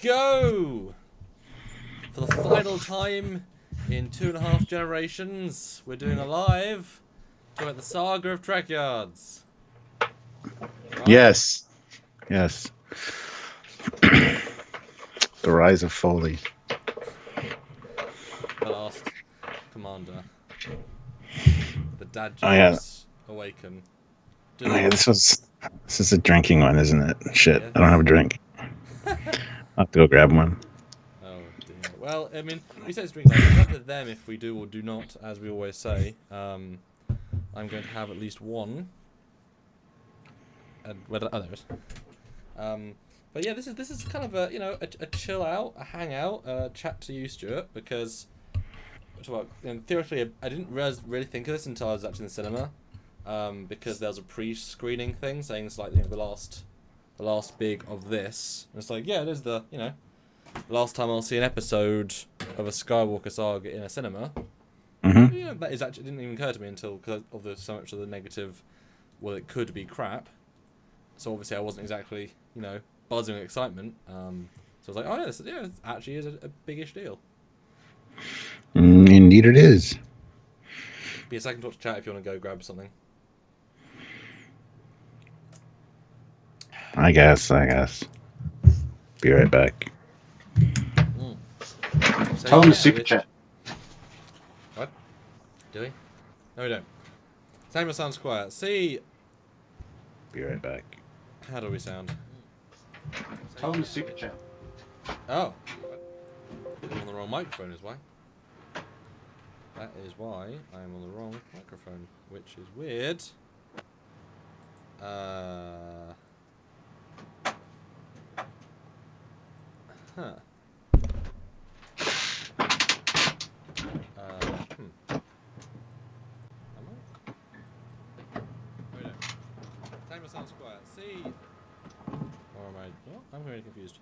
go! For the final time in 2.5 generations, we're doing a live talking about the saga of Trekyards. Right? Yes. Yes. The rise of Foley. The last commander. The dad jokes awaken. This is a drinking one, isn't it? Shit, Yes. I don't have a drink. I'll have to go grab one. Oh dear. Well, I mean, we say it's drink time. It's up to them if we do or do not, as we always say. I'm going to have at least one. And whether others. But yeah, this is kind of a chill out, a hangout, a chat to you, Stuart, because theoretically I didn't really think of this until I was actually in the cinema, because there was a pre-screening thing saying it's like the last big of this, and it's like it is the last time I'll see an episode of a Skywalker saga in a cinema. Mm-hmm. Yeah, that is actually didn't even occur to me until because of so much of the negative. Well, it could be crap. So obviously I wasn't exactly buzzing with excitement. So I was like, oh yeah, this actually is a biggish deal. Indeed, it is. Be a second to chat if you want to go grab something. I guess. Be right back. So, Tell him to super chat. What? Do we? No, we don't. Samuel sounds quiet. See. Be right back. How do we sound? Tell him to super chat. Oh. I'm on the wrong microphone is why. That is why I'm on the wrong microphone, which is weird. Huh. Am I? Oh, no. Timer sounds quiet. See? Or am I? Oh, I'm really confused.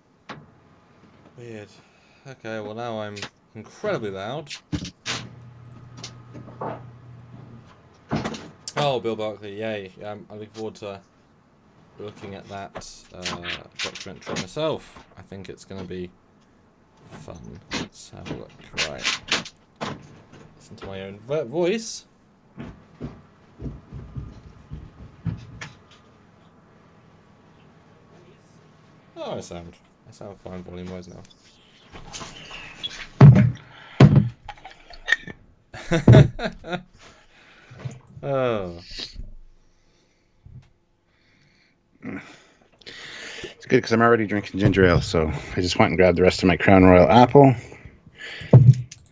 Weird. Okay, well now I'm incredibly loud. Oh, Bill Barkley, yay. I look forward to looking at that documentary myself. I think it's going to be fun. Let's have a look. Right. Listen to my own voice. Oh, I sound fine volume-wise now. Oh. It's good because I'm already drinking ginger ale, so I just went and grabbed the rest of my Crown Royal apple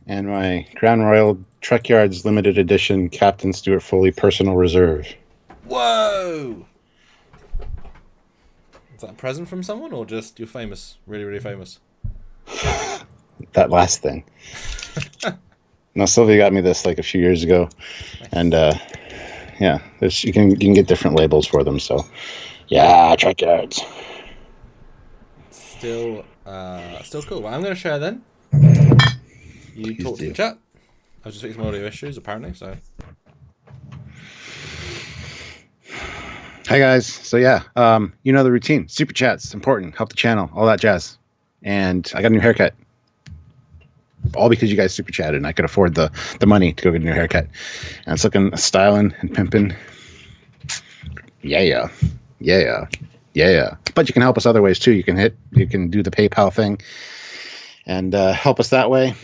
and my Crown Royal Trekyards limited edition Captain Stuart Foley personal reserve. Whoa! Is that a present from someone, or just you're famous, really, really famous? That last thing. No, Sylvia got me this like a few years ago, and you can get different labels for them. So, yeah, Trekyards. Still cool. Well, I'm going to share then. You talk to the chat. I was just fixing some audio issues, apparently. So. Hi guys. So the routine. Super chats, important. Help the channel, all that jazz. And I got a new haircut. All because you guys super chatted, and I could afford the money to go get a new haircut. And it's looking styling and pimping. Yeah. But you can help us other ways too. You can do the PayPal thing and help us that way.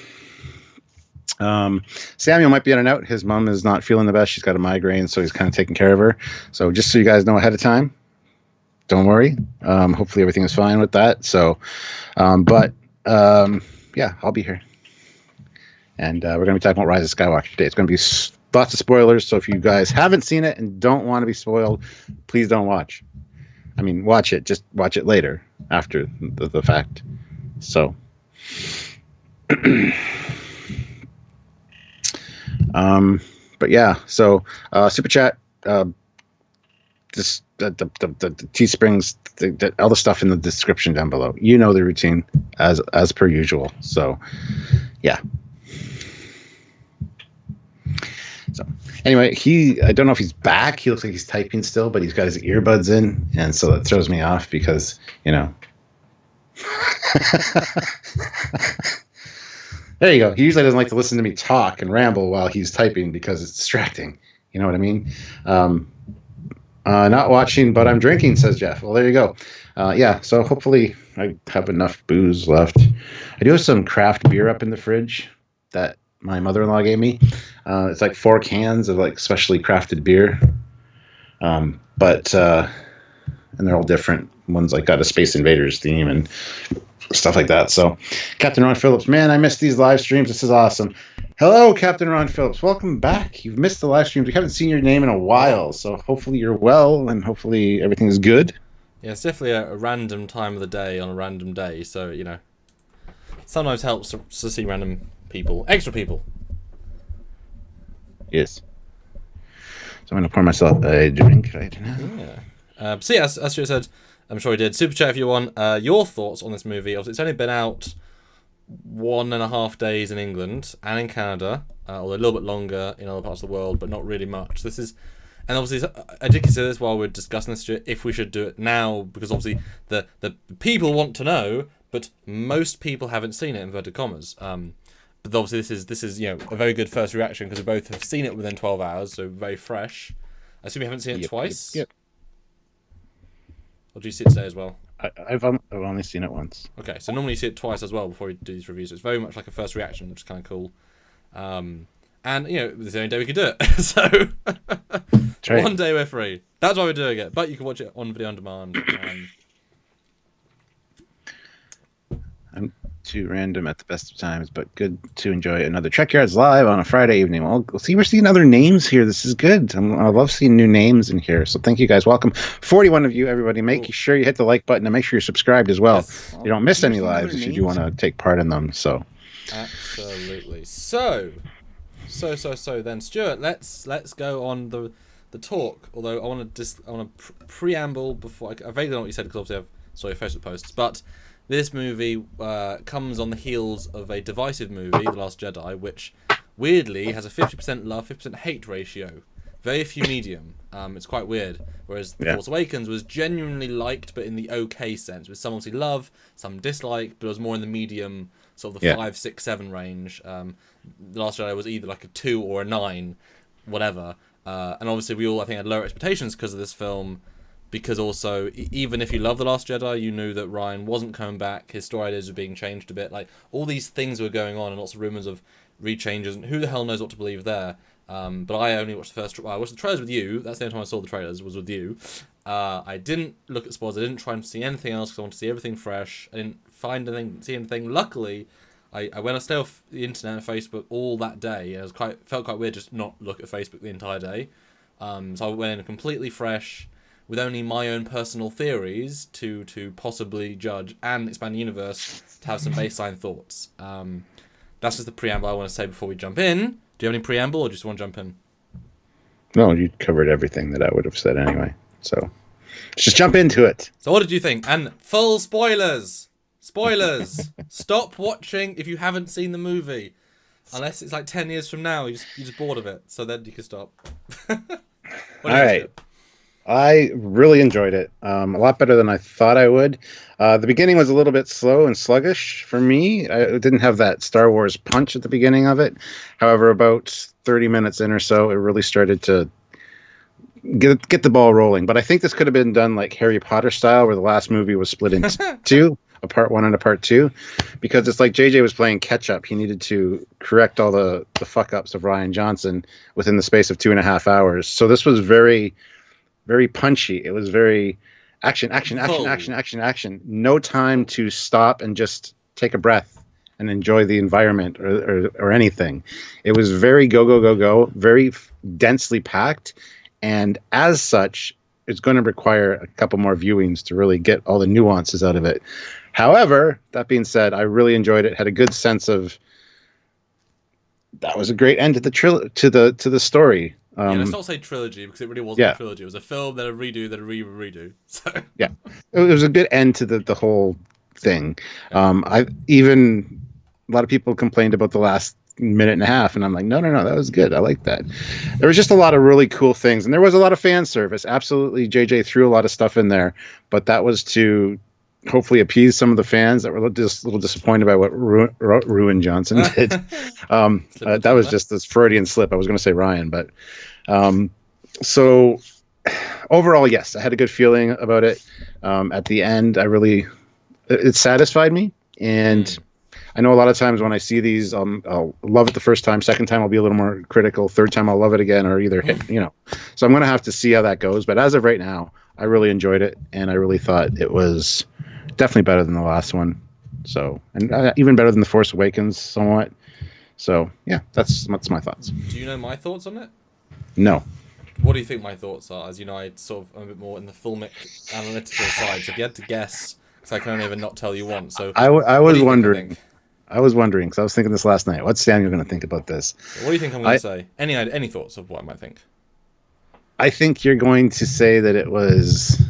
Samuel might be in and out. His mom is not feeling the best. She's got a migraine, so he's kind of taking care of her. So just so you guys know ahead of time, don't worry. Hopefully everything is fine with that. So, I'll be here. And we're going to be talking about Rise of Skywalker today. It's going to be lots of spoilers. So if you guys haven't seen it and don't want to be spoiled, please don't watch. I mean, watch it. Just watch it later, after the fact. So, but yeah. So super chat. Just the Teesprings, all the stuff in the description down below. You know the routine as per usual. So, yeah. So anyway, I don't know if he's back. He looks like he's typing still, but he's got his earbuds in, and so that throws me off because There you go. He usually doesn't like to listen to me talk and ramble while he's typing because it's distracting. You know what I mean? Not watching, but I'm drinking, says Jeff. Well, there you go. Yeah, so hopefully I have enough booze left. I do have some craft beer up in the fridge that my mother-in-law gave me. It's like 4 cans of like specially crafted beer. And they're all different. One's like got a Space Invaders theme and stuff like that. So, Captain Ron Phillips, man, I missed these live streams. This is awesome. Hello, Captain Ron Phillips. Welcome back. You've missed the live streams. We haven't seen your name in a while, so hopefully you're well and hopefully everything is good. Yeah, it's definitely a random time of the day on a random day. So, you know, sometimes helps to see random people, extra people. Yes. So I'm going to pour myself a drink right now. Yeah. So yeah, as Stuart said, I'm sure he did. Super chat if you want your thoughts on this movie. Obviously, it's only been out 1.5 days in England and in Canada, although a little bit longer in other parts of the world, but not really much. This is, and obviously, I did consider this while we're discussing this, Stuart, if we should do it now, because obviously the people want to know, but most people haven't seen it, inverted commas. But obviously, this is you know a very good first reaction because we both have seen it within 12 hours, so very fresh. I assume you haven't seen it twice. Yep. Or do you see it today as well? I've only seen it once. Okay, so normally you see it twice as well before you do these reviews. So it's very much like a first reaction, which is kind of cool. And, you know, this is the only day we could do it. So, Right. One day we're free. That's why we're doing it. But you can watch it on video on demand. I'm too random at the best of times, but good to enjoy another Trekyards live on a Friday evening. Well, see, we're seeing other names here. This is good. I love seeing new names in here. So thank you guys. Welcome. 41 of you, everybody. Make sure you hit the like button and make sure you're subscribed as well. Yes. You don't miss any lives if you do want to take part in them. So Absolutely. So then, Stuart, let's go on the talk. Although I want to preamble before I vaguely know what you said because obviously I saw your Facebook posts, but this movie comes on the heels of a divisive movie, The Last Jedi, which weirdly has a 50% love, 50% hate ratio. Very few medium. It's quite weird. Whereas The Force Awakens was genuinely liked, but in the okay sense, with some obviously love, some dislike, but it was more in the medium, sort of the 5, 6, 7 range. The Last Jedi was either like a 2 or a 9, whatever. And obviously we all, I think, had lower expectations because of this film. Because also, even if you love The Last Jedi, you knew that Ryan wasn't coming back, his story ideas were being changed a bit, like, all these things were going on, and lots of rumours of rechanges, and who the hell knows what to believe there. But I only watched I watched the trailers with you, that's the only time I saw the trailers, was with you. I didn't look at spoilers, I didn't try and see anything else, because I wanted to see everything fresh, I didn't see anything. Luckily, I went and stayed off the internet and Facebook all that day, and it felt quite weird just not look at Facebook the entire day. So I went in completely fresh, with only my own personal theories to possibly judge and expand the universe to have some baseline thoughts. That's just the preamble I want to say before we jump in. Do you have any preamble or just want to jump in? no, you covered everything that I would have said anyway. So let's just jump into it. So what did you think? And full spoilers! Spoilers! Stop watching if you haven't seen the movie. Unless it's like 10 years from now, you're just bored of it. So then you can stop. All right. I really enjoyed it. A lot better than I thought I would. The beginning was a little bit slow and sluggish for me. It didn't have that Star Wars punch at the beginning of it. However, about 30 minutes in or so, it really started to get the ball rolling. But I think this could have been done like Harry Potter style, where the last movie was split into two, a part 1 and a part 2, because it's like JJ was playing catch up. He needed to correct all the fuck ups of Rian Johnson within the space of 2.5 hours. So this was very punchy. It was very action. No time to stop and just take a breath and enjoy the environment or anything. It was very go, very densely packed. And as such, it's going to require a couple more viewings to really get all the nuances out of it. However, that being said, I really enjoyed it. Had a good sense of that was a great end to the story. Let's not say trilogy because it really wasn't a trilogy. It was a film, then a redo, then a redo. So yeah, it was a good end to the whole thing. A lot of people complained about the last minute and a half, and I'm like, no, that was good. I like that. There was just a lot of really cool things, and there was a lot of fan service. Absolutely, JJ threw a lot of stuff in there, but that was to hopefully appease some of the fans that were just a little disappointed by what Ruin Johnson did. That was just this Freudian slip. I was going to say Ryan, but so overall, yes, I had a good feeling about it. At the end, it satisfied me. And I know a lot of times when I see these, I'll love it the first time. Second time, I'll be a little more critical. Third time, I'll love it again, or either hit, So I'm going to have to see how that goes. But as of right now, I really enjoyed it, and I really thought it was definitely better than the last one. So, and even better than The Force Awakens, somewhat. So, yeah, that's my thoughts. Do you know my thoughts on it? No. What do you think my thoughts are? As you know, I sort of am a bit more in the filmic analytical side. So if you had to guess, because I can only ever not tell you one. So I was wondering. I was wondering, because I was thinking this last night. What's Daniel going to think about this? What do you think I'm going to say? Any thoughts of what I might think? I think you're going to say that it was...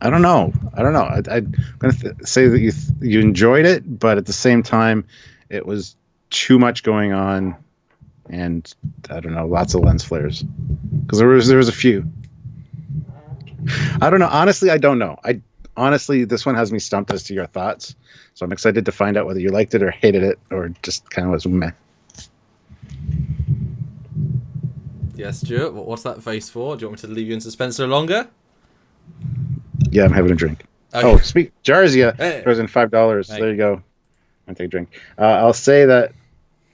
I don't know. I'm going to say that you enjoyed it, but at the same time, it was too much going on, and I don't know, lots of lens flares. Because there was a few. I don't know. Honestly, I don't know. Honestly, this one has me stumped as to your thoughts. So I'm excited to find out whether you liked it or hated it or just kind of was meh. Yes, Stuart. What's that face for? Do you want me to leave you in suspense no longer? Yeah, I'm having a drink. Okay. Oh, speak Jarzia. Hey. Throws in $5. Hey. There you go. I'll take a drink. I'll say that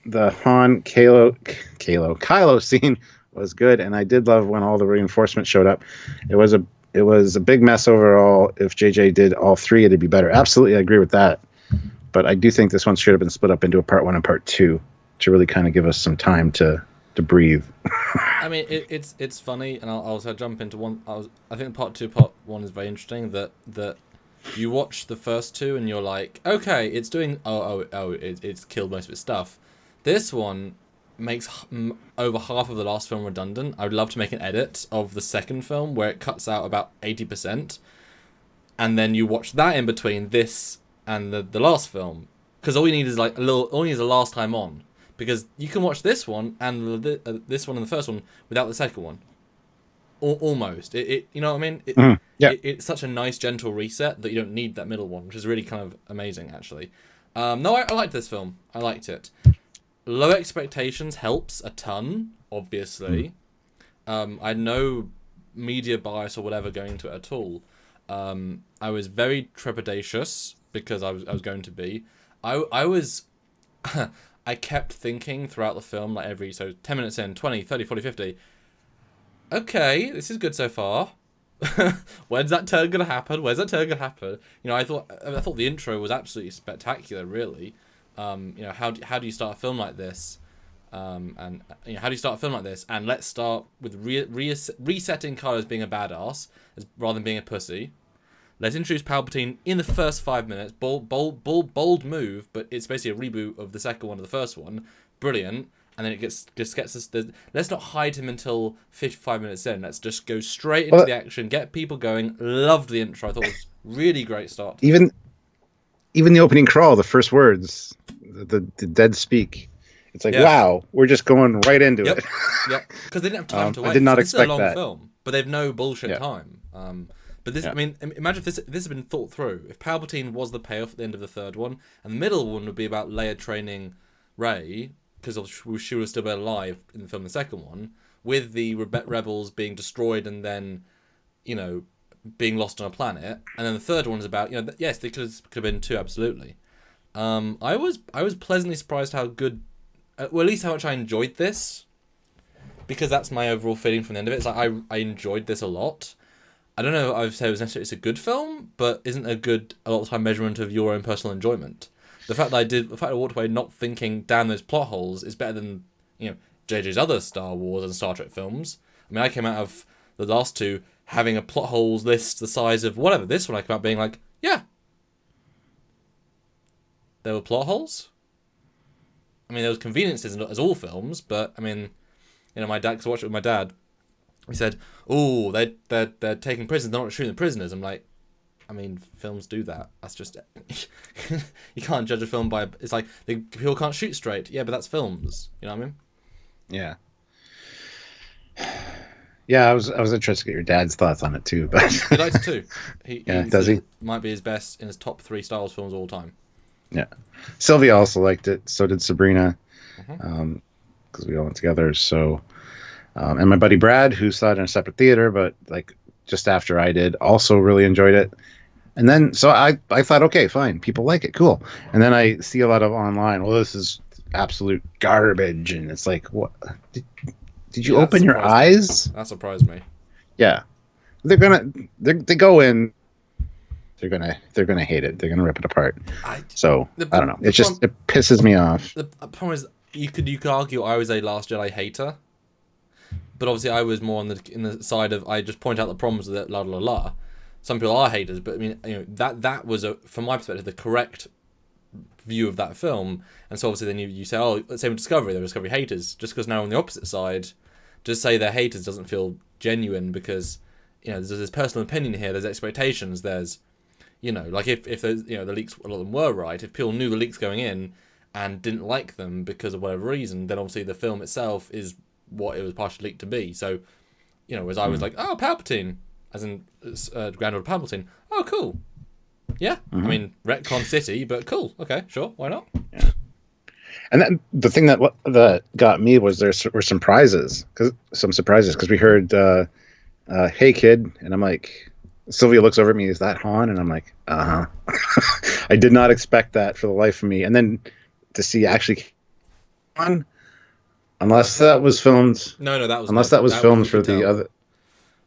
the Han Kylo scene was good, and I did love when all the reinforcements showed up. It was a big mess overall. If JJ did all three, it'd be better. Absolutely, I agree with that. But I do think this one should have been split up into a part 1 and part 2 to really kind of give us some time to breathe. I mean, it's funny, and I'll also jump into one. I think part 2, part 1 is very interesting. That you watch the first two and you're like, okay, it's doing it's killed most of its stuff. This one makes over half of the last film redundant. I would love to make an edit of the second film where it cuts out about 80%, and then you watch that in between this and the last film, because all you need is like all you need is a last time on, because you can watch this one and this one and the first one without the second one. Almost. It you know what I mean? It's such a nice gentle reset that you don't need that middle one, which is really kind of amazing actually. No, I liked this film. I liked it. Low expectations helps a ton, obviously. I had no media bias or whatever going into it at all. I was very trepidatious because I was going to be. I was... I kept thinking throughout the film, like 10 minutes in, 20, 30, 40, 50... Okay, this is good so far. When's that turn gonna happen? Where's that turn gonna happen? You know, I thought the intro was absolutely spectacular, really. You know, how do you start a film like this? And you know, how do you start a film like this? And let's start with resetting Kylo as being a badass, rather than being a pussy. Let's introduce Palpatine in the first 5 minutes. Bold move, but it's basically a reboot of the second one of the first one. Brilliant. And then it just gets us. Let's not hide him until 55 minutes in. Let's just go straight into the action, get people going. Loved the intro. I thought it was really great start. Even the opening crawl, the first words, the dead speak. It's like, wow, we're just going right into it. Yeah, because they didn't have time to wait. I did not expect this is a long that. film, but they've no bullshit time. But this, I mean, imagine if this had been thought through. If Palpatine was the payoff at the end of the third one, and the middle one would be about Leia training Rey, because she was still alive in the film, the second one, with the rebels being destroyed and then, you know, being lost on a planet, and then the third one is about, you know, yes, they could have been two, absolutely. I was pleasantly surprised how good, well, at least how much I enjoyed this, because that's my overall feeling from the end of it. It's like I enjoyed this a lot. I don't know if I would say it's a good film, but isn't a lot of time measurement of your own personal enjoyment. The fact that I walked away not thinking, damn, those plot holes is better than, you know, JJ's other Star Wars and Star Trek films. I mean, I came out of the last two having a plot holes list the size of whatever. This one I came out being like, yeah, there were plot holes. I mean, there was conveniences as all films, but I mean, you know, my dad, cause I watched it with my dad. He said, "Oh, they're taking prisoners. They're not shooting the prisoners." I'm like, I mean, films do that. That's just you can't judge a film by. It's like people can't shoot straight. Yeah, but that's films. You know what I mean? Yeah. Yeah, I was interested to get your dad's thoughts on it too, but He liked it too. yeah, He does said he? it might be his best in his top 3 Star Wars films of all time. Yeah. Sylvia also liked it. So did Sabrina, Mm-hmm. because we all went together. So, and my buddy Brad, who saw it in a separate theater, but like just after I did, also really enjoyed it. And then, so I thought, okay, fine, people like it, cool. And then I see a lot of online, well, this is absolute garbage, and it's like, what? Did you Yeah, that open your surprised me. eyes? That surprised me. Yeah, they're gonna they go in. They're gonna hate it. They're gonna rip it apart. I So the, I the, don't know. the, It pisses me off. the problem is you could argue I was a Last Jedi hater, but obviously I was more on the side of I just point out the problems with it. La la la. Some people are haters, but I mean, that was from my perspective the correct view of that film. And so obviously then you say, oh, same with Discovery, they're Discovery haters. Just because now on the opposite side, just say they're haters doesn't feel genuine, because there's this personal opinion here. There's expectations. There's like if there's the leaks, a lot of them were right. If people knew the leaks going in and didn't like them because of whatever reason, then obviously the film itself is what it was partially leaked to be. So whereas I was like, oh, Palpatine, as in Grand Order Palpatine. Oh, cool. Yeah, I mean, retcon city, but cool. Okay, sure, why not? Yeah. And then the thing that got me was there were some surprises because we heard, "Hey kid," and I'm like, Sylvia looks over at me, is that Han? And I'm like, I did not expect that for the life of me. And then to see actually Han, unless that was filmed. No, that was unless that was filmed for the other.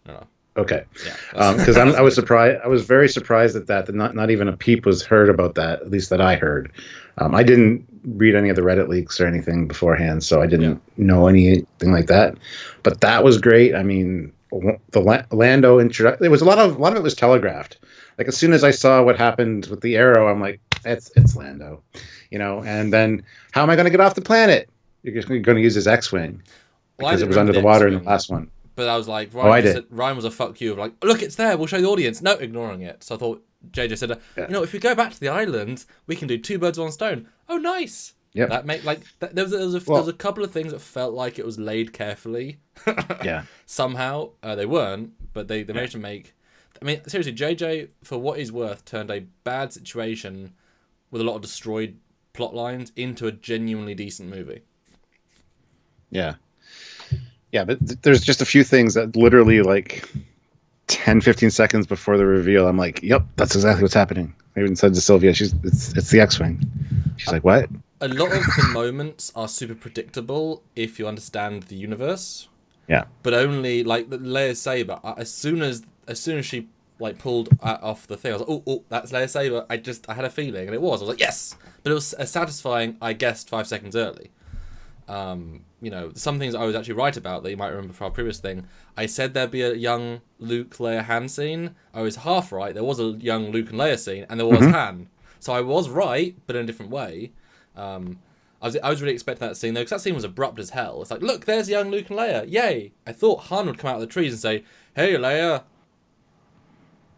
No. Okay, Yeah, because I was surprised. I was very surprised at that. That not even a peep was heard about that. At least that I heard. I didn't read any of the Reddit leaks or anything beforehand, so I didn't know anything like that. But that was great. I mean, the Lando introduction. There was a lot of it was telegraphed. Like as soon as I saw what happened with the arrow, I'm like, it's Lando, And then how am I going to get off the planet? You're just going to use his X-wing because it was under the water in the last one. But I was like, Ryan was a fuck you of like, look, it's there, we'll show the audience. No, ignoring it. So I thought JJ said, if we go back to the island, we can do 2 birds with 1 stone. Oh, nice. Yeah. That made there was a couple of things that felt like it was laid carefully. Yeah. Somehow they weren't, but they managed to make. I mean, seriously, JJ, for what he's worth, turned a bad situation with a lot of destroyed plot lines into a genuinely decent movie. Yeah. Yeah, but there's just a few things that literally like 10, 15 seconds before the reveal, I'm like, yep, that's exactly what's happening. I even said to Sylvia, it's the X-Wing. She's like, what? A lot of the moments are super predictable if you understand the universe. Yeah. But only like the Leia's saber. As soon as she like pulled off the thing, I was like, oh, that's Leia's saber. I had a feeling, and it was. I was like, yes. But it was satisfying. I guessed 5 seconds early. Some things I was actually right about that you might remember from our previous thing. I said there'd be a young Luke, Leia, Han scene. I was half right. There was a young Luke and Leia scene, and there was Han. So I was right, but in a different way. I was really expecting that scene though, because that scene was abrupt as hell. It's like, look, there's young Luke and Leia. Yay! I thought Han would come out of the trees and say, "Hey, Leia,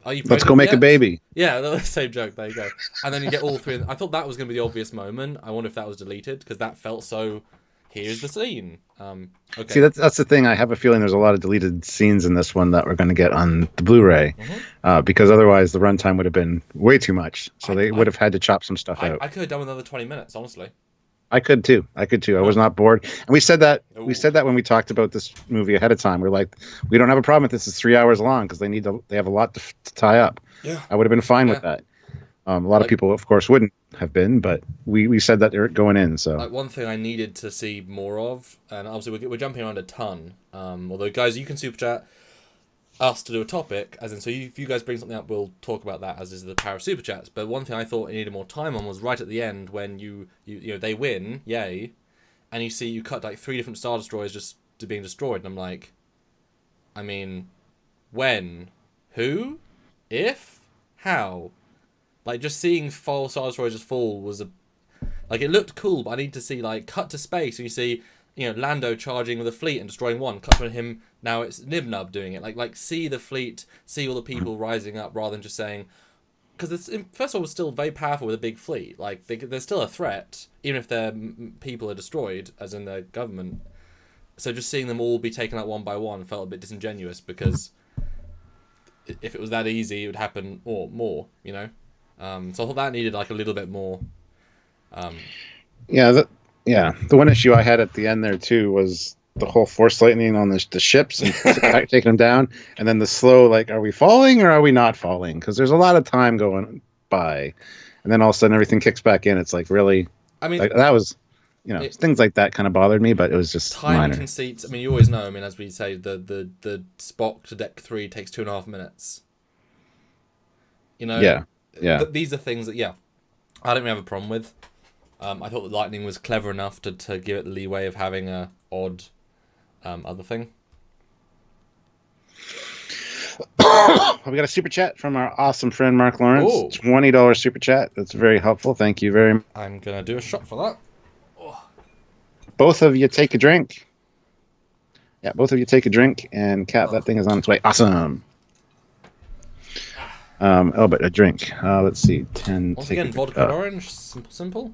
are you pregnant Let's go make yet?" a baby. Yeah, the same joke. There you go. And then you get all 3. I thought that was going to be the obvious moment. I wonder if that was deleted because that felt so. Here's the scene. Okay. See, that's the thing. I have a feeling there's a lot of deleted scenes in this one that we're going to get on the Blu-ray, because otherwise the runtime would have been way too much. So they would have had to chop some stuff out. I could have done another 20 minutes, honestly. I could too. I was not bored. And we said that when we talked about this movie ahead of time. We're like, we don't have a problem if this is 3 hours long because they have a lot to tie up. Yeah. I would have been fine with that. A lot of people, of course, wouldn't have been, but we said that they're going in. So, like, one thing I needed to see more of, and obviously we're jumping around a ton. Although, guys, you can super chat us to do a topic, as in, so if you guys bring something up, we'll talk about that, as is the power of super chats. But one thing I thought I needed more time on was right at the end when you they win, yay, and you cut like 3 different Star Destroyers just to being destroyed, and I'm like, I mean, when, who, if, how. Like, just seeing Star Destroyers just fall was it looked cool, but I need to see, like, cut to space, and you see, Lando charging with a fleet and destroying one, cut to him, now it's Nib-Nub doing it. Like, see the fleet, see all the people rising up, rather than just saying, because first of all, it's still very powerful with a big fleet. Like, they're still a threat, even if their people are destroyed, as in their government. So just seeing them all be taken out one by one felt a bit disingenuous, because if it was that easy, it would happen or more, you know. So I thought that needed like a little bit more. Yeah, the one issue I had at the end there too was the whole force lightning on the ships and taking them down, and then the slow, like, are we falling or are we not falling? Because there's a lot of time going by, and then all of a sudden everything kicks back in. It's like, really, I mean, like, that was, things like that kind of bothered me, but it was just time minor. conceits. I mean, you always know. I mean, as we say, the Spock to Deck 3 takes 2.5 minutes. You know. Yeah. These are things that I don't really have a problem with. I thought the lightning was clever enough to give it the leeway of having a odd other thing. We got a super chat from our awesome friend Mark Lawrence. Ooh. $20 super chat. That's very helpful. Thank you very much. I'm gonna do a shot for that. Both of you take a drink. Yeah, both of you take a drink, and Cat, that thing is on its way. Awesome. But a drink. Let's see. 10. Once again, vodka and orange. Simple.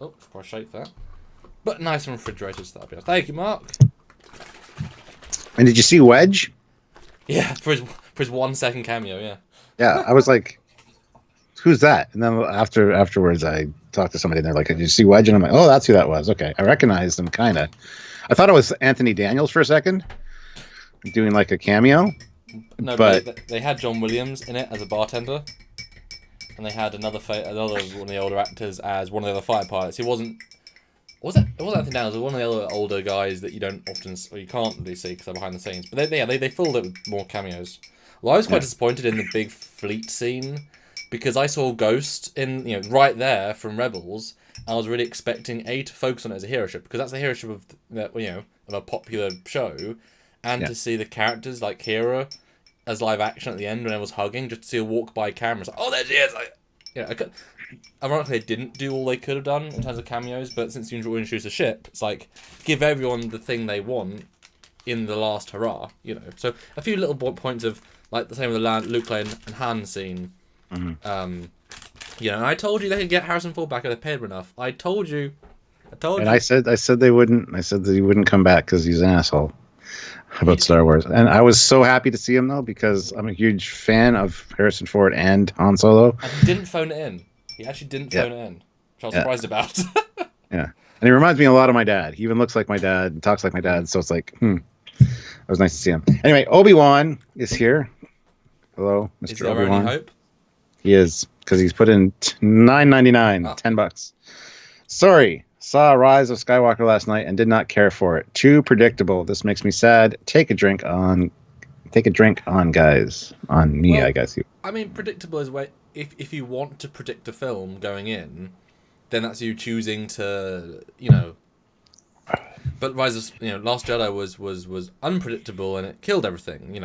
Oh, should probably shake that. But nice and refrigerated stuff. Thank you, Mark. And did you see Wedge? Yeah, for his 1 second cameo. Yeah. Yeah, I was like, who's that? And then afterwards, I talked to somebody, and they're like, did you see Wedge? And I'm like, oh, that's who that was. Okay, I recognized him, kind of. I thought it was Anthony Daniels for a second, doing like a cameo. No, but they had John Williams in it as a bartender, and they had another one of the older actors as one of the other fighter pilots. It wasn't Anthony Daniels. It was one of the other older guys that you don't often, or you can't really see because they're behind the scenes. But they filled it with more cameos. Well, I was quite disappointed in the big fleet scene, because I saw Ghost in right there from Rebels, and I was really expecting to focus on it as a hero ship, because that's the hero ship of a popular show, and to see the characters like Kira as live action at the end when I was hugging, just to see her walk by cameras. Like, oh, there she is! Ironically, they didn't do all they could have done in terms of cameos, but since you introduce a ship, it's like, give everyone the thing they want in the last hurrah, So a few little points of, like the same with the Luke, Leia, and Han scene. Mm-hmm. And I told you they could get Harrison Ford back if they paid him enough. I told you. And I said they wouldn't. I said that he wouldn't come back because he's an asshole about Star Wars. And I was so happy to see him, though, because I'm a huge fan of Harrison Ford and Han Solo. And he didn't phone it in. He actually didn't phone it in, which I was surprised about. Yeah. And he reminds me a lot of my dad. He even looks like my dad and talks like my dad. So it's like, It was nice to see him. Anyway, Obi-Wan is here. Hello, Mr. Is there Obi-Wan. any hope? He is, because he's put in $9.99, $10. Sorry, saw Rise of Skywalker last night and did not care for it. Too predictable. This makes me sad. Take a drink on, guys. On me, I guess. I mean, predictable is way. If you want to predict a film going in, then that's you choosing to, But Rise of, Last Jedi was unpredictable, and it killed everything,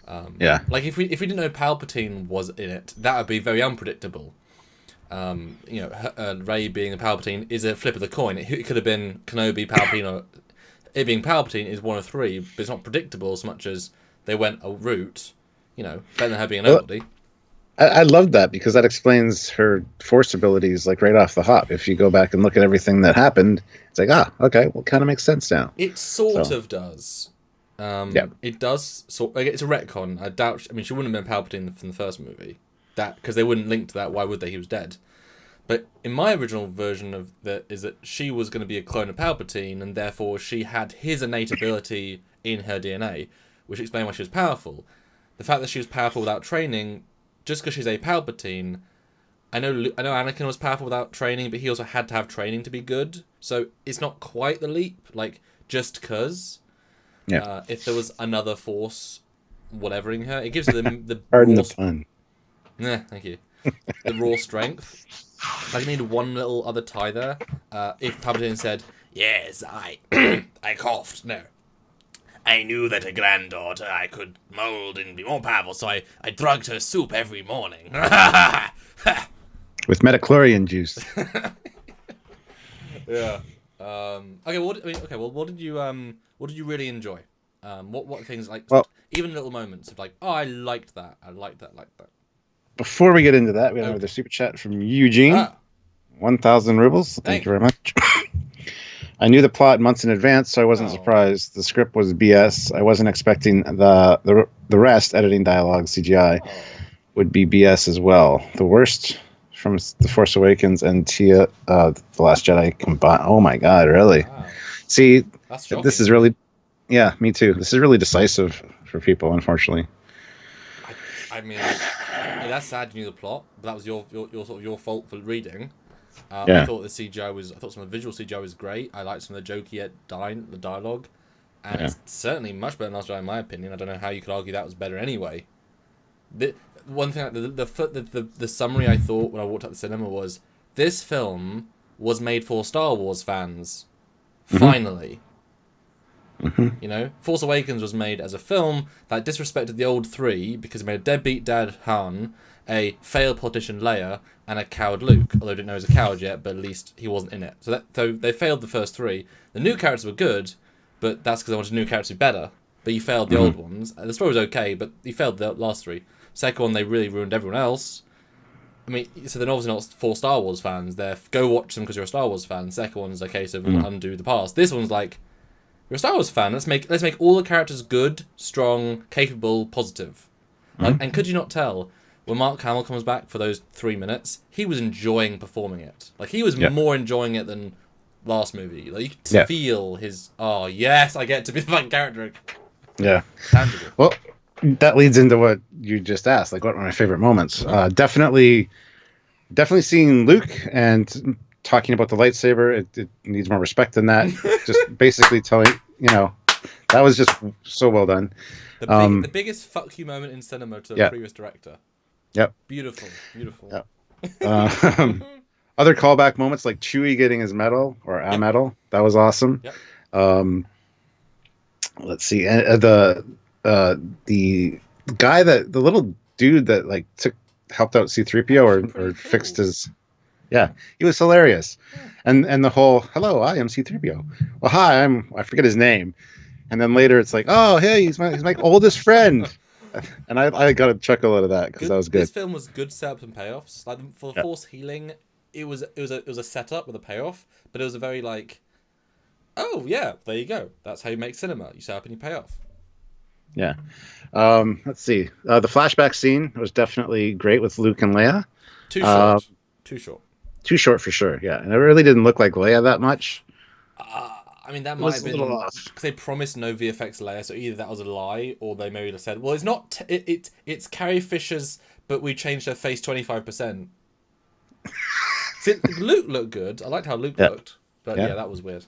Like if we didn't know Palpatine was in it, that would be very unpredictable. Rey being a Palpatine is a flip of the coin. It could have been Kenobi, Palpatine, or it being Palpatine is one of three, but it's not predictable as much as they went a route, better than her being a nobody. I love that, because that explains her Force abilities, like, right off the hop. If you go back and look at everything that happened, it's like, okay, well, kind of makes sense now. It sort of does. It does. It's a retcon. I doubt. I mean, she wouldn't have been Palpatine from the first movie. Because they wouldn't link to that. Why would they? He was dead. But in my original version of that is that she was going to be a clone of Palpatine, and therefore she had his innate ability in her DNA, which explained why she was powerful. The fact that she was powerful without training, just because she's a Palpatine, I know Anakin was powerful without training, but he also had to have training to be good. So it's not quite the leap, like, just because. Yeah. If there was another Force, whatevering her, it gives her the Pardon the pun. Yeah, thank you. The raw strength. I need one little other tie there. If Palpatine said, "Yes, I coughed." No. I knew that a granddaughter I could mold and be more powerful, so I drugged her soup every morning. With metachlorian juice. Yeah. Okay. What did you really enjoy? What things, like, even little moments of, like, oh, I liked that. Before we get into that, we have another super chat from Eugene. 1,000 rubles. Thank you very much. I knew the plot months in advance, so I wasn't Oh. surprised. The script was BS. I wasn't expecting the rest, editing, dialogue, CGI, Oh. would be BS as well. The worst from The Force Awakens and The Last Jedi combined. Oh my God, really? Wow. See, That's shocking. this is really, yeah, me too. This is really decisive for people, unfortunately. I mean, yeah, that's sad you knew the plot, but that was your sort of your fault for reading. Yeah. I thought the CGI was. I thought some of the visual CGI was great. I liked some of the jokey the dialogue, and it's certainly much better than Last Jedi in my opinion. I don't know how you could argue that was better anyway. The one thing, the summary I thought when I walked out the cinema was this film was made for Star Wars fans. Finally. You know, Force Awakens was made as a film that disrespected the old three because it made a deadbeat dad Han, a failed politician Leia, and a coward Luke. Although I didn't know he was a coward yet, but at least he wasn't in it. So they failed the first three. The new characters were good, but that's because I wanted new characters to be better. But you failed the old ones. The story was okay, but you failed the last three. Second one, they really ruined everyone else. I mean, so they're obviously not for Star Wars fans. They're go watch them because you're a Star Wars fan. Second one's a case of undo the past. This one's like, you're a Star Wars fan. Let's make all the characters good, strong, capable, positive. Like, and could you not tell when Mark Hamill comes back for those 3 minutes, he was enjoying performing it. Like he was more enjoying it than last movie. Like you could feel his yes, I get to be the fucking character. Yeah. Tangible. Well, that leads into what you just asked. Like, what were my favorite moments? Definitely seeing Luke and talking about the lightsaber. It needs more respect than that. Just basically telling, that was just so well done. The biggest fuck you moment in cinema to the previous director. Yep. Beautiful. Yep. Other callback moments like Chewie getting his medal or a medal. That was awesome. Yep. Let's see. The guy the little dude that like helped out C-3PO or fixed his. Yeah, he was hilarious. And the whole, hello, I am C-3PO. Well, hi, I forget his name. And then later it's like, oh, hey, he's my oldest friend. And I got a chuckle out of that because that was good. This film was good setups and payoffs. Like for the Force healing, it was a setup with a payoff, but it was a very like, oh yeah, there you go. That's how you make cinema. You set up and you pay off. Yeah. Let's see. The flashback scene was definitely great with Luke and Leia. Too short. Too short. Too short for sure. Yeah, and it really didn't look like Leia that much. I mean, that might have been because they promised no VFX Leia, so either that was a lie, or they maybe just said, "Well, it's not. It's Carrie Fisher's, but we changed her face 25%." Luke looked good. I liked how Luke looked, but yeah, that was weird.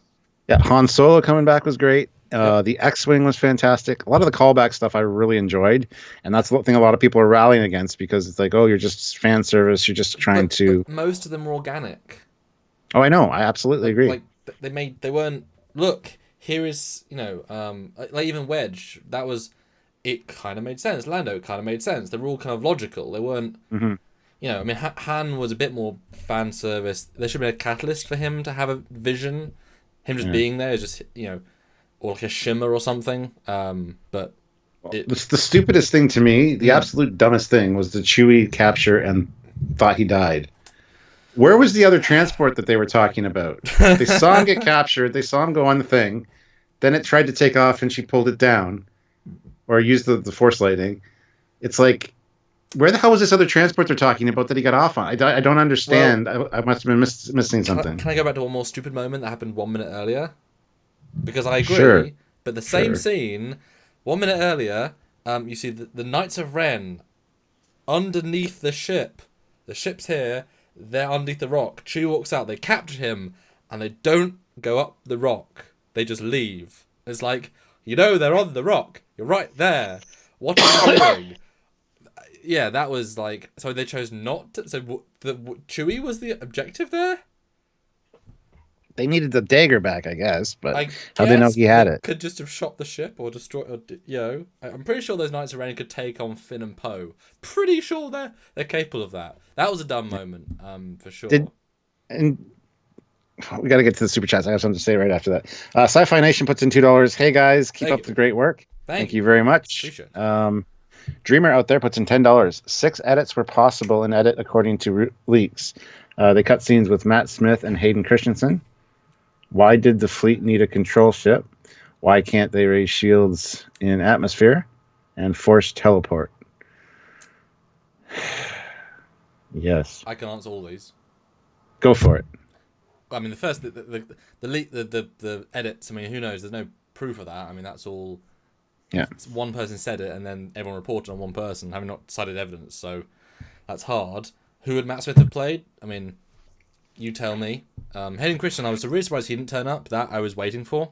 Yeah, Han Solo coming back was great. The X-Wing was fantastic. A lot of the callback stuff I really enjoyed, and that's the thing a lot of people are rallying against because it's like, oh, you're just fan service. You're just trying to. But most of them were organic. Oh, I know. I absolutely agree. Like they weren't. Look, here is like even Wedge. That was. It kind of made sense. Lando kind of made sense. They were all kind of logical. They weren't. I mean, Han was a bit more fan service. There should be a catalyst for him to have a vision. Him just being there is just or like a shimmer or something. But the stupidest thing to me, the absolute dumbest thing, was the Chewie capture and thought he died. Where was the other transport that they were talking about? They saw him get captured. They saw him go on the thing. Then it tried to take off, and she pulled it down, or used the force lightning. It's like, where the hell was this other transport they're talking about that he got off on? I don't understand. Well, I must have been missing something. Can I go back to one more stupid moment that happened 1 minute earlier? Because I agree, but the same scene, 1 minute earlier, you see the Knights of Ren underneath the ship. The ship's here, they're underneath the rock. Chewie walks out, they capture him, and they don't go up the rock. They just leave. It's like, they're on the rock. You're right there. What are you doing? Yeah, that was like, so they chose not to, so Chewie was the objective there? They needed the dagger back, I guess, but how do they know he had it? Could just have shot the ship or destroyed, I'm pretty sure those Knights of Ren could take on Finn and Poe. Pretty sure they're capable of that. That was a dumb moment, for sure. And we got to get to the super chats. I have something to say right after that. Sci-Fi Nation puts in $2. Hey guys, keep up the great work. Thank you very much. Appreciate it. Dreamer out there puts in $10. 6 edits were possible in edit according to leaks. They cut scenes with Matt Smith and Hayden Christensen. Why did the fleet need a control ship? Why can't they raise shields in atmosphere? And force teleport? Yes. I can answer all these. Go for it. I mean, the first, the edits. I mean, who knows? There's no proof of that. I mean, that's all. Yeah. One person said it, and then everyone reported on one person, having not cited evidence. So that's hard. Who would Matt Smith have played? I mean, you tell me. Hayden Christensen, I was really surprised he didn't turn up. That I was waiting for.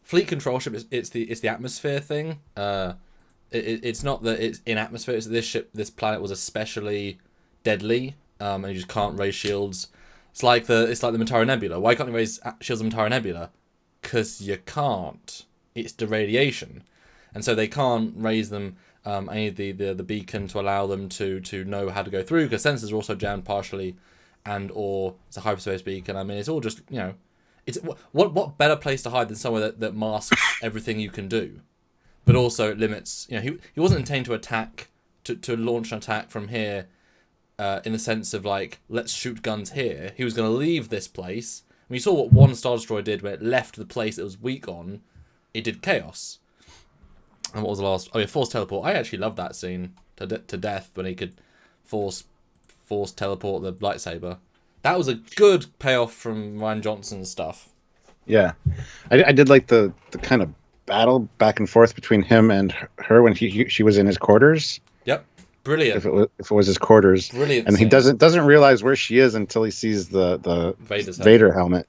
Fleet control ship. It's the atmosphere thing. It's not that it's in atmosphere. It's that this planet was especially deadly. And you just can't raise shields. It's like the Mantara Nebula. Why can't you raise shields of Mantara Nebula? Because you can't. It's the radiation, and so they can't raise them. Any of the beacon to allow them to know how to go through, because sensors are also jammed partially, and or it's a hyperspace beacon. I mean, it's all just it's what better place to hide than somewhere that masks everything you can do, but also it limits. He wasn't intending to attack to launch an attack from here. In the sense of let's shoot guns here. He was going to leave this place. When you saw what one Star Destroyer did, where it left the place it was weak on, it did chaos. And what was the last? Oh yeah, force teleport. I actually loved that scene to death when he could force teleport the lightsaber. That was a good payoff from Rian Johnson's stuff. Yeah, I did like the kind of battle back and forth between him and her when she was in his quarters. Yep. Brilliant. If it was his quarters, brilliant, and he doesn't realize where she is until he sees the Vader helmet.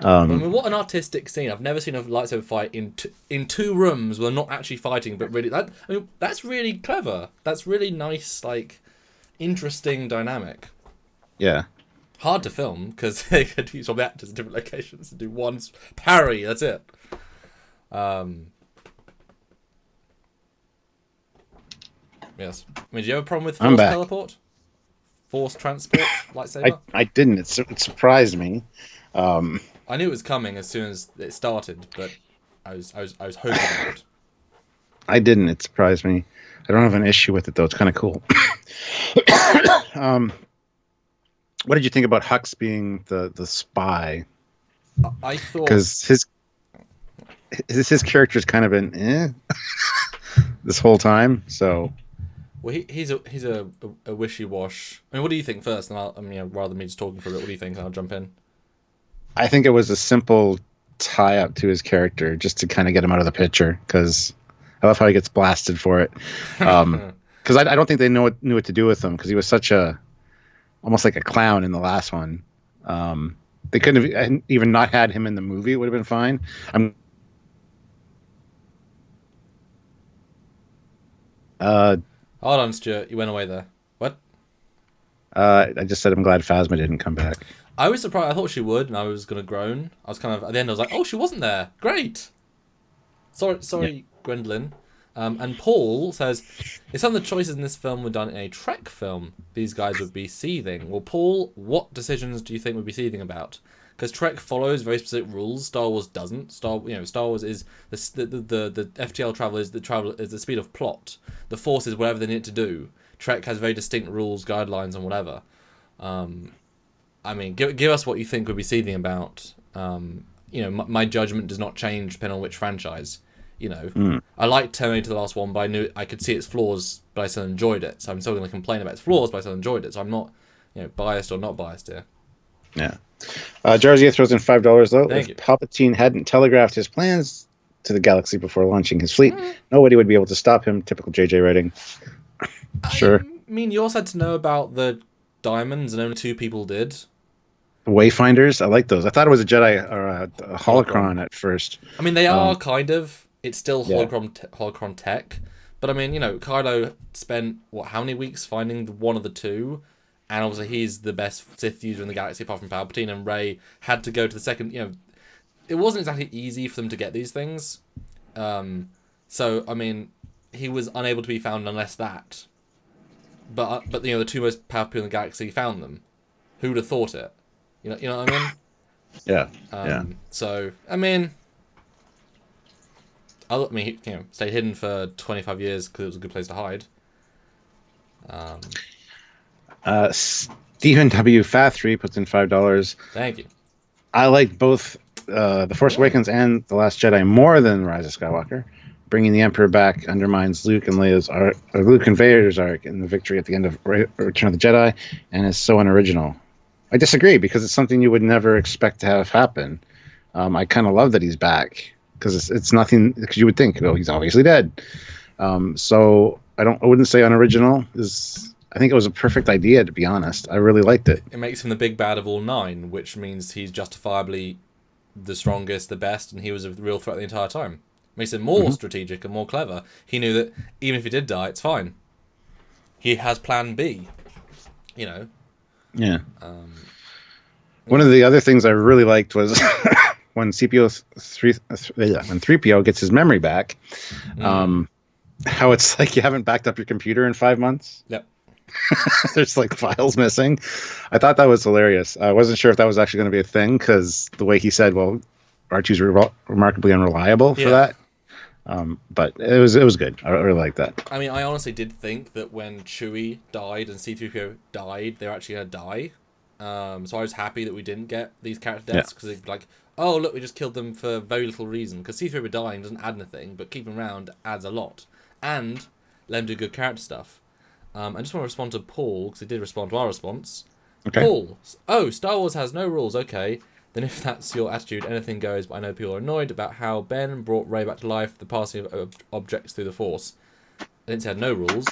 I mean, what an artistic scene! I've never seen a lightsaber fight in two rooms where they're not actually fighting, but really that's really clever. That's really nice, interesting dynamic. Yeah. Hard to film because they could use all the actors in different locations and do one parry. That's it. Yes. I mean, do you have a problem with force teleport? Force transport lightsaber? I didn't. It surprised me. I knew it was coming as soon as it started, but I was hoping it would. I didn't. It surprised me. I don't have an issue with it though. It's kind of cool. What did you think about Hux being the spy? I thought because his character's kind of been this whole time. So. Well, he's a wishy-wash. I mean, what do you think first? And rather than me just talking for a bit, what do you think? And I'll jump in. I think it was a simple tie-up to his character, just to kind of get him out of the picture. Because I love how he gets blasted for it. Because I don't think they knew what to do with him. Because he was almost like a clown in the last one. They couldn't have even not had him in the movie. It would have been fine. Hold on, Stuart. You went away there. What? I just said I'm glad Phasma didn't come back. I was surprised. I thought she would, and I was going to groan. I was kind of... At the end, I was like, oh, she wasn't there. Great. Sorry, yeah. Gwendolyn. And Paul says, if some of the choices in this film were done in a Trek film, these guys would be seething. Well, Paul, what decisions do you think would be seething about? Because Trek follows very specific rules. Star Wars doesn't. Star Wars is the FTL travel is the speed of plot. The Force is whatever they need it to do. Trek has very distinct rules, guidelines, and whatever. I mean, give us what you think would be seething about. My judgment does not change depending on which franchise. I liked Terminator the last one, but I knew I could see its flaws, but I still enjoyed it. So I'm still going to complain about its flaws, but I still enjoyed it. So I'm not, biased or not biased here. Yeah. Jarzia throws in $5 though. Thank you. If Palpatine hadn't telegraphed his plans to the galaxy before launching his fleet, nobody would be able to stop him. Typical JJ writing. Sure. I mean, you also had to know about the diamonds, and only 2 people did. Wayfinders, I like those. I thought it was a Jedi or a holocron at first. I mean, they are kind of. It's still holocron tech, but I mean, Kylo spent how many weeks finding one of the 2, and obviously he's the best Sith user in the galaxy apart from Palpatine, and Rey had to go to the second. It wasn't exactly easy for them to get these things, so I mean, he was unable to be found unless that. But the 2 most powerful people in the galaxy found them. Who'd have thought it? You know what I mean? Yeah. So I mean, stayed hidden for 25 years because it was a good place to hide. Stephen W. Fath3 puts in $5. Thank you. I like both The Force Awakens and The Last Jedi more than Rise of Skywalker. Bringing the Emperor back undermines Luke and Leia's arc, or Luke and Vader's arc in the victory at the end of Return of the Jedi, and is so unoriginal. I disagree because it's something you would never expect to have happen. I kind of love that he's back because it's nothing. Because you would think, oh, he's obviously dead. So I wouldn't say unoriginal. I think it was a perfect idea, to be honest. I really liked it. It makes him the big bad of all 9, which means he's justifiably the strongest, the best, and he was a real threat the entire time. Makes him more strategic and more clever. He knew that even if he did die, it's fine. He has Plan B. You know. Yeah. One of the other things I really liked was when when 3PO gets his memory back. How it's like you haven't backed up your computer in 5 months. Yep. There's like files missing. I thought that was hilarious. I wasn't sure if that was actually going to be a thing because the way he said, "Well, R2's remarkably unreliable for that." But it was good. I really liked that. I mean, I honestly did think that when Chewie died and C-3PO died, they were actually going to die. So I was happy that we didn't get these character deaths because it's like, oh look, we just killed them for very little reason. Because C-3PO dying doesn't add anything, but keeping them around adds a lot. And let him do good character stuff. I just want to respond to Paul, because he did respond to our response. Okay. Paul, oh, Star Wars has no rules, okay. Then if that's your attitude, anything goes, but I know people are annoyed about how Ben brought Rey back to life, the passing of objects through the Force. I didn't say I had no rules.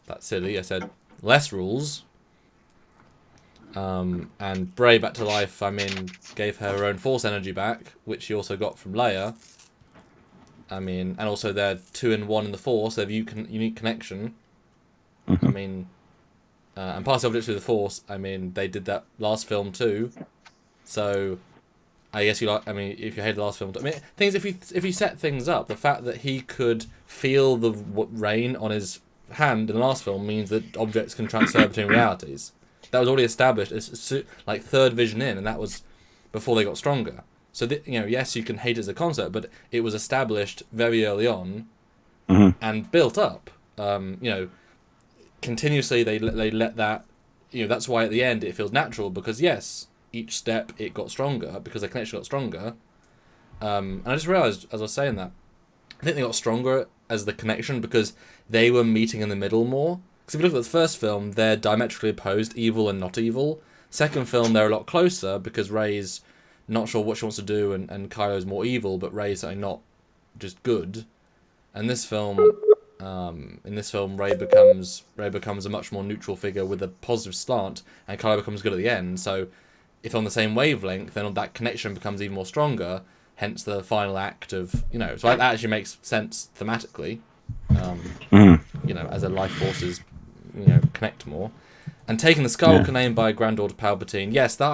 That's silly. I said less rules. And Rey back to life, I mean, gave her own Force energy back, which she also got from Leia. I mean, and also they're 2 and 1 in the Force, they have unique connection. I mean, and pass objects through the Force, I mean, they did that last film too. So, I guess I mean, if you hate the last film, I mean, things if you set things up, the fact that he could feel the rain on his hand in the last film means that objects can transfer between realities. That was already established. It's like third vision in, and that was before they got stronger. So, yes, you can hate it as a concept, but it was established very early on and built up. Continuously they let that, that's why at the end it feels natural, because yes, each step it got stronger because the connection got stronger. And I just realised as I was saying that, I think they got stronger as the connection because they were meeting in the middle more. Because if you look at the first film, they're diametrically opposed, evil and not evil. Second film, they're a lot closer because Rey's not sure what she wants to do, and Kylo's more evil, but Rey's certainly not just good. And this film, Rey becomes a much more neutral figure with a positive slant, and Kylo becomes good at the end. So, if on the same wavelength, then that connection becomes even more stronger. Hence the final act of So that actually makes sense thematically. As their life forces, connect more. And taking the Skywalker name by granddaughter Palpatine, yes, that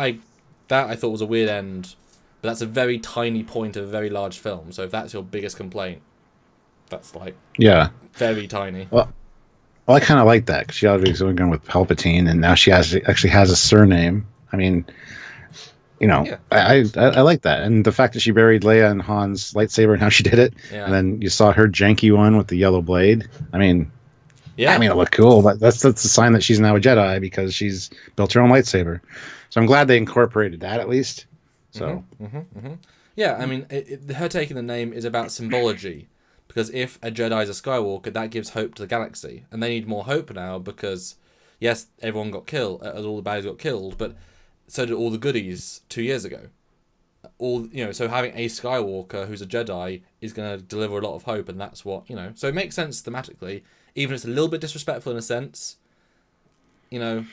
I thought was a weird end, but that's a very tiny point of a very large film. So if that's your biggest complaint, that's very tiny. Well, I kind of like that because she obviously was going with Palpatine, and now she actually has a surname. I mean, I like that, and the fact that she buried Leia and Han's lightsaber and how she did it, and then you saw her janky one with the yellow blade. I mean, it looked cool, but that's a sign that she's now a Jedi because she's built her own lightsaber. So I'm glad they incorporated that at least. So, yeah, I mean, her taking the name is about symbology, because if a Jedi is a Skywalker, that gives hope to the galaxy, and they need more hope now because, yes, everyone got killed, all the baddies got killed, but so did all the goodies 2 years ago. So having a Skywalker who's a Jedi is going to deliver a lot of hope, and that's what So it makes sense thematically, even if it's a little bit disrespectful in a sense. I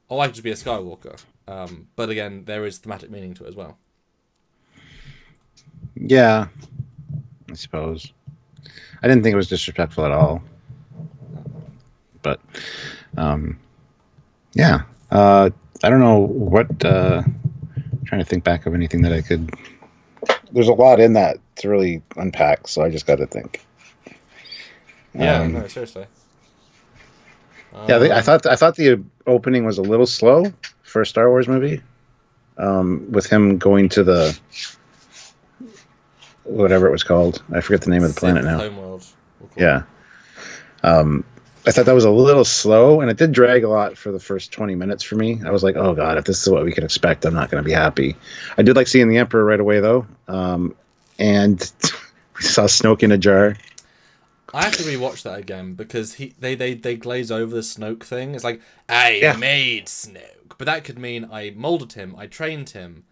like to be a Skywalker. But again, there is thematic meaning to it as well. Yeah, I suppose. I didn't think it was disrespectful at all. But, yeah. I don't know what... trying to think back of anything that I could... There's a lot in that to really unpack, so I just got to think. Yeah, no, seriously. I thought the opening was a little slow for a Star Wars movie, with him going to the whatever it was called. I forget the name of the planet now. Homeworld. Yeah. I thought that was a little slow, and it did drag a lot for the first 20 minutes for me. I was like, oh god, if this is what we can expect, I'm not going to be happy. I did like seeing the Emperor right away, though, and we saw Snoke in a jar. I have to rewatch that again because they glaze over the Snoke thing. It's like, I made Snoke, but that could mean I molded him, I trained him.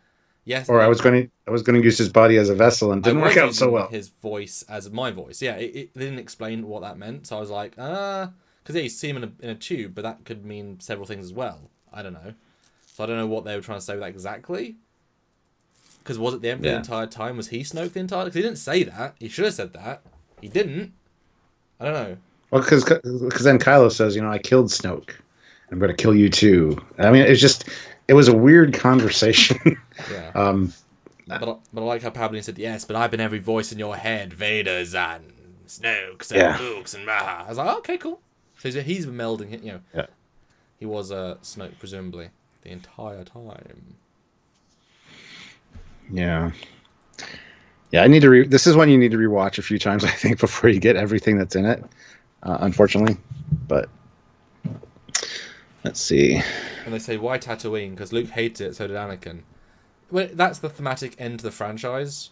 Yes, Or I was going to use his body as a vessel, and didn't work out so well. His voice as my voice. Yeah, they didn't explain what that meant, so I was like, because you see him in a tube, but that could mean several things as well. I don't know. So I don't know what they were trying to say with that exactly. Because was it the Emperor the entire time? Was he Snoke the entire time? Because he didn't say that. He should have said that. He didn't. I don't know. Well, because then Kylo says, I killed Snoke. I'm going to kill you too. I mean, it was a weird conversation. Yeah. But I like how Palpatine said, yes, but I've been every voice in your head. Vader's and Snoke's and Luke's and Rah. I was like, oh, okay, cool. So he's been melding it, Yeah. He was Snoke, presumably, the entire time. Yeah. Yeah, I need to this is one you need to rewatch a few times, I think, before you get everything that's in it, unfortunately. But let's see. And they say, why Tatooine? Because Luke hated it, so did Anakin. Well, that's the thematic end to the franchise.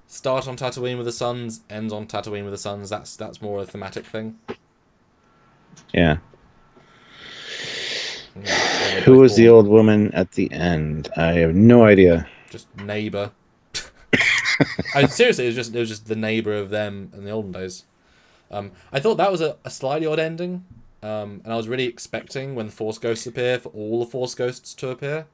Start on Tatooine with the Suns, ends on Tatooine with the Suns. That's more a thematic thing. Yeah. Who was the old woman at the end? I have no idea. Just neighbor. Seriously, it was just the neighbor of them in the olden days. I thought that was a slightly odd ending. And I was really expecting when the Force Ghosts appear for all the Force Ghosts to appear.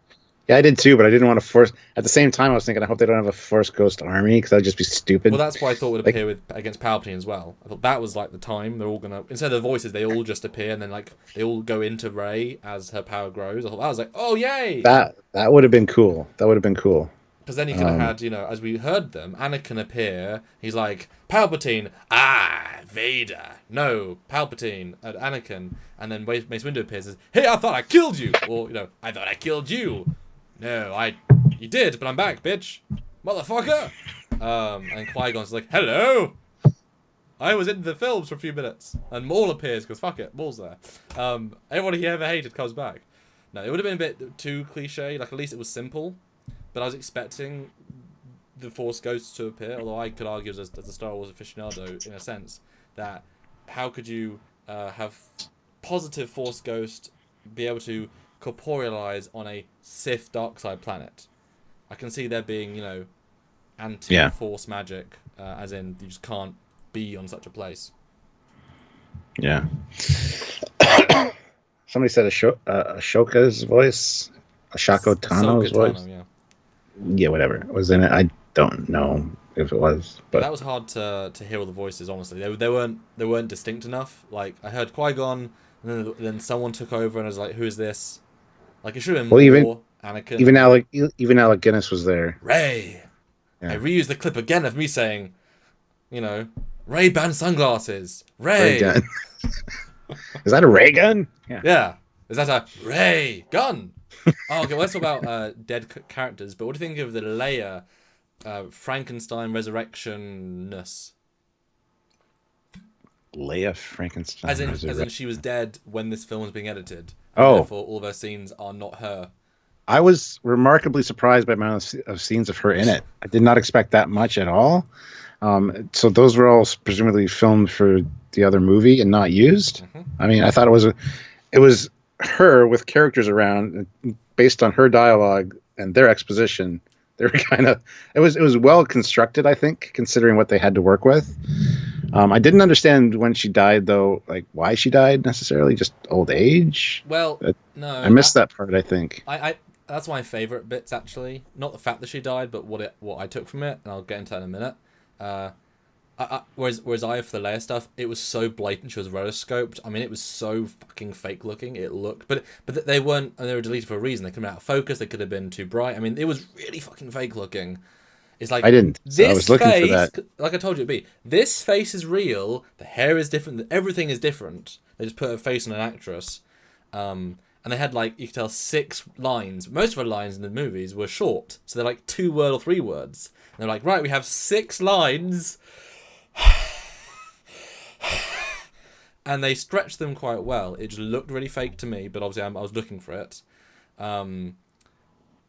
Yeah, I did too, but I didn't want to force. At the same time, I was thinking, I hope they don't have a Force Ghost army because that would just be stupid. Well, that's why I thought it would appear against Palpatine as well. I thought that was like the time they're all gonna, instead of the voices, they all just appear and then like they all go into Rey as her power grows. I thought that was like, oh yay! That would have been cool. That would have been cool. Because then you could have had, as we heard them, Anakin appear. He's like, Palpatine, Vader. No, Palpatine, Anakin. And then Mace Windu appears and says, hey, I thought I killed you. Or, I thought I killed you. No, you did, but I'm back, bitch. Motherfucker. And Qui-Gon's like, hello. I was in the films for a few minutes. And Maul appears, because fuck it, Maul's there. Everyone he ever hated comes back. No, it would have been a bit too cliche. Like, at least it was simple. But I was expecting the Force Ghosts to appear, although I could argue as a Star Wars aficionado, in a sense, that how could you have positive Force Ghost be able to corporealize on a Sith dark side planet? I can see there being, anti-Force magic, as in you just can't be on such a place. Yeah. Somebody said Ashoka's voice, Ashoko Tano's voice. Yeah, whatever it was in it. I don't know if it was, but that was hard to hear all the voices. Honestly, they weren't distinct enough. Like I heard Qui-Gon, and then someone took over, and I was like, "Who is this?" Like it should have been more Anakin. Even Alec Guinness was there. Rey. Yeah. I reused the clip again of me saying, Ray-Ban sunglasses. Rey. Ray gun. Is that a ray gun? Yeah. Is that a Rey gun? Oh, okay, well, let's talk about dead characters, but what do you think of the Leia Frankenstein resurrection-ness? Leia Frankenstein as in she was dead when this film was being edited. Therefore, all of her scenes are not her. I was remarkably surprised by the amount of scenes of her in it. I did not expect that much at all. So those were all presumably filmed for the other movie and not used. Mm-hmm. I mean, I thought it was her with characters around based on her dialogue and their exposition. They were it was well constructed, I think, considering what they had to work with. I didn't understand when she died, though, like why she died necessarily, just old age. Well, no, I missed that part. I think I that's my favorite bits actually. Not the fact that she died, but what I took from it, and I'll get into that in a minute. Whereas I, for the Leia stuff, it was so blatant she was rotoscoped. I mean, it was so fucking fake looking. It looked, but they weren't, and they were deleted for a reason. They could have been out of focus. They could have been too bright. I mean, it was really fucking fake looking. It's like I didn't. This I was looking face, for that. like I told you, it'd be this face is real. The hair is different. Everything is different. They just put a face on an actress, and they had you could tell 6 lines. Most of her lines in the movies were short, so they're like 2 word or 3 words. And they're like, right, we have 6 lines. and they stretched them quite well. It just looked really fake to me, but obviously I was looking for it. And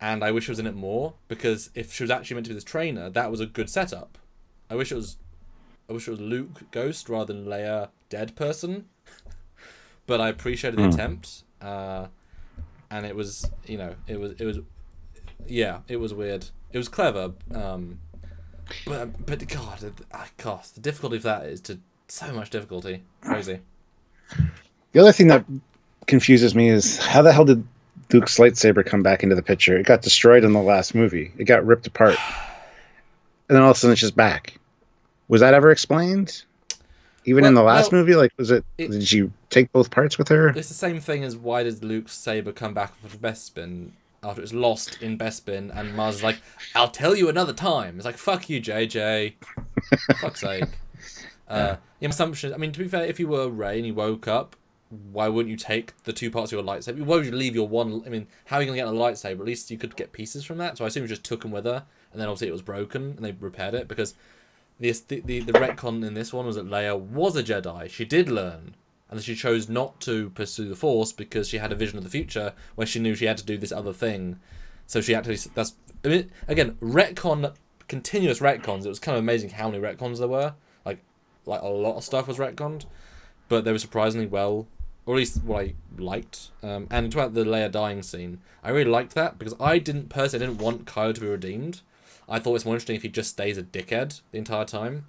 I wish she was in it more, because if she was actually meant to be this trainer, that was a good setup. I wish it was Luke Ghost rather than Leia Dead person. But I appreciated the attempt. And it was, it was weird. It was clever. But God, the difficulty of that is so much difficulty. Crazy. The other thing that confuses me is how the hell did Luke's lightsaber come back into the picture? It got destroyed in the last movie. It got ripped apart. And then all of a sudden it's just back. Was that ever explained? Even in the last movie? Like, did she take both parts with her? It's the same thing as why does Luke's saber come back with Bespin after it's lost in Bespin, and Mars is like, I'll tell you another time. It's like, fuck you, JJ. Fuck's sake. My assumption, I mean, to be fair, if you were Rey and you woke up, why wouldn't you take the two parts of your lightsaber? Why would you leave your one? I mean, how are you going to get a lightsaber? At least you could get pieces from that. So I assume you just took them with her, and then obviously it was broken, and they repaired it, because the retcon in this one was that Leia was a Jedi. She did learn, and she chose not to pursue the Force because she had a vision of the future where she knew she had to do this other thing. So she actually, again, continuous retcons. It was kind of amazing how many retcons there were. Like a lot of stuff was retconned, but they were surprisingly well, or at least what I liked. And about the Leia dying scene, I really liked that, because I didn't want Kylo to be redeemed. I thought it's more interesting if he just stays a dickhead the entire time.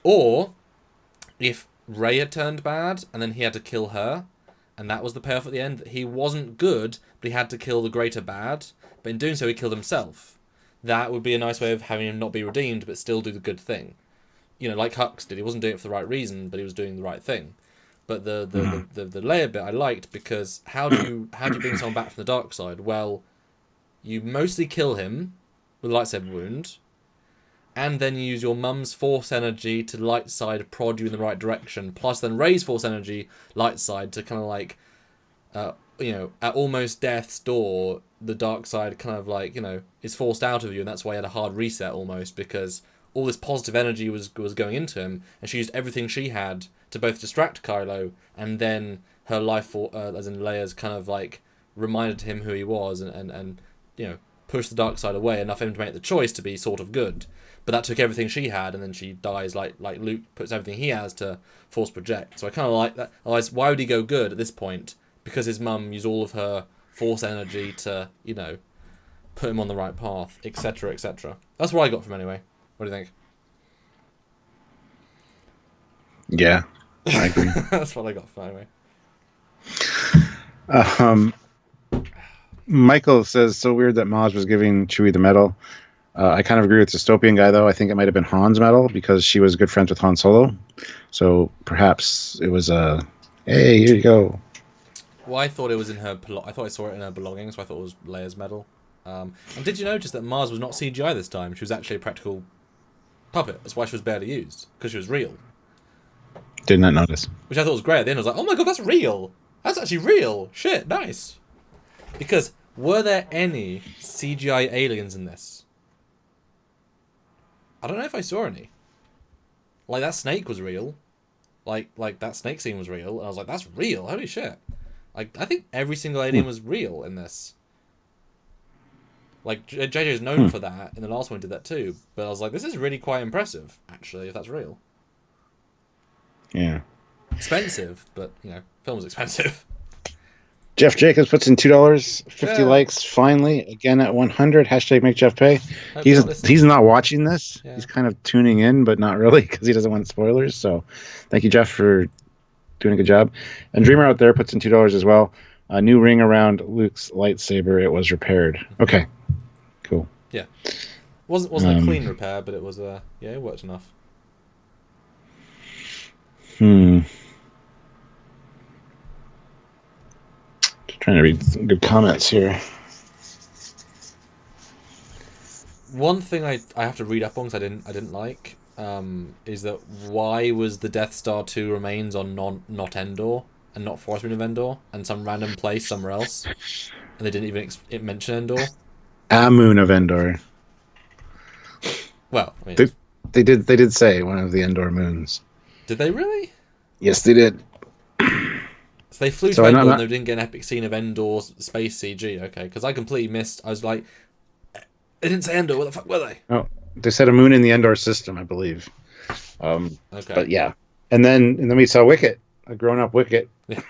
Or if Rey had turned bad and then he had to kill her, and that was the payoff at the end. He wasn't good, but he had to kill the greater bad. But in doing so, he killed himself. That would be a nice way of having him not be redeemed, but still do the good thing. Like Hux did. He wasn't doing it for the right reason, but he was doing the right thing. But the Leia bit I liked, because how do you bring someone back from the dark side? Well, you mostly kill him with a lightsaber wound, and then you use your mum's force energy to light side prod you in the right direction, plus then Rey's force energy light side to kind of like, at almost death's door, the dark side kind of like, is forced out of you, and that's why he had a hard reset almost, because all this positive energy was going into him, and she used everything she had to both distract Kylo, and then her life force, as in Leia's, kind of like reminded him who he was, and push the dark side away enough for him to make the choice to be sort of good. But that took everything she had, and then she dies like Luke puts everything he has to force project. So I kind of like that. Otherwise, why would he go good at this point? Because his mum used all of her force energy to, put him on the right path, etc., etc. That's what I got from anyway. What do you think? Yeah, I agree. That's what I got from anyway. Michael says, so weird that Maz was giving Chewie the medal. I kind of agree with the dystopian guy, though. I think it might have been Han's medal, because she was good friends with Han Solo. So perhaps it was hey, here you go. Well, I thought it was in her. I thought I saw it in her belongings, so I thought it was Leia's medal. And did you notice that Maz was not CGI this time? She was actually a practical puppet. That's why she was barely used, because she was real. Did not notice. Which I thought was great. At the end, I was like, oh my god, that's real. That's actually real. Shit, nice. Because were there any CGI aliens in this? I don't know if I saw any. Like, that snake was real. Like that snake scene was real. And I was like, that's real. Holy shit. Like, I think every single alien was real in this. Like, JJ is known for that. And the last one did that too. But I was like, this is really quite impressive, actually, if that's real. Yeah. Expensive, but, film was expensive. Jeff Jacobs puts in $2, 50 likes, finally, again at 100. Hashtag make Jeff pay. He's not watching this. Yeah. He's kind of tuning in, but not really, because he doesn't want spoilers. So thank you, Jeff, for doing a good job. And Dreamer out there puts in $2 as well. A new ring around Luke's lightsaber. It was repaired. Okay, cool. Yeah. Wasn't a clean repair, but it was, it worked enough. Trying to read some good comments here. One thing I have to read up on because I didn't like is that why was the Death Star 2 remains on not Endor and not Forest Moon of Endor and some random place somewhere else, and they didn't even mention Endor. A moon of Endor. Well, I mean, they did say one of the Endor moons. Did they really? Yes, they did. So they flew to Endor and they didn't get an epic scene of Endor's space CG. Okay, because I completely missed. I was like, they didn't say Endor. What the fuck were they? Oh, they said a moon in the Endor system, I believe. Okay. But yeah, and then we saw Wicket, a grown-up Wicket, Yeah.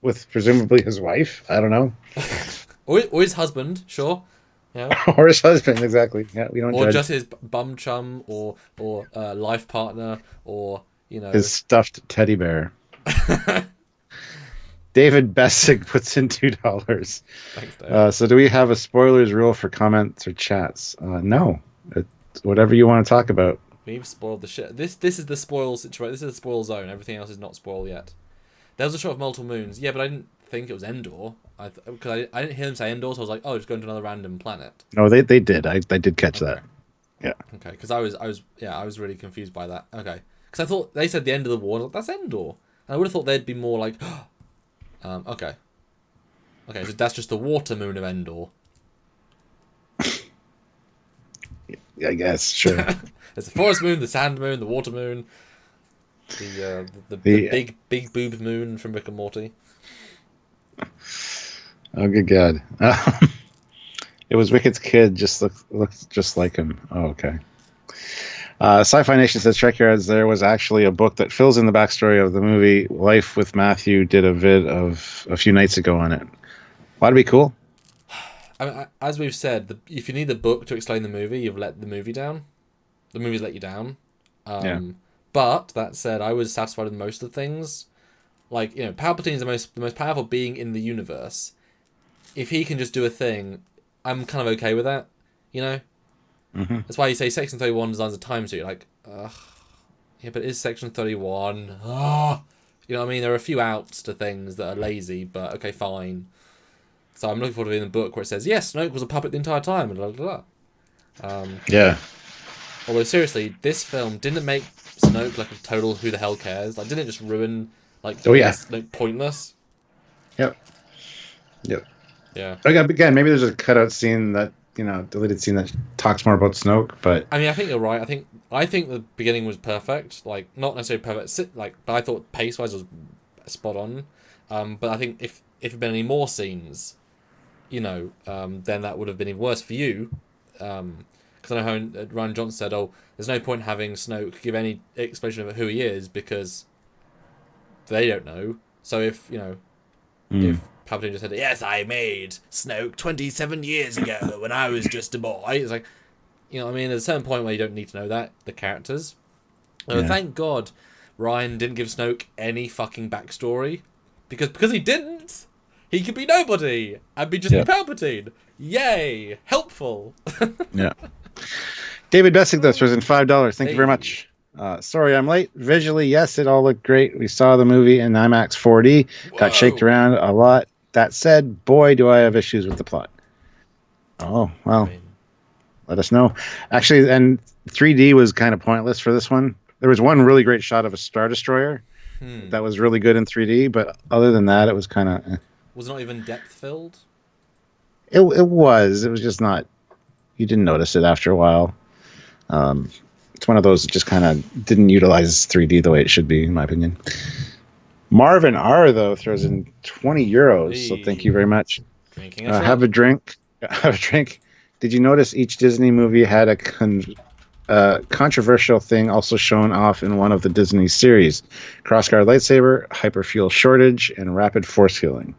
with presumably his wife. I don't know, or his husband, sure. Yeah. or his husband, exactly. Yeah, we don't Or judge. just his bum chum, or life partner, or His stuffed teddy bear. David Bessick puts in $2. Thanks, Dave. So do we have a spoilers rule for comments or chats? No. It's whatever you want to talk about. We've spoiled the shit. This is the spoil situation. This is the spoil zone. Everything else is not spoil yet. There was a shot of multiple moons. Yeah, but I didn't think it was Endor. Because I didn't hear them say Endor, so I was like, oh, just going to another random planet. No, they did. I did catch that. Yeah. Okay, because I was really confused by that. Okay, because I thought they said the end of the war. I was like, that's Endor. And I would have thought they'd be more like, okay, so that's just the water moon of Endor. I guess, sure. There's the forest moon, the sand moon, the water moon, the big boob moon from Rick and Morty. Oh, good God. It was Wicket's kid, just looks just like him. Oh, okay. Sci-Fi Nation says Trekyards, there was actually a book that fills in the backstory of the movie. Life with Matthew did a vid of a few nights ago on it. That'd be cool. I mean, as we've said, if you need the book to explain the movie, you've let the movie down. The movie's let you down. But that said, I was satisfied with most of the things. Like, Palpatine's the most powerful being in the universe. If he can just do a thing, I'm kind of okay with that. Mm-hmm. That's why you say Section 31 designs a time suit. Like, yeah, but it is Section 31. You know what I mean? There are a few outs to things that are lazy, but okay, fine. So I'm looking forward to reading the book where it says, yes, Snoke was a puppet the entire time, and blah, blah, blah. Yeah. Although, seriously, this film didn't make Snoke like a total who the hell cares. Like, didn't it just ruin, Snoke pointless? Yep. Yeah. Again, maybe there's a cutout scene that, deleted scene that talks more about Snoke, but... I mean, I think you're right. I think the beginning was perfect. Like, not necessarily perfect, but I thought pace-wise was spot on. But I think if it had been any more scenes, then that would have been even worse for you. Because I know how Rian Johnson said, there's no point having Snoke give any explanation of who he is because they don't know. So if Palpatine just said, yes, I made Snoke 27 years ago when I was just a boy. It's like, I mean, there's a certain point where you don't need to know that, the characters. Thank God Ryan didn't give Snoke any fucking backstory. Because he didn't, he could be nobody and be just Palpatine. Yay! Helpful. Yeah. David Bessick, though, throws in $5. Thank you very much. Sorry I'm late. Visually, yes, it all looked great. We saw the movie in IMAX 4D. Got shaked around a lot. That said, boy, do I have issues with the plot. Oh, well, let us know. Actually, and 3D was kind of pointless for this one. There was one really great shot of a Star Destroyer that was really good in 3D, but other than that, it was kind of... Was it not even depth-filled? It was. It was just not... You didn't notice it after a while. It's one of those that just kind of didn't utilize 3D the way it should be, in my opinion. Marvin R, though, throws in €20, so thank you very much. Drinking have a drink. Have a drink. Did you notice each Disney movie had a controversial thing also shown off in one of the Disney series? Crossguard lightsaber, hyperfuel shortage, and rapid force healing.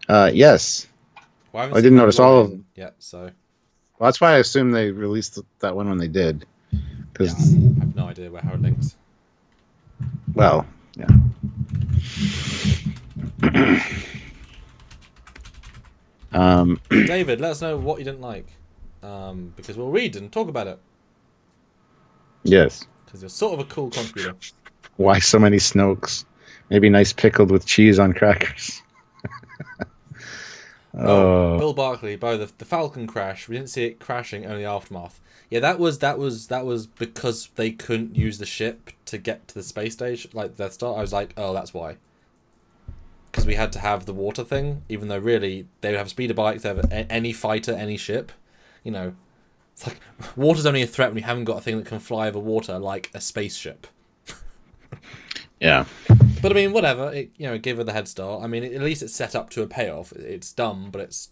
Yes. Well, I didn't notice all of them. Yeah, so. Well, that's why I assume they released that one when they did. I have no idea how it links. Well, yeah. David, let us know what you didn't like. Because we'll read and talk about it. Yes. Because you're sort of a cool contributor. Why so many Snokes? Maybe nice pickled with cheese on crackers. Bill Barkley, the Falcon crash. We didn't see it crashing, only aftermath. Yeah, that was because they couldn't use the ship to get to the space station, like Death Star. I was like, oh, that's why. Because we had to have the water thing, even though really they would have speeder bikes, they have any fighter, any ship. It's like water's only a threat when you haven't got a thing that can fly over water like a spaceship. Yeah. But I mean, whatever. It it gave her the head start. I mean, at least it's set up to a payoff. It's dumb, but it's.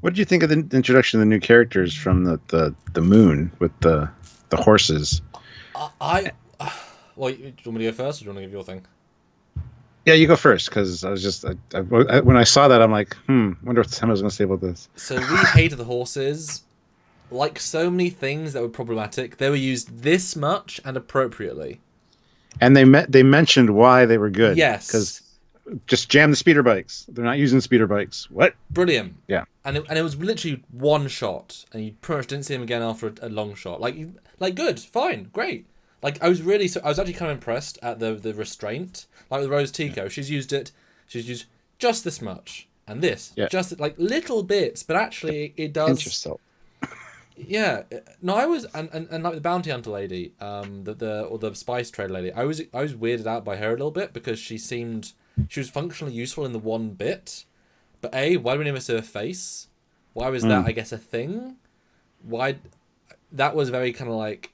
What did you think of the introduction of the new characters from the moon with the horses? Well, do you want me to go first, or do you want to give your thing? Yeah, you go first, because I was just when I saw that, I'm like, wonder what Sam was going to say about this. So we hated the horses. Like so many things that were problematic, they were used this much and appropriately. And they mentioned why they were good. Yes. Because just jam the speeder bikes. They're not using speeder bikes. What? Brilliant. Yeah. And it was literally one shot, and you pretty much didn't see him again after a long shot. Like good, fine, great. Like I was actually kind of impressed at the restraint. Like with Rose Tico, she's used just this much and this, just like little bits, but actually it does. Interesting. Yeah, no, I was and like the bounty hunter lady, the spice trade lady, I was weirded out by her a little bit because she was functionally useful in the one bit, but why do we never see her face? Why was that? I guess a thing. Why? That was very kind of like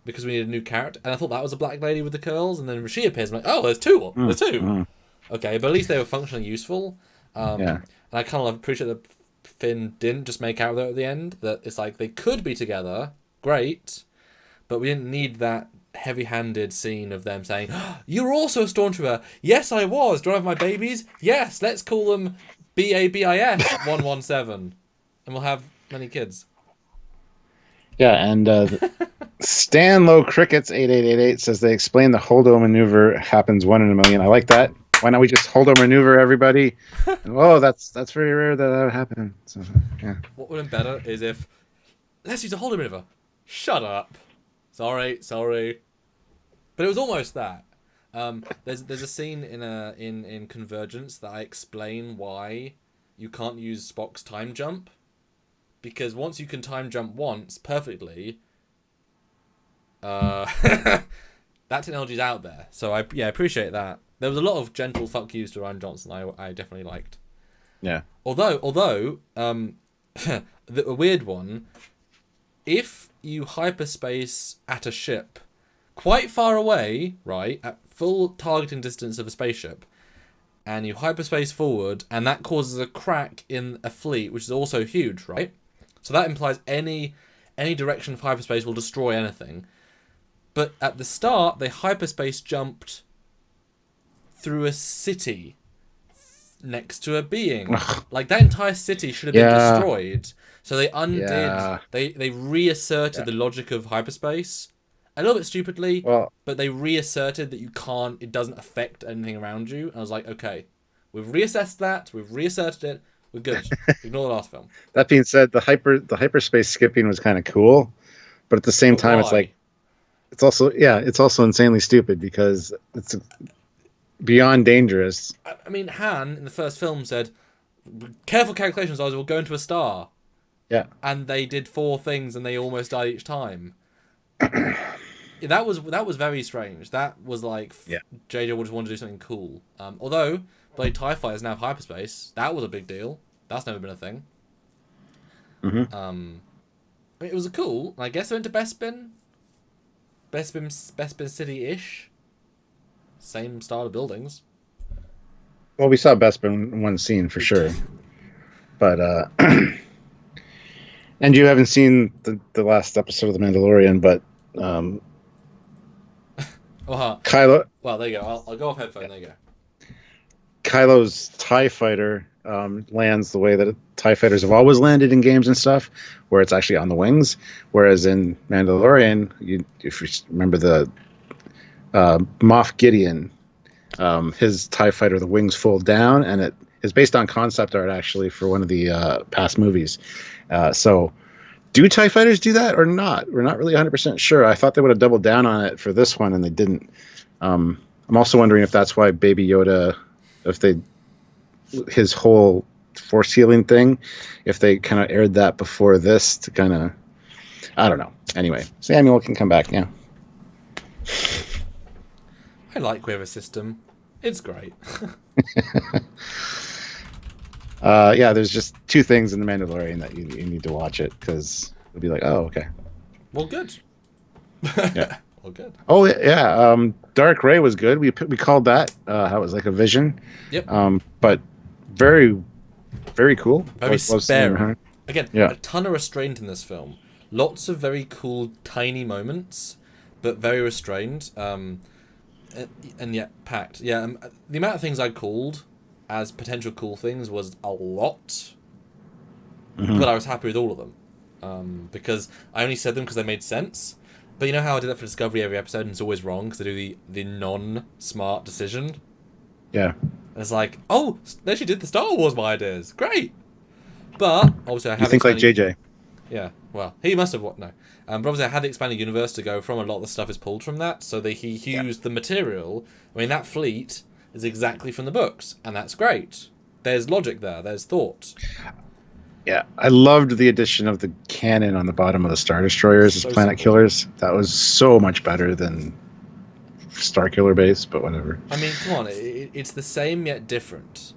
because we needed a new character, and I thought that was a black lady with the curls, and then when she appears, I'm like, oh, there's two. There's two. Okay, but at least they were functionally useful. And I kind of appreciate that Finn didn't just make out with her at the end. That it's like they could be together, great, but we didn't need that heavy-handed scene of them saying, oh, "You're also a stormtrooper." Yes, I was. Do you want to have my babies? Yes. Let's call them BABIS 117, and we'll have many kids. Yeah, and Stanlow Crickets 8888 says they explain the holdo maneuver happens 1 in a million. I like that. Why not we just holdo maneuver everybody? And, that's very rare that would happen. So, yeah. What would have been better is if let's use a holdo maneuver. Shut up. Sorry. But it was almost that. There's a scene in Convergence that I explain why you can't use Spock's time jump. Because once you can time jump once perfectly, that technology's out there. So I appreciate that. There was a lot of gentle fuck yous to Ryan Johnson I definitely liked. Yeah. Although the weird one, if you hyperspace at a ship quite far away, right, at full targeting distance of a spaceship, and you hyperspace forward, and that causes a crack in a fleet, which is also huge, right? So that implies any direction of hyperspace will destroy anything. But at the start, they hyperspace jumped through a city next to a being. Like that entire city should have been destroyed. So they undid. They reasserted the logic of hyperspace a little bit stupidly, but they reasserted that it doesn't affect anything around you. And I was like, okay, we've reassessed that. We've reasserted it. We're good. Ignore the last film. That being said, the hyperspace skipping was kind of cool, but at the same time, it's like it's also insanely stupid because it's beyond dangerous. I mean, Han in the first film said, "Careful calculations, I will go into a star." Yeah, and they did 4 things, and they almost died each time. That was very strange. That was like JJ would just want to do something cool. Although Blade TIE fighters now have hyperspace, that was a big deal. That's never been a thing. Mm-hmm. I mean, it was cool. I guess they went to Bespin City-ish. Same style of buildings. Well, we saw Bespin in one scene for sure, but and you haven't seen the last episode of The Mandalorian, but Kylo. Well, there you go. I'll go off headphone. There you go. Kylo's TIE fighter lands the way that TIE fighters have always landed in games and stuff, where it's actually on the wings. Whereas in Mandalorian, if you remember the Moff Gideon, his TIE fighter, the wings fold down, and it is based on concept art actually for one of the past movies. So do TIE fighters do that or not? We're not really 100% sure. I thought they would have doubled down on it for this one, and they didn't. I'm also wondering if that's why Baby Yoda, his whole force healing thing, if they kind of aired that before this to kind of, I don't know. Anyway, Samuel can come back now. I like we have a system. It's great. There's just 2 things in The Mandalorian that you need to watch it because it'll be like, oh, okay. Well, good. Yeah. or good? Oh yeah, Dark Ray was good. We called that how it was like a vision. Yep. But very, very cool. Very sparing. Again, Yeah. a ton of restraint in this film. Lots of very cool, tiny moments, but very restrained. And yet packed. Yeah, the amount of things I called as potential cool things was a lot, but I was happy with all of them because I only said them because they made sense. But you know how I do that for Discovery every episode, and it's always wrong because I do the non-smart decision. Yeah. And it's like, oh, they actually did the Star Wars my ideas. Great. But obviously, I have. You think like JJ? Yeah. Well, he must have what no. But obviously, I had the expanded universe to go from. A lot of the stuff is pulled from that, so he used the material. I mean, that fleet is exactly from the books, and that's great. There's logic there. There's thought. Yeah, I loved the addition of the cannon on the bottom of the Star Destroyers as planet killers. That was so much better than Star Killer Base, but whatever. I mean, come on, it's the same yet different,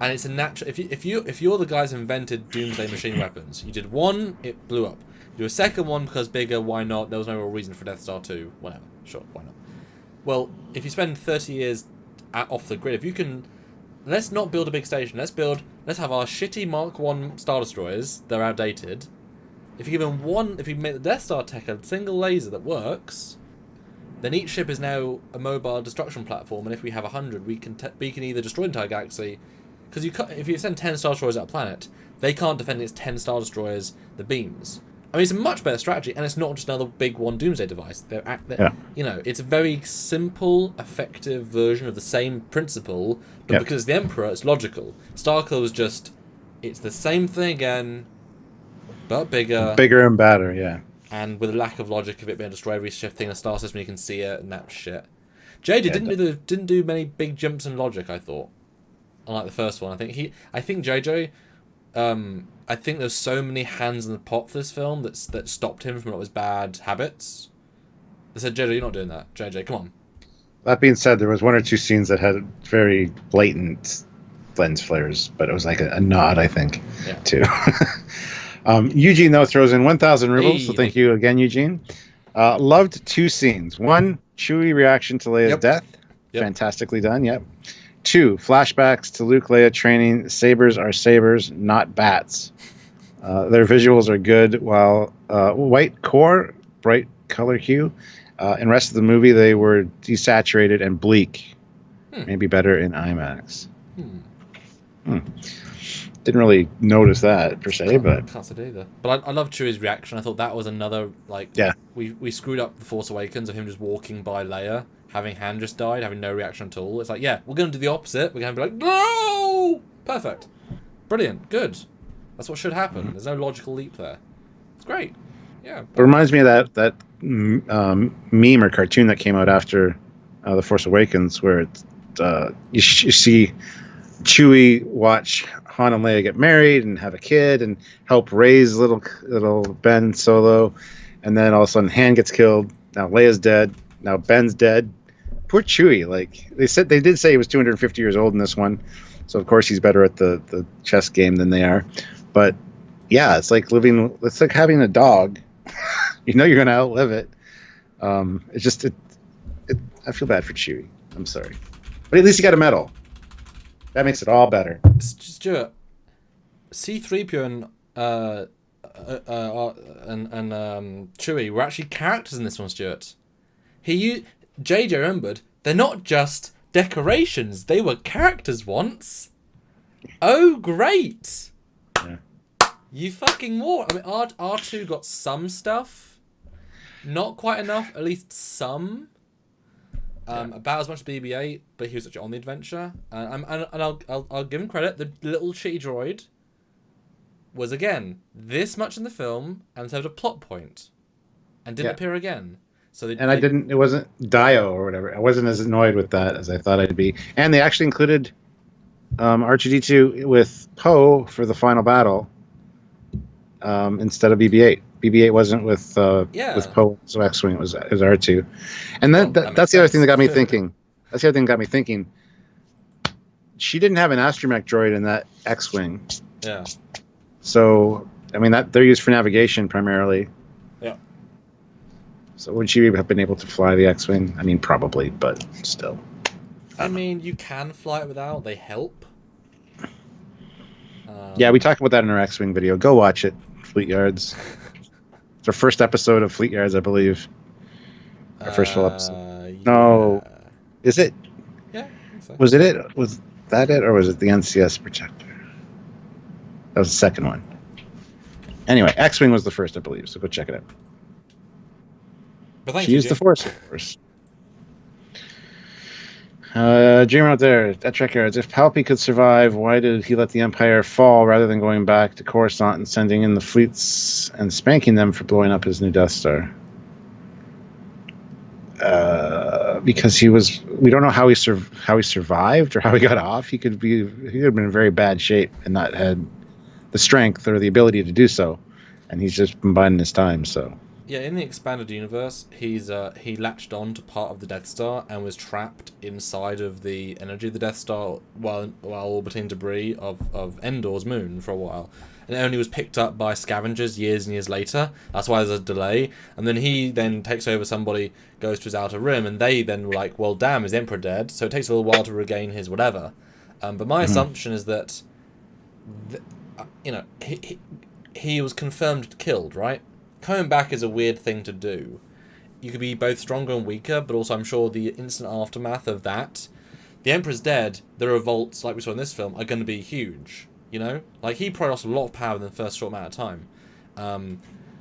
and it's a natural. If you're the guys who invented Doomsday machine weapons, you did one, it blew up. You do a second one because bigger. Why not? There was no real reason for Death Star 2. Whatever, sure, why not? Well, if you spend 30 years off the grid, if you can. Let's not build a big station. Let's have our shitty Mark 1 Star Destroyers. They're outdated. If you give them one, if you make the Death Star tech a single laser that works, then each ship is now a mobile destruction platform. And if we have 100, we can either destroy the entire galaxy, because if you send 10 Star Destroyers at a planet, they can't defend against 10 Star Destroyers, the beams. I mean, it's a much better strategy, and it's not just another big one Doomsday device. You know, it's a very simple, effective version of the same principle, but because it's the Emperor, it's logical. Starkiller was just, it's the same thing again, but bigger. Bigger and badder, yeah. And with a lack of logic of it being destroyed every shift thing in a star system, you can see it, and that shit. JJ didn't do many big jumps in logic, I thought. Unlike the first one, I think JJ. I think there's so many hands in the pot for this film that stopped him from a lot of his bad habits. They said, JJ, you're not doing that. JJ, come on. That being said, there was one or two scenes that had very blatant lens flares, but it was like a nod, I think, too. Eugene, though, throws in 1,000 rubles, so thank you again, Eugene. Loved two scenes. One, Chewie reaction to Leia's death. Fantastically done, 2, flashbacks to Luke Leia training. Sabers are sabers, not bats. Their visuals are good, while white core, bright color hue. In the rest of the movie, they were desaturated and bleak. Maybe better in IMAX. Didn't really notice that, per se, but... Can't say either. But I love Chewie's reaction. I thought that was another, we screwed up The Force Awakens of him just walking by Leia, having Han just died, having no reaction at all. It's like, we're going to do the opposite. We're going to be like, no! Perfect. Brilliant. Good. That's what should happen. There's no logical leap there. It's great. Yeah. It reminds me of that meme or cartoon that came out after The Force Awakens, where you see Chewie watch Han and Leia get married and have a kid and help raise little Ben Solo, and then all of a sudden Han gets killed. Now Leia's dead. Now Ben's dead. Poor Chewie. Like they did say he was 250 years old in this one, so of course he's better at the chess game than they are. But yeah, it's like having a dog. You know you're going to outlive it. It's just I feel bad for Chewie. I'm sorry, but at least he got a medal. That makes it all better. Stuart, C-3PO and Chewie were actually characters in this one, Stuart. JJ remembered, they're not just decorations, they were characters once. Oh, great. Yeah. You fucking war. I mean, R2 got some stuff. Not quite enough, at least some. About as much as BB-8, but he was actually on the adventure. And I'll give him credit. The little shitty droid was, again, this much in the film and served a plot point, and didn't appear again. So it wasn't Dio or whatever. I wasn't as annoyed with that as I thought I'd be. And they actually included R2-D2 with Poe for the final battle instead of BB-8. BB-8 wasn't with Poe, so X-Wing. It was R2. And then that's the other thing that got me thinking. That's the other thing that got me thinking. She didn't have an astromech droid in that X-Wing. Yeah. So, I mean, that they're used for navigation primarily. Yeah. So would she have been able to fly the X-Wing? I mean, probably, but still. I mean, you can fly it without. They help. Yeah, we talked about that in our X-Wing video. Go watch it, Fleet Yards. It's our first episode of Fleet Yards, I believe. Our first full episode. No. Yeah. Is it? Yeah, I think so. Was it? Was that it, or was it the NCS Protector? That was the second one. Anyway, X-Wing was the first, I believe, so go check it out. But thank She you, used the Jim. Force, of course. Dreamer out there, at Trekyards, if Palpy could survive, why did he let the Empire fall rather than going back to Coruscant and sending in the fleets and spanking them for blowing up his new Death Star? Because we don't know how he survived or how he got off. He could have been in very bad shape and not had the strength or the ability to do so, and he's just been biding his time. So Yeah, in the expanded universe, he latched on to part of the Death Star and was trapped inside of the energy of the Death Star while orbiting debris of Endor's moon for a while. And it only was picked up by scavengers years and years later. That's why there's a delay. And then he takes over somebody, goes to his outer rim, and they then were like, well, damn, is the Emperor dead? So it takes a little while to regain his whatever. But my assumption is that, he was confirmed killed, right? Coming back is a weird thing to do. You could be both stronger and weaker, but also I'm sure the instant aftermath of that, the Emperor's dead, the revolts, like we saw in this film, are going to be huge. You know? Like, he probably lost a lot of power in the first short amount of time.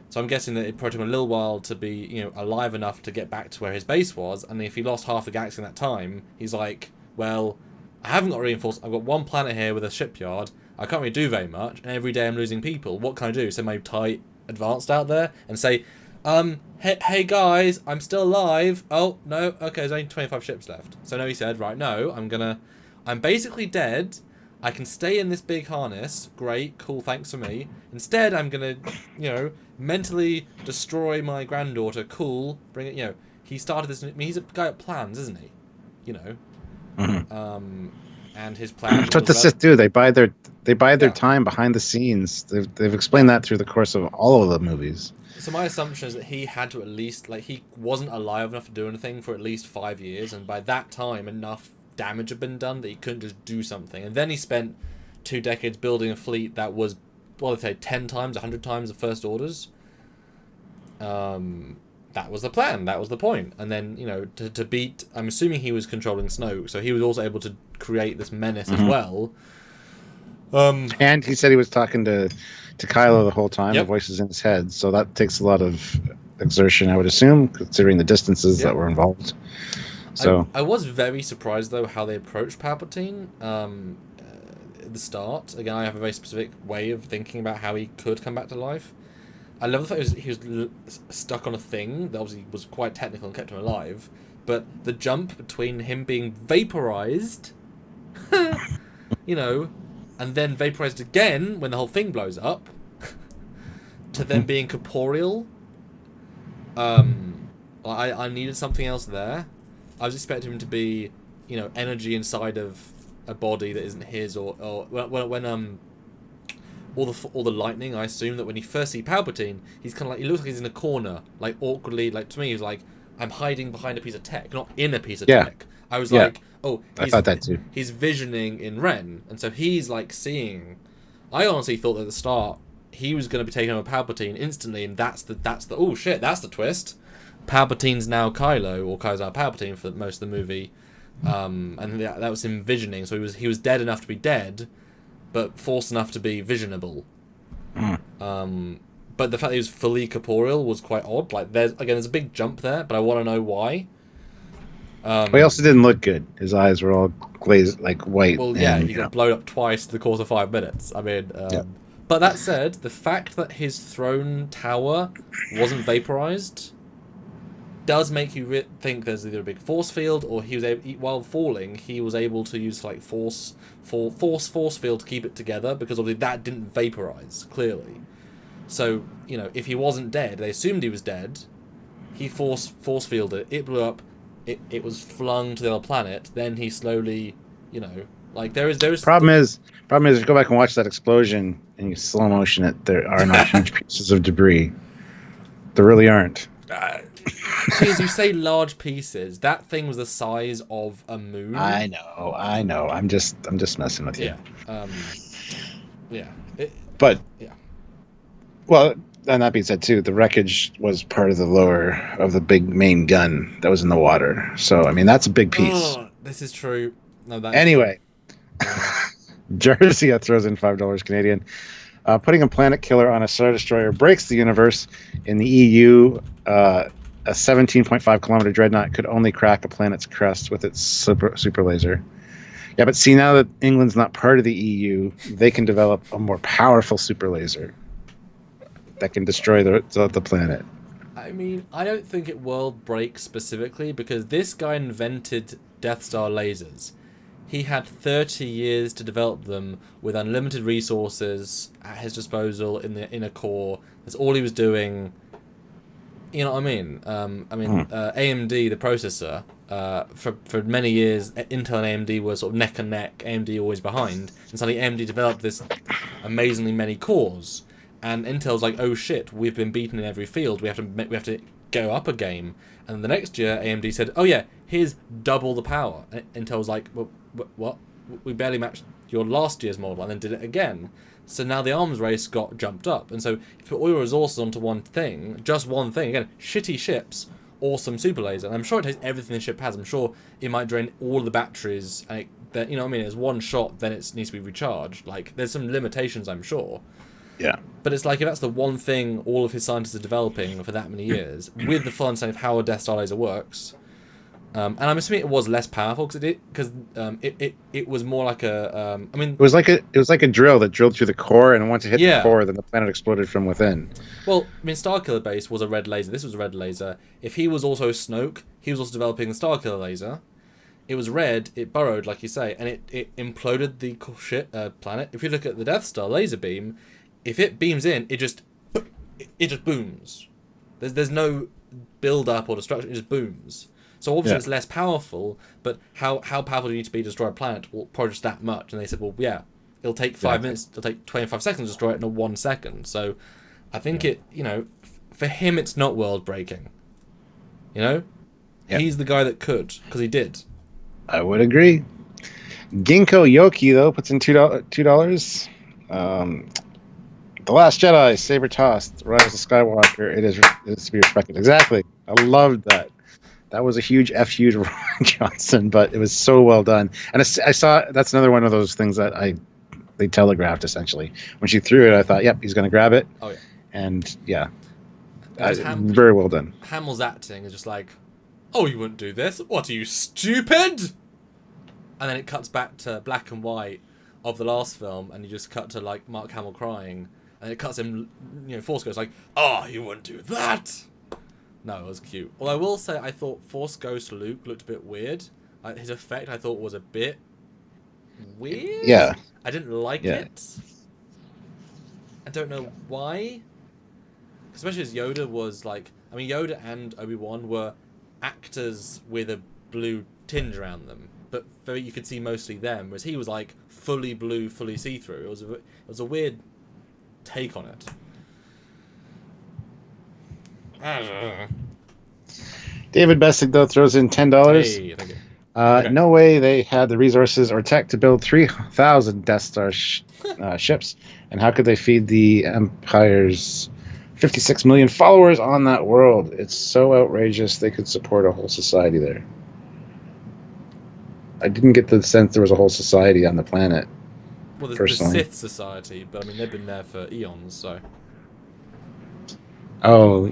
So I'm guessing that it probably took him a little while to be, alive enough to get back to where his base was, and if he lost half the galaxy in that time, he's like, well, I haven't got reinforced, I've got one planet here with a shipyard, I can't really do very much, and every day I'm losing people, what can I do? Send my tight advanced out there and say, hey guys, I'm still alive. Oh, no, okay, there's only 25 ships left. So no, he said, right, no, I'm basically dead. I can stay in this big harness. Great, cool, thanks for me. Instead, I'm gonna, mentally destroy my granddaughter. Cool, bring it, he started this, he's a guy of plans, isn't he? And his plan. That's what the Sith do. They bide their time behind the scenes. They've explained that through the course of all of the movies. So my assumption is that he had to at least, he wasn't alive enough to do anything for at least 5 years, and by that time enough damage had been done that he couldn't just do something. And then he spent 2 decades building a fleet that was, 10 times, 100 times the First Orders. That was the plan. That was the point. And then, to beat... I'm assuming he was controlling Snoke, so he was also able to create this menace as well. And he said he was talking to Kylo the whole time. Yep. The voice is in his head, so that takes a lot of exertion, I would assume, considering the distances that were involved. So I was very surprised, though, how they approached Palpatine at the start. Again, I have a very specific way of thinking about how he could come back to life. I love the fact he was stuck on a thing that obviously was quite technical and kept him alive, but the jump between him being vaporized, and then vaporized again when the whole thing blows up, to then being corporeal, I needed something else there. I was expecting him to be, energy inside of a body that isn't his, or when all the lightning, I assume that when you first see Palpatine, he's kind of like, he looks like he's in a corner, like awkwardly, like to me he's like, I'm hiding behind a piece of tech, not in a piece of tech. I was like, oh, I thought that too. He's visioning in Ren, and so he's like seeing. I honestly thought that at the start he was going to be taking over Palpatine instantly, and that's the oh shit, that's the twist. Palpatine's now Kylo, or Kylo's now Palpatine for most of the movie, and that was him visioning. So he was dead enough to be dead, but force enough to be visionable. But the fact that he was fully corporeal was quite odd. Like, there's a big jump there, but I want to know why. But he also didn't look good. His eyes were all glazed, like white. Well, yeah, he got blown up twice in the course of 5 minutes. I mean, but that said, the fact that his throne tower wasn't vaporized does make you think there's either a big force field, or he was while falling, he was able to use force field to keep it together, because obviously that didn't vaporize clearly. So if he wasn't dead, they assumed he was dead. He force fielded it, blew up. It was flung to the other planet. Then he slowly, there's problem is if you go back and watch that explosion and you slow motion it, there are not huge pieces of debris. There really aren't. Jeez, you say large pieces. That thing was the size of a moon. I know. I'm just messing with you. Yeah. Yeah. But Yeah. well, and that being said too, the wreckage was part of the lower of the big main gun that was in the water. So I mean, that's a big piece. Oh, this is true. No, that Anyway, is true. Jarcia throws in $5 Canadian. Putting a planet killer on a Star Destroyer breaks the universe. In the EU, a 17.5 kilometer dreadnought could only crack a planet's crust with its super laser. Yeah, but see, now that England's not part of the EU, they can develop a more powerful super laser that can destroy the planet. I mean, I don't think it world breaks specifically because this guy invented Death Star lasers. He had 30 years to develop them with unlimited resources at his disposal in the inner core. That's all he was doing. You know what I mean? AMD, the processor, for many years, Intel and AMD were sort of neck and neck. AMD always behind, and suddenly AMD developed this amazingly many cores. And Intel's like, oh shit, we've been beaten in every field. We have to go up a game. And the next year, AMD said, oh yeah, here's double the power. And Intel's like, well, what? We barely matched your last year's model, and then did it again. So now the arms race got jumped up. And so if you put all your resources onto one thing, just one thing, again, shitty ships, awesome super laser. And I'm sure it takes everything the ship has. I'm sure it might drain all the batteries. And you know what I mean? It's one shot, then it needs to be recharged. Like, there's some limitations, I'm sure. Yeah. But it's like, if that's the one thing all of his scientists are developing for that many years, with the full understanding of how a Death Star laser works, and I'm assuming it was less powerful because it was more like a it was like a drill that drilled through the core, and once it hit the core, then the planet exploded from within. Well, I mean, Starkiller Base was a red laser. This was a red laser. If he was also Snoke, he was also developing the Starkiller laser. It was red. It burrowed, like you say, and it imploded the planet. If you look at the Death Star laser beam, if it beams in, it just booms. There's no build up or destruction. It just booms. So obviously it's less powerful, but how powerful do you need to be to destroy a planet? Well, probably just that much. And they said, well, yeah, it'll take 5 minutes. It'll take 25 seconds to destroy it in 1 second. So I think for him, it's not world breaking. You know, he's the guy that could, because he did. I would agree. Ginkgo Yoki though puts in $2. The Last Jedi, saber tossed, Rise of Skywalker. It is to be respected. Exactly. I loved that. That was a huge F you to Rian Johnson, but it was so well done. And I saw that's another one of those things that they telegraphed essentially. When she threw it, I thought, yep, he's going to grab it. Oh yeah. And very well done. Hamill's acting is just like, oh, you wouldn't do this? What, are you stupid? And then it cuts back to black and white of the last film, and you just cut to like Mark Hamill crying, and it cuts him, Force Ghost like, oh, you wouldn't do that. No, it was cute. Although I will say, I thought Force Ghost Luke looked a bit weird. His effect, I thought, was a bit weird. Yeah. I didn't like it. I don't know why. Especially as Yoda was like... I mean, Yoda and Obi-Wan were actors with a blue tinge around them. But you could see mostly them. Whereas he was like fully blue, fully see-through. It was a weird take on it. David Bessick, though, throws in $10. Hey, thank you. Okay. No way they had the resources or tech to build 3,000 Death Star ships. And how could they feed the Empire's 56 million followers on that world? It's so outrageous they could support a whole society there. I didn't get the sense there was a whole society on the planet. Well, there's the Sith Society, but I mean, they've been there for eons, so... Oh,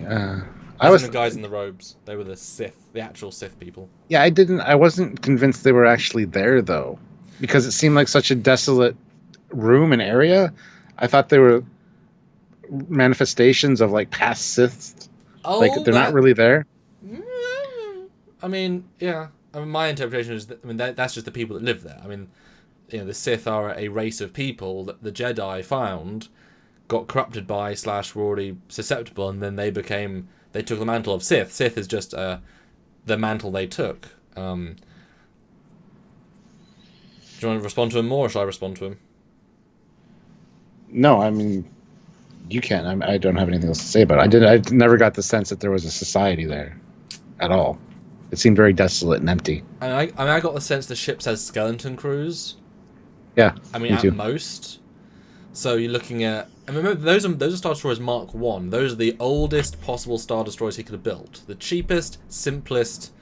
I was the guys in the robes. They were the Sith, the actual Sith people. Yeah, I wasn't convinced they were actually there though, because it seemed like such a desolate room and area. I thought they were manifestations of like past Siths. Oh, like they're not really there. I mean, yeah. I mean, my interpretation is that that's just the people that live there. I mean, the Sith are a race of people that the Jedi found, got corrupted by / were already susceptible, and then they took the mantle of Sith. Sith is just the mantle they took. Do you want to respond to him more, or shall I respond to him? No, I mean, you can. I don't have anything else to say about it. I never got the sense that there was a society there. at all. It seemed very desolate and empty. And I got the sense the ship says skeleton crews. Yeah, I mean, me at too. most. So you're looking at... I mean, remember, those are Star Destroyers Mark 1. Those are the oldest possible Star Destroyers he could have built. The cheapest, simplest...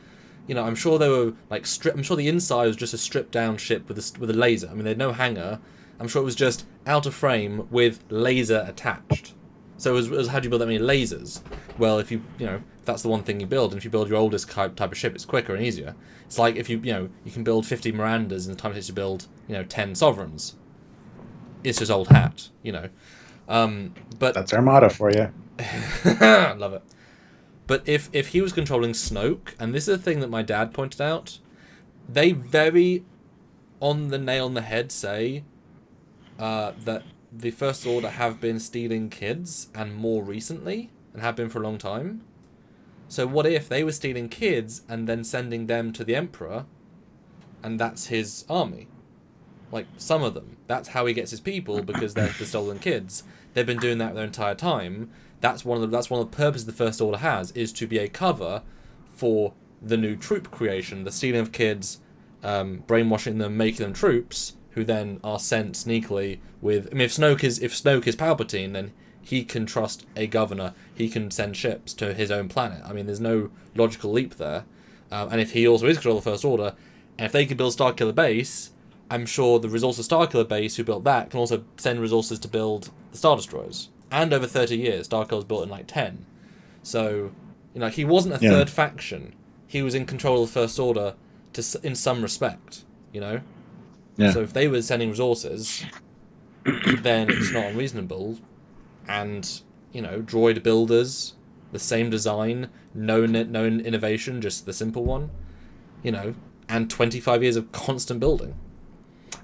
You know, I'm sure they were, like, I'm sure the inside was just a stripped-down ship with a laser. I mean, they had no hangar. I'm sure it was just out of frame with laser attached. So it was how do you build that many lasers? Well, if you know, if that's the one thing you build, and if you build your oldest type of ship, it's quicker and easier. It's like if you can build 50 Mirandas in the time it takes to build, 10 Sovereigns. It's just old hat, But That's our motto for you. love it. But if he was controlling Snoke, and this is a thing that my dad pointed out, they very on the nail on the head say that the First Order have been stealing kids, and more recently, and have been for a long time. So what if they were stealing kids and then sending them to the Emperor, and that's his army? Like, some of them. That's how he gets his people, because they're the stolen kids. They've been doing that their entire time. That's one of the purposes the First Order has, is to be a cover for the new troop creation, the stealing of kids, brainwashing them, making them troops, who then are sent sneakily with... I mean, if Snoke is Palpatine, then he can trust a governor. He can send ships to his own planet. I mean, there's no logical leap there. And if he also is control of the First Order, and if they can build Starkiller Base, I'm sure the resources Starkiller Base, who built that, can also send resources to build the Star Destroyers. And over 30 years, Starkiller was built in like 10. So, he wasn't a third faction. He was in control of the First Order in some respect, Yeah. So if they were sending resources, then it's not unreasonable. And, droid builders, the same design, no innovation, just the simple one, and 25 years of constant building.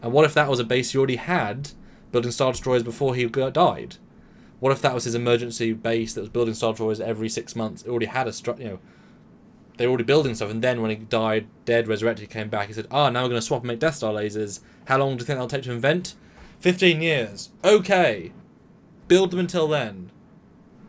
And what if that was a base he already had, building Star Destroyers before he died? What if that was his emergency base that was building Star Destroyers every 6 months? It already had they were already building stuff, and then when he died, dead, resurrected, he came back, he said, now we're going to swap and make Death Star lasers. How long do you think that'll take to invent? 15 years. Okay. Build them until then.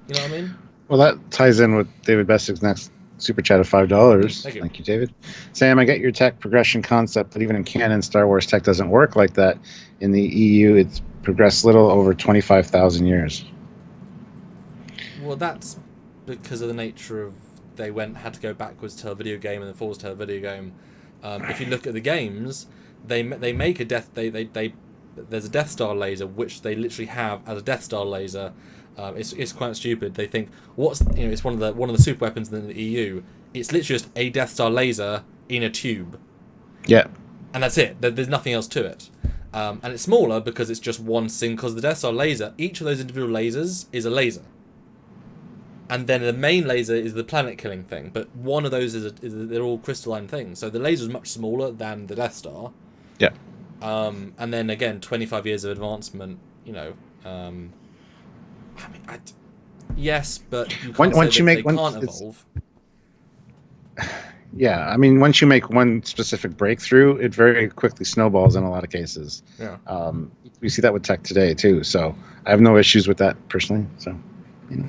You know what I mean? Well, that ties in with David Bessig's next super chat of $5. Thank you, David. Sam, I get your tech progression concept, but even in canon, Star Wars tech doesn't work like that. In the EU, it's progressed little over 25,000 years. Well, that's because of the nature of had to go backwards to a video game and then forwards to a video game. If you look at the games, they make a there's a Death Star laser which they literally have as a Death Star laser. It's quite stupid. They think it's one of the super weapons in the EU. It's literally just a Death Star laser in a tube. Yeah. And that's it. There's nothing else to it. And it's smaller because it's just one single. Because the Death Star laser, each of those individual lasers is a laser. And then the main laser is the planet-killing thing. But one of those they're all crystalline things. So the laser is much smaller than the Death Star. Yeah. And then again, 25 years of advancement. Yes, but you can't they can't evolve. Yeah, I mean, once you make one specific breakthrough, it very quickly snowballs in a lot of cases. Yeah. We see that with tech today too. So I have no issues with that personally. So. Yeah.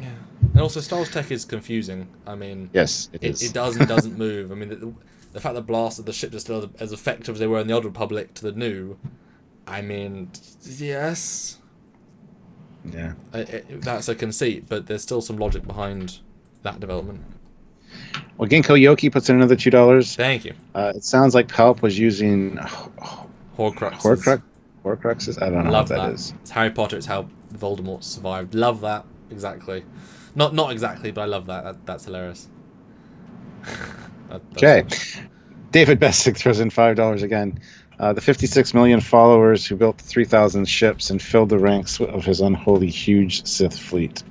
And also, Star Wars tech is confusing. I mean, yes, it is. It does and doesn't move. I mean, the fact that blasted the ships are still as effective as they were in the Old Republic to the new. I mean, yes. Yeah. That's a conceit, but there's still some logic behind that development. Well, Ginkgo Yoki puts in another $2. Thank you. It sounds like Palp was using Horcruxes. Horcruxes? I don't know Love what that is. It's Harry Potter. It's how Voldemort survived. Love that. Exactly. Not exactly, but I love that. That's hilarious. Okay. David Bessick throws in $5 again. The 56 million followers who built 3,000 ships and filled the ranks of his unholy huge Sith fleet.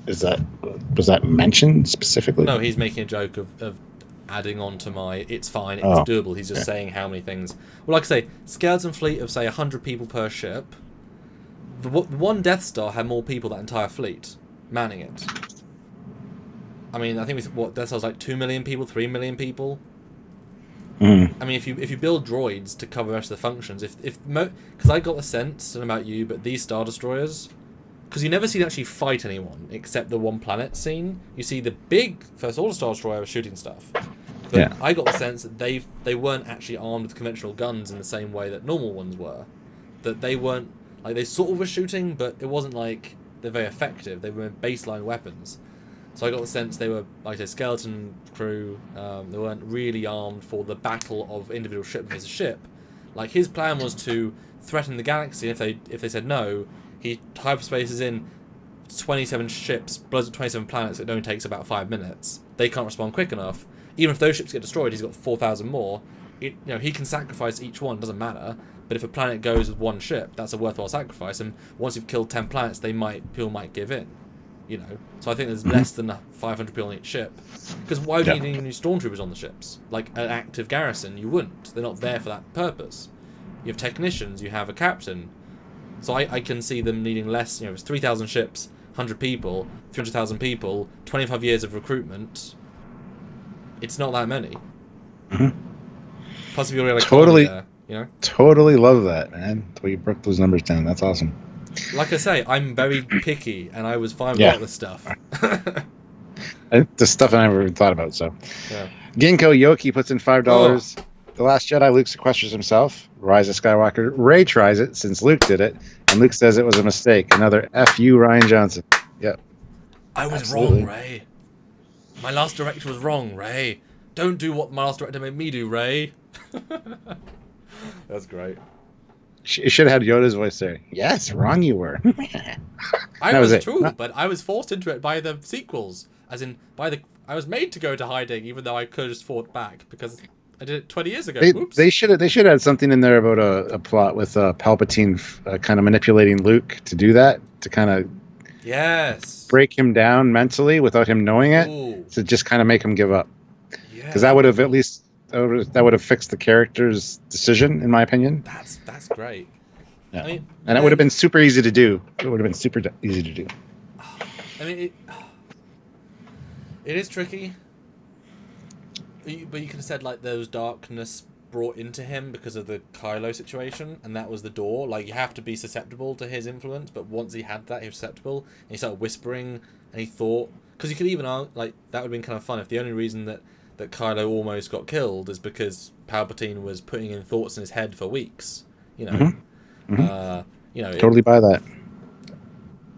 Was that mentioned specifically? No, he's making a joke of adding on to my it's fine, it's doable. He's just saying how many things. Well, like I say, skeleton fleet of say 100 people per ship. The one Death Star had more people than that entire fleet manning it. I mean, I think Death Star's like 2 million people, 3 million people. Mm. I mean, if you build droids to cover the rest of the functions, because I got the sense, I don't know about you, but these Star Destroyers, because you never see them actually fight anyone except the one planet scene. You see the big First Order Star Destroyer shooting stuff. But Yeah. I got the sense that they weren't actually armed with conventional guns in the same way that normal ones were. That they weren't, like, they sort of were shooting, but it wasn't like they're very effective. They were baseline weapons. So I got the sense they were, like I say, skeleton crew. They weren't really armed for the battle of individual ship versus ship. Like, his plan was to threaten the galaxy. If they said no, he hyperspaces in 27 ships, blows up 27 planets. It only takes about 5 minutes. They can't respond quick enough. Even if those ships get destroyed, he's got 4,000 more. He can sacrifice each one. Doesn't matter. But if a planet goes with one ship, that's a worthwhile sacrifice. And once you've killed 10 planets, people might give in. So I think there's less than 500 people on each ship. Because why would you need any stormtroopers on the ships? Like an active garrison, you wouldn't. They're not there for that purpose. You have technicians, you have a captain. So I can see them needing less. It's 3,000 ships, 100 people, 300,000 people, 25 years of recruitment. It's not that many. Plus, if you're Totally, there, totally love that, man. The way you broke those numbers down, that's awesome. Like I say, I'm very picky, and I was fine with all this stuff. The stuff I never even thought about. So, Yeah. Ginkgo Yoki puts in $5. The Last Jedi, Luke sequesters himself. Rise of Skywalker. Rey tries it since Luke did it, and Luke says it was a mistake. Another F.U. Ryan Johnson. Yep. I was Absolutely. wrong, Rey. My last director was wrong, Rey. Don't do what my last director made me do, Rey. That's great. You should have had Yoda's voice there. Yes, wrong you were. I That was was it. true, but I was forced into it by the sequels. As in, I was made to go to hiding, even though I could have just fought back, because I did it 20 years ago. Oops. They should have had something in there about a plot with Palpatine kind of manipulating Luke to do that, to kind of Yes. break him down mentally without him knowing it, Ooh. to just kind of make him give up. Yeah. Because that would have at least that would have fixed the character's decision, in my opinion. That's great. Yeah. I mean, And it would have been super easy to do. It would have been super easy to do. I mean, it is tricky. But you could have said, like, there was darkness brought into him because of the Kylo situation, and that was the door. Like, you have to be susceptible to his influence, but once he had that, he was susceptible, and he started whispering, and he thought... Because you could even, like, that would have been kind of fun if the only reason that Kylo almost got killed is because Palpatine was putting in thoughts in his head for weeks. Totally buy that.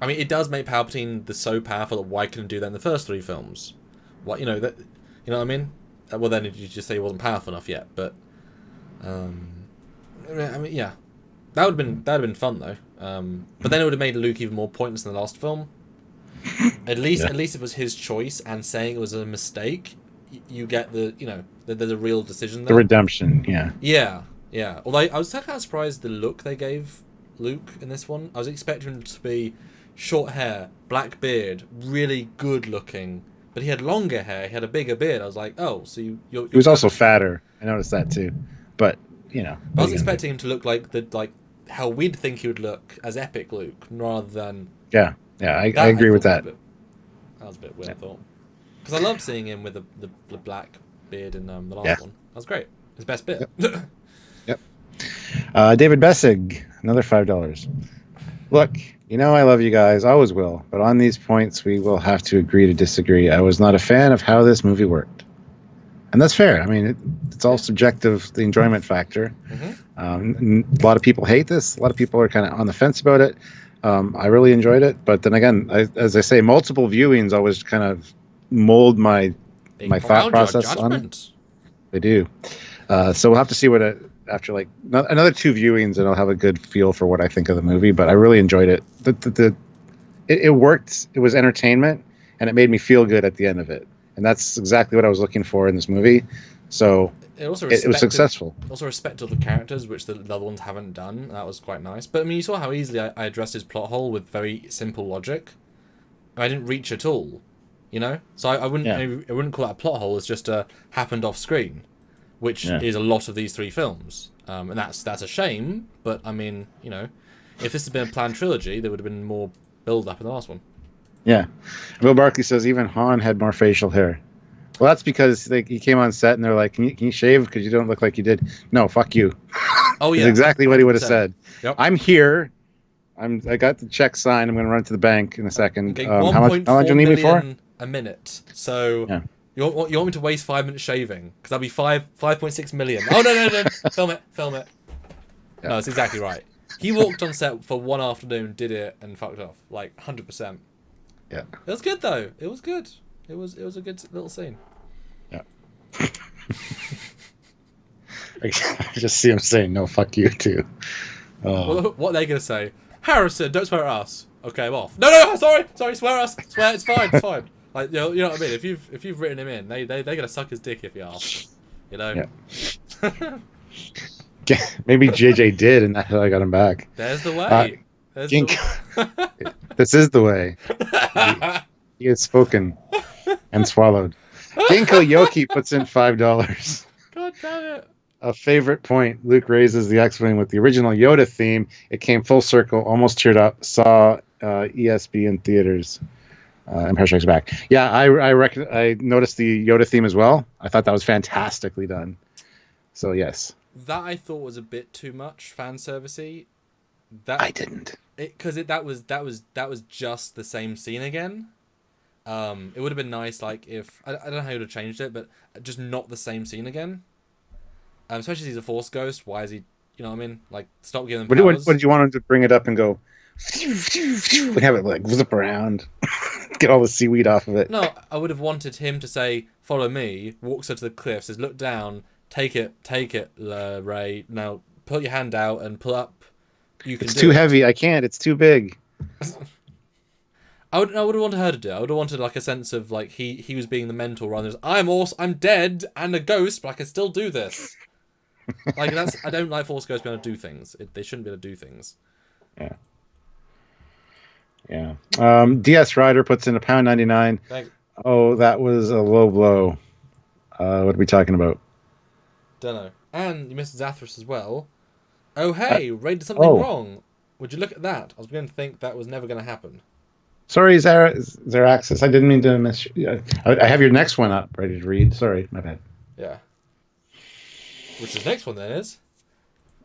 I mean, it does make Palpatine so powerful that why couldn't do that in the first 3 films? What you know what I mean? Well, then you just say he wasn't powerful enough yet, but I mean, yeah, that would have been fun though. But then it would have made Luke even more pointless in the last film. At least it was his choice, and saying it was a mistake, you get that there's a real decision there. The redemption, yeah. Yeah. Although I was kind of surprised the look they gave Luke in this one. I was expecting him to be short hair, black beard, really good looking. But he had longer hair. He had a bigger beard. I was like, oh, so you're He was also fatter. I noticed that too. But I was expecting him to look like how we'd think he would look as Epic Luke, rather than... Yeah, I agree with that. That was a bit weird, I thought. Because I loved seeing him with the black beard in the last one. That was great. His best bit. Yep. David Bessig, another $5. Look, I love you guys, always will, but on these points we will have to agree to disagree. I was not a fan of how this movie worked. And that's fair. I mean, it's all subjective, the enjoyment factor. A lot of people hate this. A lot of people are kind of on the fence about it. I really enjoyed it. But then again, as I say, multiple viewings always kind of mold my thought process on it. They do. So we'll have to see what after like another 2 viewings, and I'll have a good feel for what I think of the movie. But I really enjoyed it. It worked. It was entertainment, and it made me feel good at the end of it. And that's exactly what I was looking for in this movie. So it was successful. Also respected the characters, which the other ones haven't done. That was quite nice. But I mean, you saw how easily I addressed his plot hole with very simple logic. I didn't reach at all, So I wouldn't call that a plot hole. It's just happened off screen, which is a lot of these 3 films. And that's a shame. But I mean, if this had been a planned trilogy, there would have been more build up in the last one. Yeah. Will Barkley says even Han had more facial hair. Well, that's because he came on set and they're like, can you shave because you don't look like you did? No, fuck you. Oh, yeah. That's exactly what he would have said. Yep. I'm here I got the check signed. I'm going to run to the bank in a second. Okay, How much do you need me for? 1.4 million a minute. So Yeah. you want me to waste 5 minutes shaving? Because that'll be 5.6 million. Oh no! Film it. Yeah. No, it's exactly right. He walked on set for one afternoon, did it, and fucked off. Like 100%. Yeah. It was good though. It was good. It was a good little scene. Yeah. I just see him saying no, fuck you too. What are they gonna say? Harrison, don't swear at us. Okay, I'm off. No, sorry, swear at us. Swear, it's fine. Like you know what I mean. If you've written him in, they're gonna suck his dick if he asks. You know. Yeah. Maybe JJ did, and that's how I got him back. There's the way. This is the way. He has spoken and swallowed. Ginkgo Yoki puts in $5. God damn it. A favorite point. Luke raises the X-Wing with the original Yoda theme. It came full circle, almost teared up. Saw ESB in theaters. Empire Strikes Back. Yeah, I noticed the Yoda theme as well. I thought that was fantastically done. So yes. That I thought was a bit too much fan servicey. I didn't. Because that was just the same scene again. It would have been nice, like if I don't know how you would have changed it, but just not the same scene again. Especially if he's a Force ghost. Why is he? You know what I mean? Like stop giving him powers. What did you want him to bring it up and go? We have it like zip around, get all the seaweed off of it. No, I would have wanted him to say, "Follow me." Walks her to the cliff, says, "Look down, take it, Rey. Now put your hand out and pull up. You can." It's too heavy. I can't. It's too big. I would have wanted her to do it. I would have wanted like a sense of like he was being the mentor rather than I'm dead and a ghost, but I can still do this. Like I don't like Force ghosts being able to do things. They shouldn't be able to do things. Yeah. DS Rider puts in £1.99. Thanks. Oh, that was a low blow. What are we talking about? Don't know. And you missed Zathras as well. Oh hey, Ray did something wrong. Would you look at that? I was beginning to think that was never going to happen. Sorry, Zeraxis. I didn't mean to miss you. I have your next one up ready to read. Sorry, my bad. Yeah. Which the next one then is?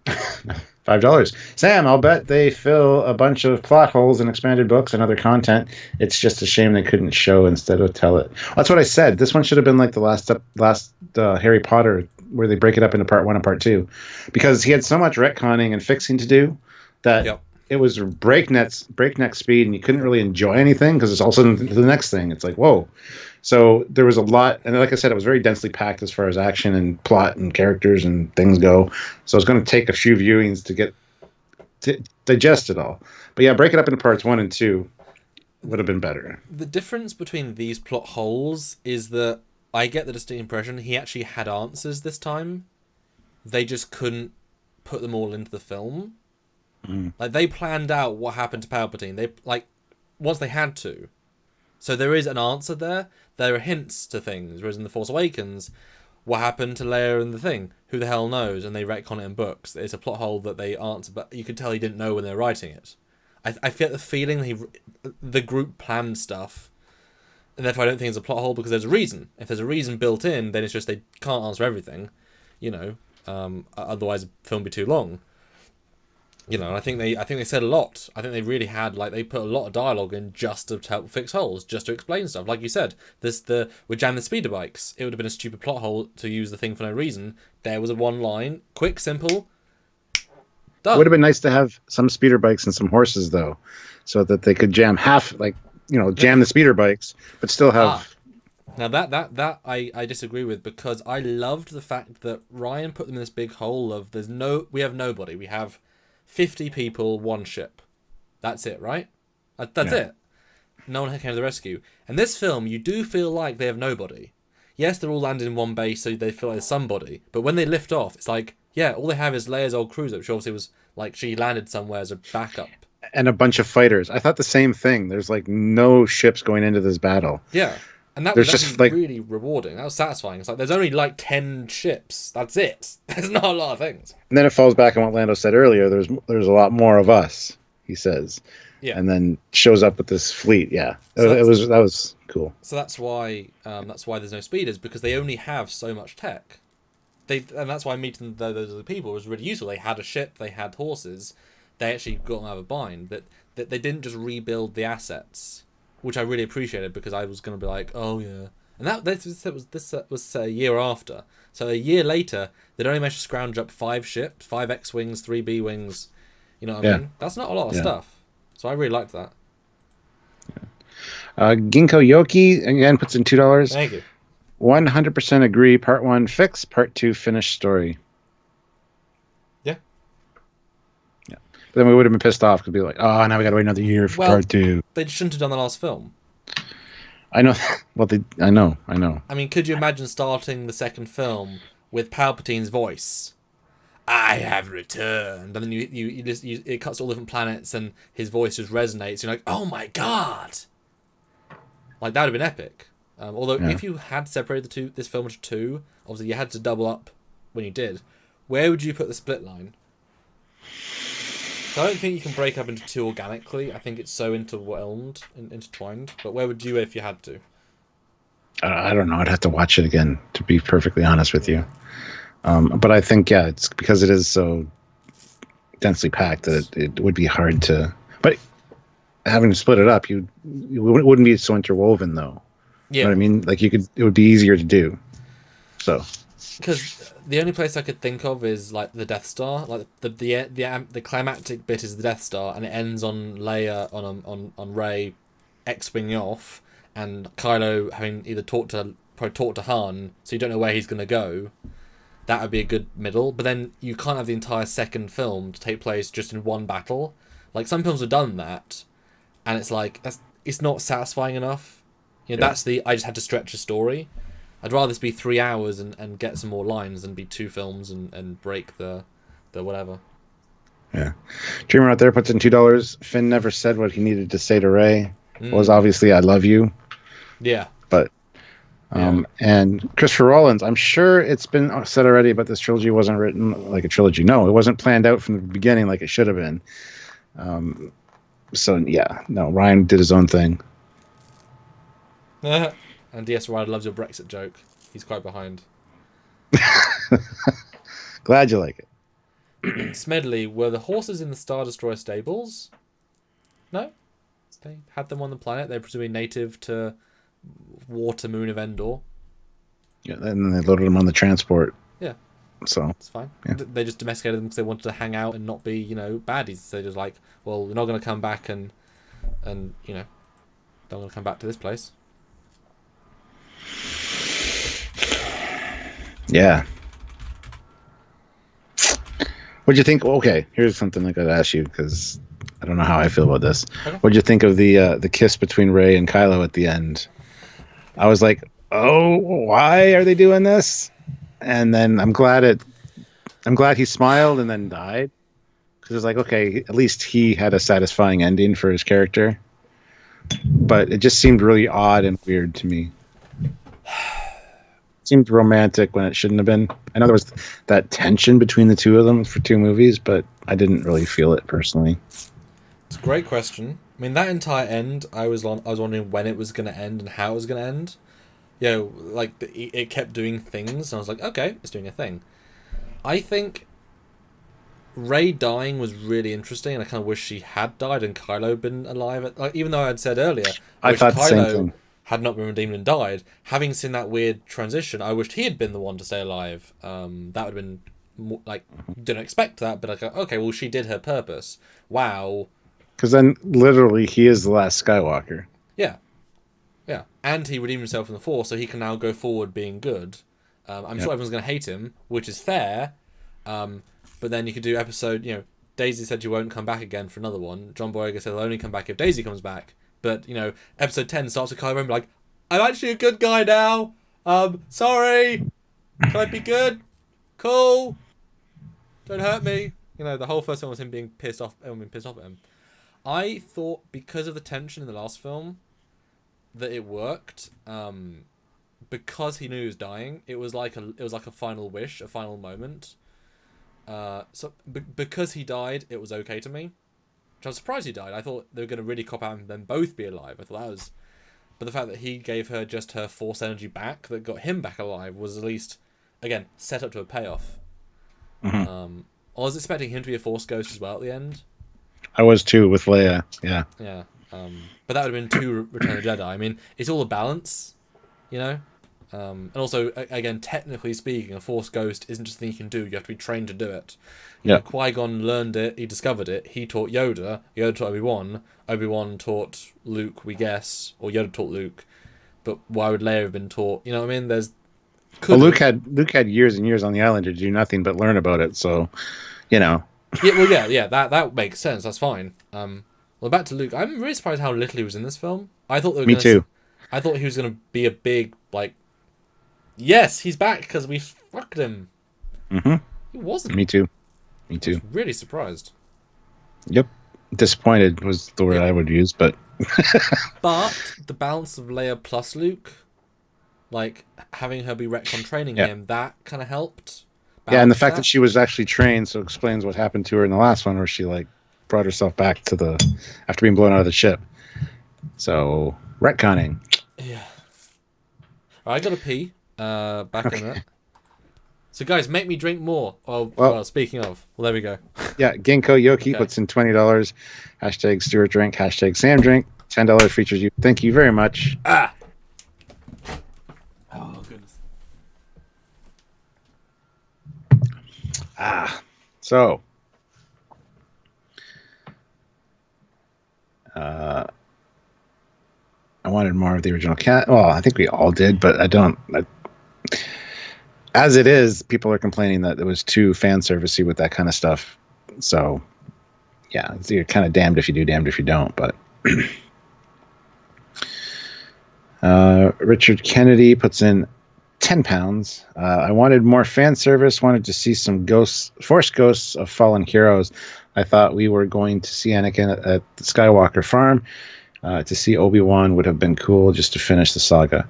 $5. Sam, I'll bet they fill a bunch of plot holes in expanded books and other content. It's just a shame they couldn't show instead of tell it. That's what I said. This one should have been like the last Harry Potter, where they break it up into part 1 and part 2, because he had so much retconning and fixing to do that it was breakneck speed, and you couldn't really enjoy anything because it's also the next thing. It's like, whoa. So there was a lot, and like I said, it was very densely packed as far as action and plot and characters and things go. So it's going to take a few viewings to digest it all. But yeah, break it up into parts 1 and 2 would have been better. The difference between these plot holes is that I get the distinct impression he actually had answers this time. They just couldn't put them all into the film. Like they planned out what happened to Palpatine. They once they had to. So there is an answer there. There are hints to things. Whereas in The Force Awakens, what happened to Leia and the Thing? Who the hell knows? And they retcon it in books. It's a plot hole that they answer, but you could tell he didn't know when they were writing it. I get the feeling the group planned stuff, and therefore I don't think it's a plot hole because there's a reason. If there's a reason built in, then it's just they can't answer everything, you know. Otherwise, the film would be too long. You know, I think they said a lot. I think they really had they put a lot of dialogue in just to help fix holes, just to explain stuff. Like you said, we jammed the speeder bikes. It would have been a stupid plot hole to use the thing for no reason. There was a one line, quick, simple, done. It would have been nice to have some speeder bikes and some horses though, so that they could jam jam the speeder bikes, but still have. Now that I disagree with, because I loved the fact that Ryan put them in this big hole of we have nobody. We have 50 people, one ship. That's it, right? That's it. No one came to the rescue. And this film, you do feel like they have nobody. Yes, they're all landed in one base, so they feel like there's somebody. But when they lift off, it's like, yeah, all they have is Leia's old cruiser, which obviously was she landed somewhere as a backup. And a bunch of fighters. I thought the same thing. There's no ships going into this battle. Yeah. And that was just really rewarding. That was satisfying. It's like there's only 10 ships. That's it. There's not a lot of things. And then it falls back on what Lando said earlier. There's a lot more of us, he says. Yeah. And then shows up with this fleet. Yeah. So that was cool. So that's why there's no speeders, because they only have so much tech. And that's why meeting those other people was really useful. They had a ship, they had horses, they actually got them out of a bind. That they didn't just rebuild the assets, which I really appreciated, because I was going to be like, oh yeah. And this was a year after. So a year later, they'd only managed to scrounge up 5 ships, 5 X-Wings, 3 B-Wings. You know what I mean? That's not a lot of stuff. So I really liked that. Ginkgo Yoki, again, puts in $2. Thank you. 100% agree. Part 1 fix, Part 2 finished story. Yeah. Yeah. But then we would have been pissed off because we'd be like, oh, now we got to wait another year for Part 2. They shouldn't have done the last film. I know. Well, I know. I mean, could you imagine starting the second film with Palpatine's voice? I have returned, and then it cuts to all different planets, and his voice just resonates. You're like, oh my god! Like that would have been epic. Although if you had separated this film into 2, obviously you had to double up when you did. Where would you put the split line? So I don't think you can break up into 2 organically. I think it's so intertwined. But where would you if you had to? I don't know. I'd have to watch it again, to be perfectly honest with you. But I think, it's because it is so densely packed that it would be hard to... But having to split it up, it wouldn't be so interwoven, though. Yeah. You know what I mean? Like, it would be easier to do. So... Because the only place I could think of is like the Death Star. Like the climactic bit is the Death Star, and it ends on Leia on Rey X-winging off, and Kylo having either talked to Han, so you don't know where he's gonna go. That would be a good middle. But then you can't have the entire second film to take place just in one battle. Like some films have done that, and it's like it's not satisfying enough. You know, that's I just had to stretch a story. I'd rather this be 3 hours and get some more lines than be 2 films and break the whatever. Yeah. Dreamer out there puts in $2. Finn never said what he needed to say to Rey. It was obviously I love you. Yeah. But and Christopher Rollins, I'm sure it's been said already, but this trilogy wasn't written like a trilogy. No, it wasn't planned out from the beginning like it should have been. So Ryan did his own thing. And DS Ryder loves your Brexit joke. He's quite behind. Glad you like it. Smedley, were the horses in the Star Destroyer stables? No. They had them on the planet. They're presumably native to water moon of Endor. Yeah, and they loaded them on the transport. Yeah. So it's fine. Yeah. They just domesticated them because they wanted to hang out and not be, baddies. They're just like, well, we're not going to come back and don't want to come back to this place. Yeah. What'd you think? Okay, here's something I gotta ask you because I don't know how I feel about this. Okay. What'd you think of the kiss between Rey and Kylo at the end? I was like, oh, why are they doing this? And then I'm glad he smiled and then died, because it's like, okay, at least he had a satisfying ending for his character. But it just seemed really odd and weird to me. Seemed romantic when it shouldn't have been. I know there was that tension between the two of them for 2 movies, but I didn't really feel it personally. It's a great question. I mean, that entire end, I was wondering when it was going to end and how it was going to end. It kept doing things, and I was like, okay, it's doing a thing. I think Rey dying was really interesting, and I kind of wish she had died and Kylo been alive. Even though I had said earlier, I thought the same thing. Had not been redeemed and died. Having seen that weird transition, I wished he had been the one to stay alive. That would have been more, didn't expect that, but okay, well, she did her purpose. Wow. Because then, literally, he is the last Skywalker. Yeah. Yeah. And he redeemed himself in the Force, so he can now go forward being good. I'm sure everyone's going to hate him, which is fair. But then you could do episode, Daisy said you won't come back again for another one. John Boyega said he'll only come back if Daisy comes back. But, episode 10 starts with Kylo Ren like, I'm actually a good guy now. Sorry. Can I be good? Cool. Don't hurt me. The whole first film was him being pissed off at him. I thought because of the tension in the last film that it worked. Because he knew he was dying, it was like a final wish, a final moment. Because he died, it was okay to me. Which I was surprised he died. I thought they were going to really cop out and then both be alive. I thought that was... But the fact that he gave her just her Force energy back that got him back alive was at least, again, set up to a payoff. Mm-hmm. I was expecting him to be a Force ghost as well at the end. I was too with Leia. Yeah. Yeah. But that would have been two Return of the Jedi. I mean, it's all a balance, you know. And also, again, technically speaking, a Force Ghost isn't just a thing you can do. You have to be trained to do it. You know, Yeah. Qui-Gon learned it. He discovered it. He taught Yoda. Yoda taught Obi-Wan. Obi-Wan taught Luke, we guess, or Yoda taught Luke. But why would Leia have been taught? You know what I mean? Well, Luke had years and years on the island to do nothing but learn about it. So, you know. Yeah, well, yeah. That makes sense. That's fine. Well, back to Luke. I'm really surprised how little he was in this film. I thought they were Me too. I thought he was gonna be a big like. Yes, he's back because we fucked him. Mm-hmm. He wasn't. Me too. I was really surprised. Yep. Disappointed was the word I would use, but. But the balance of Leia plus Luke, like having her be retcon training him, that kind of helped. Yeah, and the fact that she was actually trained, so explains what happened to her in the last one, where she brought herself back to after being blown out of the ship. So retconning. Yeah. I gotta pee. Back in it. So guys, make me drink more. Oh, well, speaking of, there we go. Yeah, Ginkgo Yoki puts in $20. Hashtag Stuart Drink. Hashtag Sam Drink. $10 features you. Thank you very much. Oh goodness. So. I wanted more of the original cat. Well, I think we all did, but I don't. As it is, people are complaining that it was too fan servicey with that kind of stuff. So, yeah, you're kind of damned if you do, damned if you don't. But Richard Kennedy puts in £10. I wanted more fan service. Wanted to see some Force ghosts of fallen heroes. I thought we were going to see Anakin at the Skywalker farm. To see Obi-Wan would have been cool just to finish the saga.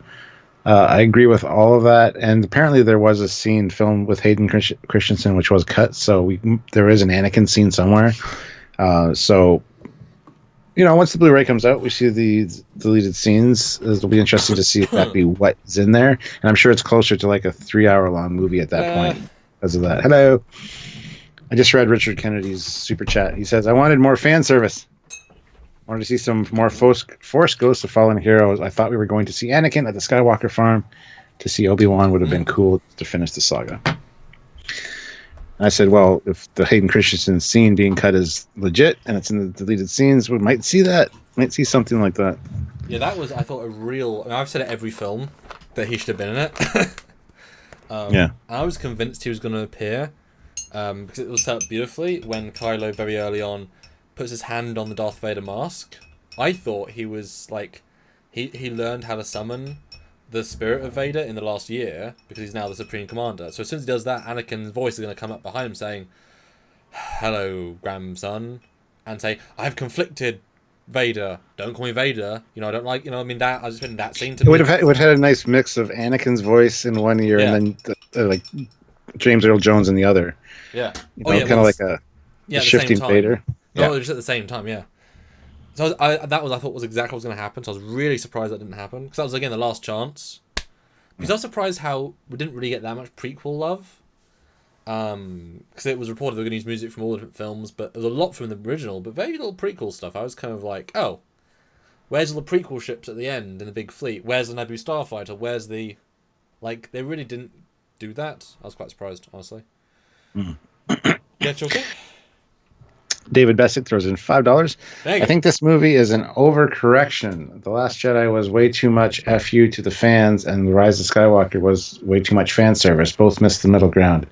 I agree with all of that, and apparently there was a scene filmed with Hayden Christensen which was cut, so there is an Anakin scene somewhere. So, you know, once the Blu-ray comes out, we see the deleted scenes. It'll be interesting to see if that be what's in there, and I'm sure it's closer to like a 3-hour-long movie at that point because of that. Hello. I just read Richard Kennedy's super chat. He says, I wanted more fan service. I wanted to see some more Force Ghosts of Fallen Heroes. I thought we were going to see Anakin at the Skywalker farm. To see Obi-Wan would have been cool to finish the saga. And I said, well, if the Hayden Christensen scene being cut is legit and it's in the deleted scenes, we might see that. Might see something like that. Yeah, that was, I thought, a real... I mean, I've said it every film that he should have been in it. Yeah. I was convinced he was going to appear because it was set up beautifully when Kylo very early on puts his hand on the Darth Vader mask. I thought he was like he learned how to summon the spirit of Vader in the last year because he's now the Supreme Commander. So as soon as he does that, Anakin's voice is going to come up behind him saying, "Hello, grandson," and say, "I've conflicted Vader. Don't call me Vader. You know, I don't like. You know, I mean that. I just been that scene to it would have had a nice mix of Anakin's voice in one ear and then like James Earl Jones in the other. Yeah. You know, kind of like a shifting Vader. No, just at the same time, yeah. So I thought was exactly what was going to happen. So I was really surprised that didn't happen because that was again the last chance. Because I was surprised how we didn't really get that much prequel love. Because it was reported they were going to use music from all different films, but there was a lot from the original, but very little prequel stuff. I was kind of like, oh, where's all the prequel ships at the end in the big fleet? Where's the Naboo starfighter? Where's the, like, they really didn't do that. I was quite surprised, honestly. Yeah, Chalky? David Bessick throws in $5. I think this movie is an overcorrection. The Last Jedi was way too much FU to the fans, and The Rise of Skywalker was way too much fan service. Both missed the middle ground.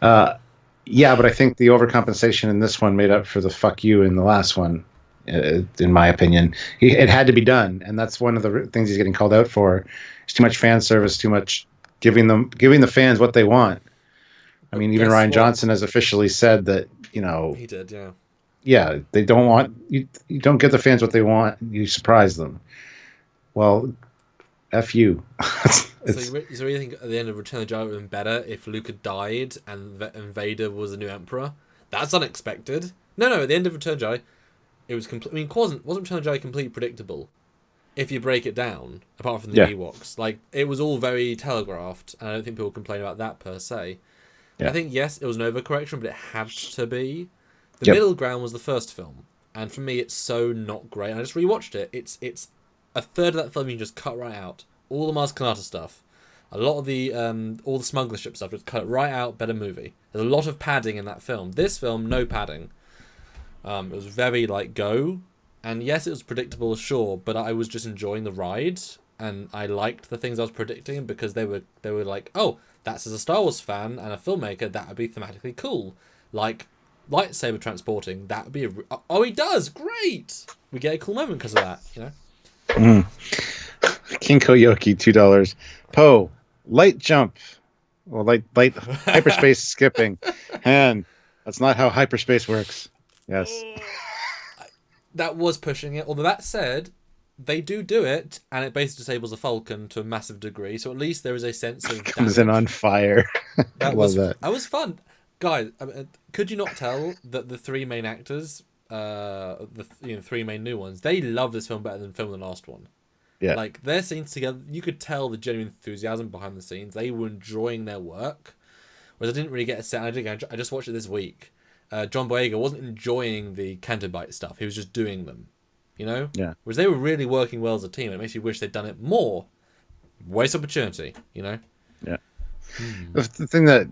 Yeah, but I think the overcompensation in this one made up for the fuck you in the last one, in my opinion. It had to be done, and that's one of the things he's getting called out for. It's too much fan service, too much giving the fans what they want. I mean, even Rian Johnson has officially said that, you know... He did, yeah. Yeah, they don't want... You don't give the fans what they want, you surprise them. Well, F you. So you really think at the end of Return of the Jedi it would have been better if Luke had died and Vader was the new Emperor? That's unexpected. No, at the end of Return of the Jedi, it was complete... I mean, wasn't Return of the Jedi completely predictable? If you break it down, apart from the Ewoks. Like, it was all very telegraphed, and I don't think people complain about that per se. Yeah. I think, yes, it was an overcorrection, but it had to be The Yep. middle ground was the first film, and for me, it's so not great. And I just rewatched it. It's a third of that film you can just cut right out. All the Mars Kanata stuff, a lot of the all the smuggler ship stuff, just cut it right out. Better movie. There's a lot of padding in that film. This film, no padding. It was very like go, and yes, it was predictable, sure, but I was just enjoying the ride, and I liked the things I was predicting because they were like, oh, that's as a Star Wars fan and a filmmaker, that would be thematically cool, like lightsaber transporting. That would be oh, he does great. We get a cool moment because of that, you know. King Koyoki, $2. Poe, light jump. Well, light hyperspace skipping. Han, that's not how hyperspace works. Yes. That was pushing it. Although that said, they do it, and it basically disables a Falcon to a massive degree. So at least there is a sense of Comes in on fire. That was that was fun, guys. I mean, could you not tell that the three main actors, the three main new ones, they love this film better than film the last one. Yeah. Like their scenes together, you could tell the genuine enthusiasm behind the scenes. They were enjoying their work, whereas I didn't really get a sense. I just watched it this week. John Boyega wasn't enjoying the Canto Bite stuff. He was just doing them, you know? Yeah. Whereas they were really working well as a team. It makes you wish they'd done it more. Waste opportunity, you know? Yeah. The thing that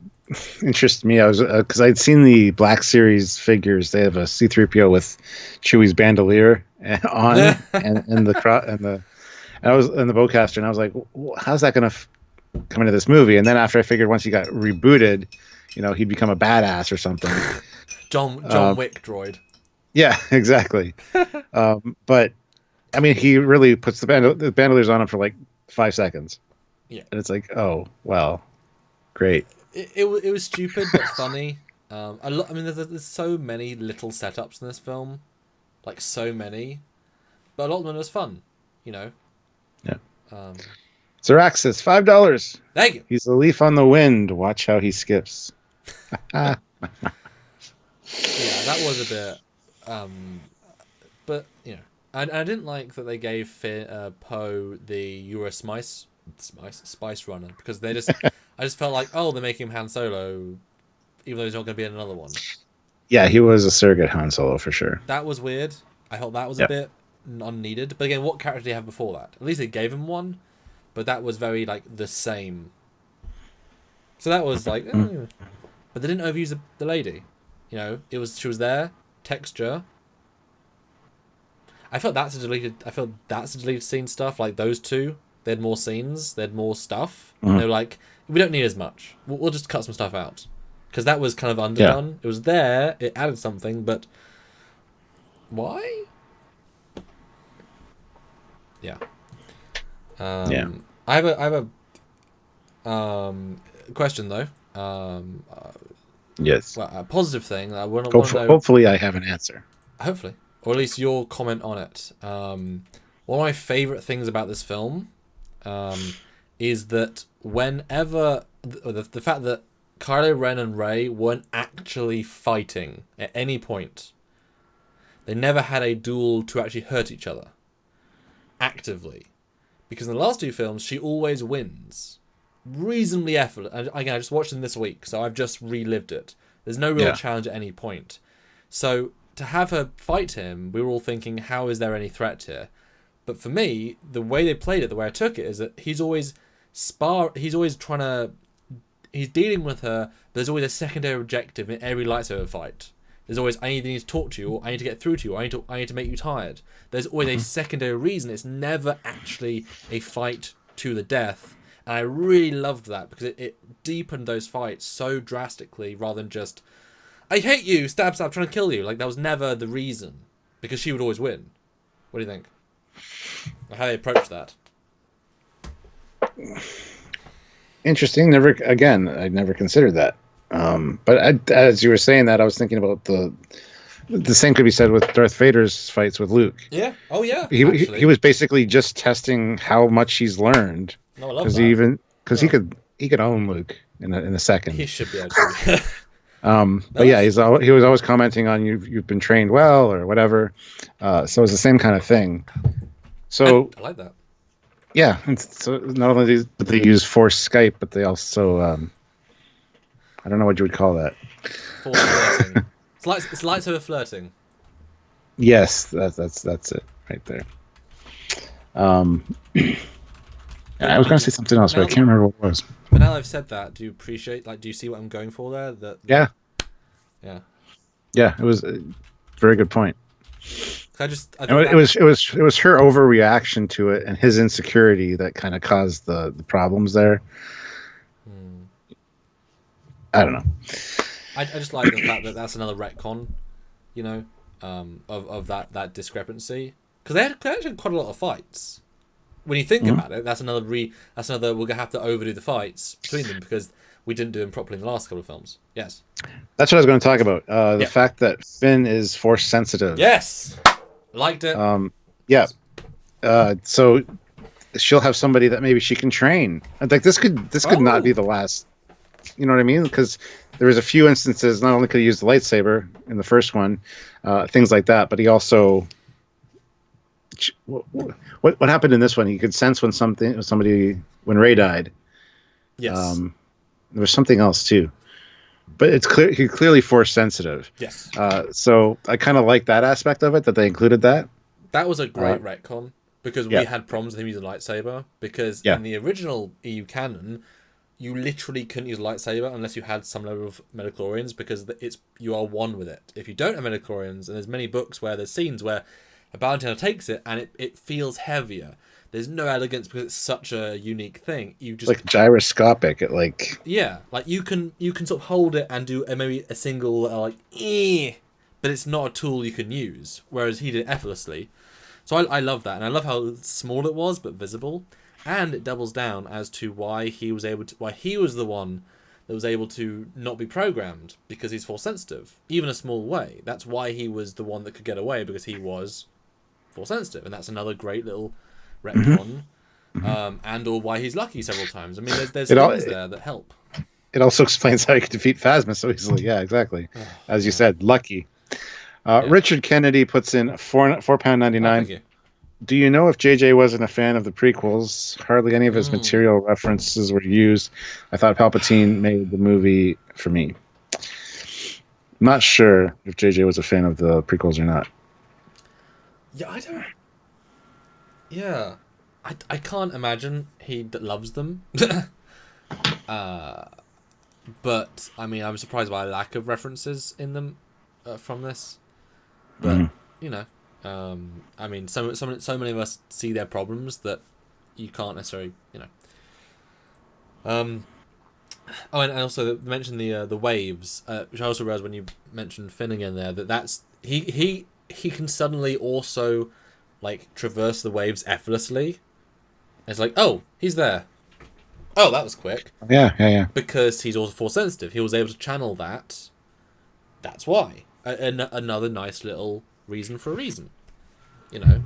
interests me, I was because I'd seen the Black Series figures. They have a C-3PO with Chewie's bandolier on, and I was in the bowcaster, and I was like, how's that going to come into this movie? And then after I figured once he got rebooted, he'd become a badass or something. John Wick droid. Yeah, exactly. But I mean, he really puts the bandoliers on him for like 5 seconds. Yeah, and it's like, oh well, great. It was stupid but funny. I mean, there's so many little setups in this film, like so many, but a lot of them was fun, you know. Yeah. Zeraxis, $5. Thank you. He's a leaf on the wind. Watch how he skips. Yeah, that was a bit, but I didn't like that they gave Poe the Euro Spice Runner because I just felt like, oh, they're making him Han Solo, even though he's not going to be in another one. Yeah, he was a surrogate Han Solo for sure. That was weird. I thought that was a bit unneeded. But again, what character do you have before that? At least they gave him one, but that was very like the same. So that was like, but they didn't overuse the lady. She was there. Texture. I felt that's a deleted scene stuff. Like those two, they had more scenes. They had more stuff. They were like, we don't need as much. We'll just cut some stuff out because that was kind of underdone. Yeah. It was there. It added something, but why? Yeah. I have a question though. Yes. Well, a positive thing. I want to know. Hopefully, I have an answer. Hopefully, or at least your comment on it. One of my favorite things about this film is that whenever the fact that Kylo Ren and Rey weren't actually fighting at any point. They never had a duel to actually hurt each other actively, because in the last two films she always wins. Reasonably effortless. And again, I just watched them this week, so I've just relived it. There's no real challenge at any point. So to have her fight him, we were all thinking, how is there any threat here? But for me, the way they played it, the way I took it, is that he's always he's dealing with her, but there's always a secondary objective in every lightsaber fight. There's always, I need to talk to you, or I need to get through to you, or I need to make you tired. There's always a secondary reason. It's never actually a fight to the death. And I really loved that because it deepened those fights so drastically rather than just, I hate you, stab, stab, trying to kill you. Like, that was never the reason, because she would always win. What do you think? How they approach that? Interesting. I'd never considered that. But as you were saying that, I was thinking about the same could be said with Darth Vader's fights with Luke. Yeah. Oh, yeah. He was basically just testing how much he's learned. No, I love that. Because he could own Luke in a second. He should be able to. But yeah, he was always commenting on you've been trained well or whatever. So it's the same kind of thing. So I like that. Yeah, and so not only do they use Force Skype, but they also I don't know what you would call that. Force flirting. It's lightsaber flirting. Yes, that's it right there. I was going to say something else, but I can't remember what it was. But now I've said that, do you appreciate? Like, do you see what I'm going for there? Yeah. Yeah. It was a very good point. I think it was her overreaction to it and his insecurity that kind of caused the problems there. I don't know. I just like the fact that that's another retcon, you know, of that discrepancy, because they had actually quite a lot of fights. When you think about it, that's another we're gonna have to overdo the fights between them because we didn't do them properly in the last couple of films. Yes, that's what I was going to talk about. The fact that Finn is force sensitive. Yes, liked it. Yeah. So she'll have somebody that maybe she can train. Like this could not be the last. You know what I mean? Because there was a few instances. Not only could he use the lightsaber in the first one, things like that, but he also. What happened in this one? He could sense when when Rey died. Yes. There was something else too, but it's clear he's clearly force sensitive. Yes. So I kind of like that aspect of it that they included that. That was a great retcon because we had problems with him using a lightsaber because in the original EU canon, you literally couldn't use a lightsaber unless you had some level of midichlorians because you are one with it. If you don't have midichlorians, and there's many books where there's scenes where a bounty hunter takes it and it feels heavier. There's no elegance because it's such a unique thing. You just like gyroscopic. Like you can sort of hold it and do maybe a single but it's not a tool you can use. Whereas he did it effortlessly. So I love that, and I love how small it was but visible, and it doubles down as to why he was the one that was able to not be programmed because he's force sensitive, even a small way. That's why he was the one that could get away because he was force sensitive, and that's another great little retcon, and or why he's lucky several times. I mean, there's things there that help. It also explains how you can defeat Phasma so easily. Yeah, exactly. As you said, lucky. Richard Kennedy puts in £4.99. Thank you. Do you know if JJ wasn't a fan of the prequels? Hardly any of his material references were used. I thought Palpatine made the movie for me. Not sure if JJ was a fan of the prequels or not. Yeah, I don't. Yeah, I can't imagine he loves them. But I mean, I'm surprised by a lack of references in them from this. But you know, I mean, so many of us see their problems that you can't necessarily, you know. Oh, and also mention the waves, which I also realized when you mentioned Finn again there that's he can suddenly also like traverse the waves effortlessly. It's like, oh, he's there. Oh, that was quick. Yeah. Because he's also force sensitive. He was able to channel that. That's why. Another nice little reason for a reason. You know.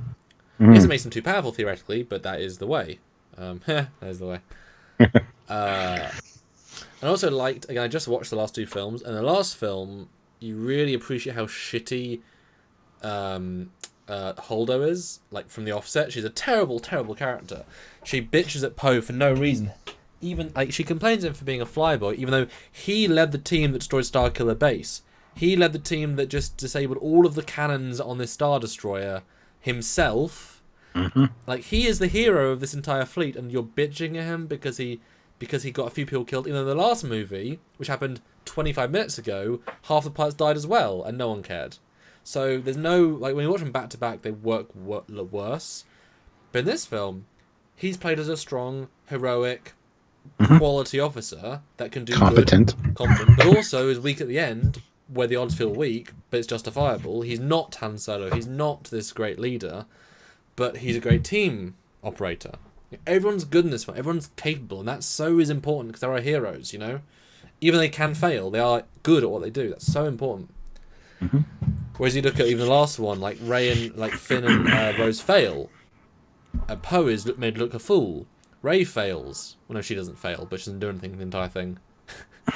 It doesn't make him too powerful theoretically, but that is the way. That is the way. And I also liked, again, I just watched the last two films, and the last film, you really appreciate how shitty Holdo is, like from the offset. She's a terrible, terrible character. She bitches at Poe for no reason. Even like she complains at him for being a flyboy, even though he led the team that destroyed Starkiller Base. He led the team that just disabled all of the cannons on this Star Destroyer himself. Like he is the hero of this entire fleet, and you're bitching at him because he got a few people killed. Even though the last movie, which happened 25 minutes ago, half the pilots died as well, and no one cared. So there's no, like, when you watch them back to back, they work worse. But in this film, he's played as a strong, heroic, quality officer that can do competent, but also is weak at the end, where the odds feel weak, but it's justifiable. He's not Han Solo. He's not this great leader, but he's a great team operator. Everyone's good in this film. Everyone's capable, and that so is important because there are heroes, you know? Even though they can fail, they are good at what they do. That's so important. Whereas you look at even the last one, like Rey and like Finn and Rose fail. Poe is made look a fool. Rey fails. Well, no, she doesn't fail, but she doesn't do anything in the entire thing.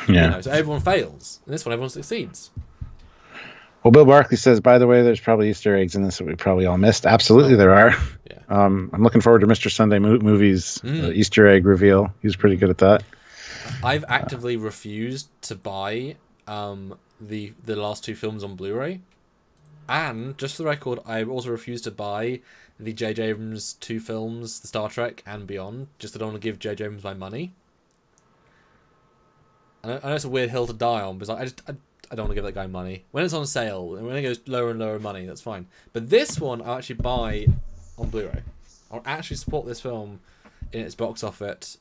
Yeah. You know, so everyone fails. In this one, everyone succeeds. Well, Bill Barkley says, by the way, there's probably Easter eggs in this that we probably all missed. Absolutely, there are. Yeah. I'm looking forward to Mr. Sunday Movie's Easter egg reveal. He's pretty good at that. I've actively refused to buy the last two films on Blu-ray. And, just for the record, I also refuse to buy the J.J. Abrams 2 films, the Star Trek and beyond. Just I don't want to give J.J. Abrams my money. I know it's a weird hill to die on, but I don't want to give that guy money. When it's on sale, and when it goes lower and lower money, that's fine. But this one, I'll actually buy on Blu-ray. I'll actually support this film in its box office.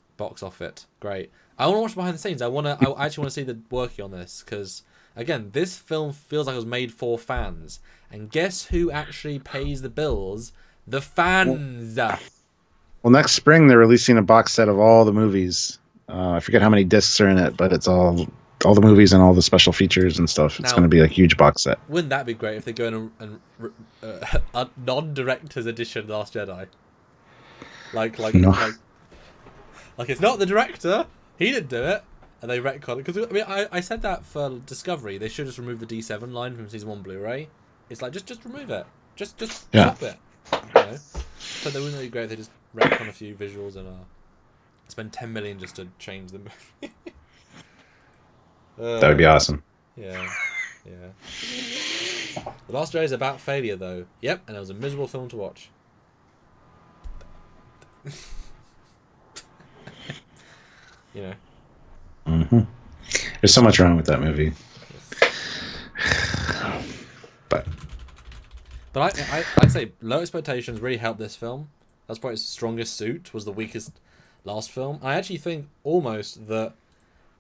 Great. I want to watch behind the scenes. I actually want to see the working on this, because, again, this film feels like it was made for fans. And guess who actually pays the bills? The fans. Well, next spring they're releasing a box set of all the movies. I forget how many discs are in it, but it's all the movies and all the special features and stuff. It's going to be a huge box set. Wouldn't that be great if they go in and a non-director's edition of The Last Jedi? Like it's not the director. He didn't do it, and they retcon it. Because I mean, I said that for Discovery. They should just remove the D7 line from season 1 Blu-ray. It's like just remove it. Just stop it. You know? So they wouldn't be great if they just retcon a few visuals and spend 10 million just to change the movie. That would be awesome. Yeah. The Last Jedi is about failure, though. Yep, and it was a miserable film to watch. You know. Mm-hmm. There's so much wrong with that movie. But I'd say low expectations really helped this film. That's probably its strongest suit, was the weakest last film. I actually think almost that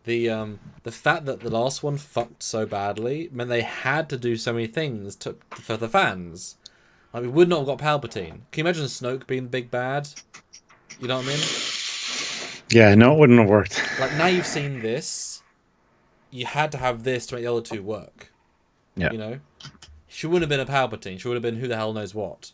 the fact that the last one fucked so badly meant they had to do so many things for the fans. Like, we would not have got Palpatine. Can you imagine Snoke being the big bad? You know what I mean? Yeah, no, it wouldn't have worked. Like, now you've seen this, you had to have this to make the other two work. Yeah. You know? She wouldn't have been a Palpatine. She would have been who the hell knows what.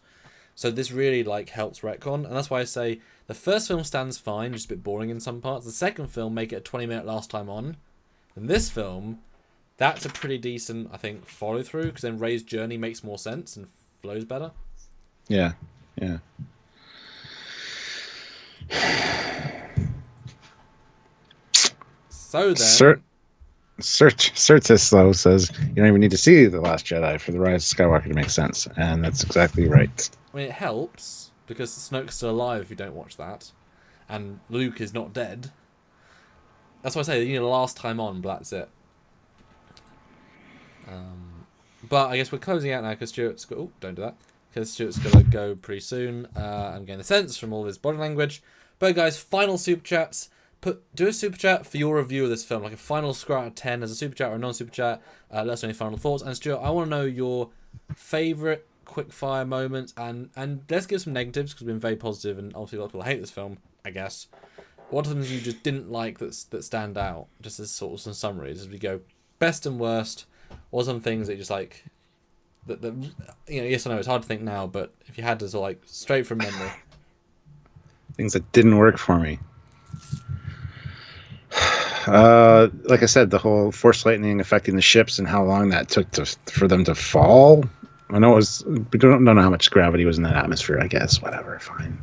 So this really, like, helps retcon. And that's why I say the first film stands fine, just a bit boring in some parts. The second film, make it a 20-minute last time on. And this film, that's a pretty decent, I think, follow-through, because then Rey's journey makes more sense and flows better. Yeah. So then... Certus, though, says you don't even need to see The Last Jedi for the Rise of Skywalker to make sense. And that's exactly right. I mean, it helps, because Snoke's still alive if you don't watch that. And Luke is not dead. That's why I say, you know, last time on, but that's it. But I guess we're closing out now, because Stuart's got... Oh, don't do that. Because Stuart's going to go pretty soon. I'm getting the sense from all his body language. But guys, final super chats. Do a super chat for your review of this film, like a final score out of 10 as a super chat or a non-super chat. Let us know your final thoughts. And Stuart, I want to know your favourite quick-fire moments, and let's give some negatives, because we've been very positive, and obviously a lot of people hate this film, I guess. What are the things you just didn't like that stand out, just as sort of some summaries, as we go best and worst, or some things that you just like, that you know, yes, I know, it's hard to think now, but if you had to sort of, like, straight from memory. Things that didn't work for me. Like I said, the whole force lightning affecting the ships and how long that took for them to fall. I know we don't know how much gravity was in that atmosphere, I guess. Whatever, fine.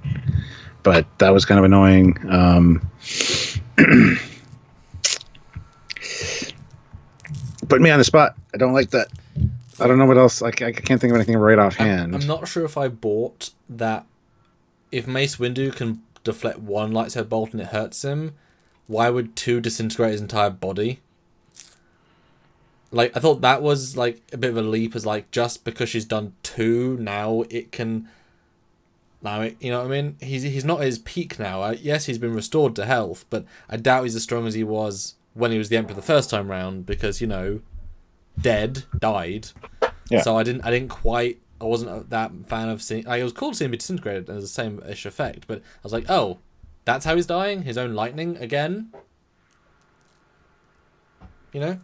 But that was kind of annoying. Put me on the spot. I don't like that. I don't know what else. I can't think of anything right offhand. I'm not sure if I bought that. If Mace Windu can deflect one lightsaber bolt and it hurts him, why would 2 disintegrate his entire body? Like, I thought that was, like, a bit of a leap, as, like, just because she's done 2, now it can... Now, you know what I mean? He's not at his peak now. Yes, he's been restored to health, but I doubt he's as strong as he was when he was the Emperor the first time round, because, you know, died. Yeah. So I wasn't that fan of seeing... Like, it was cool to see him be disintegrated, and it was the same-ish effect, but I was like, oh... That's how he's dying? His own lightning again? You know?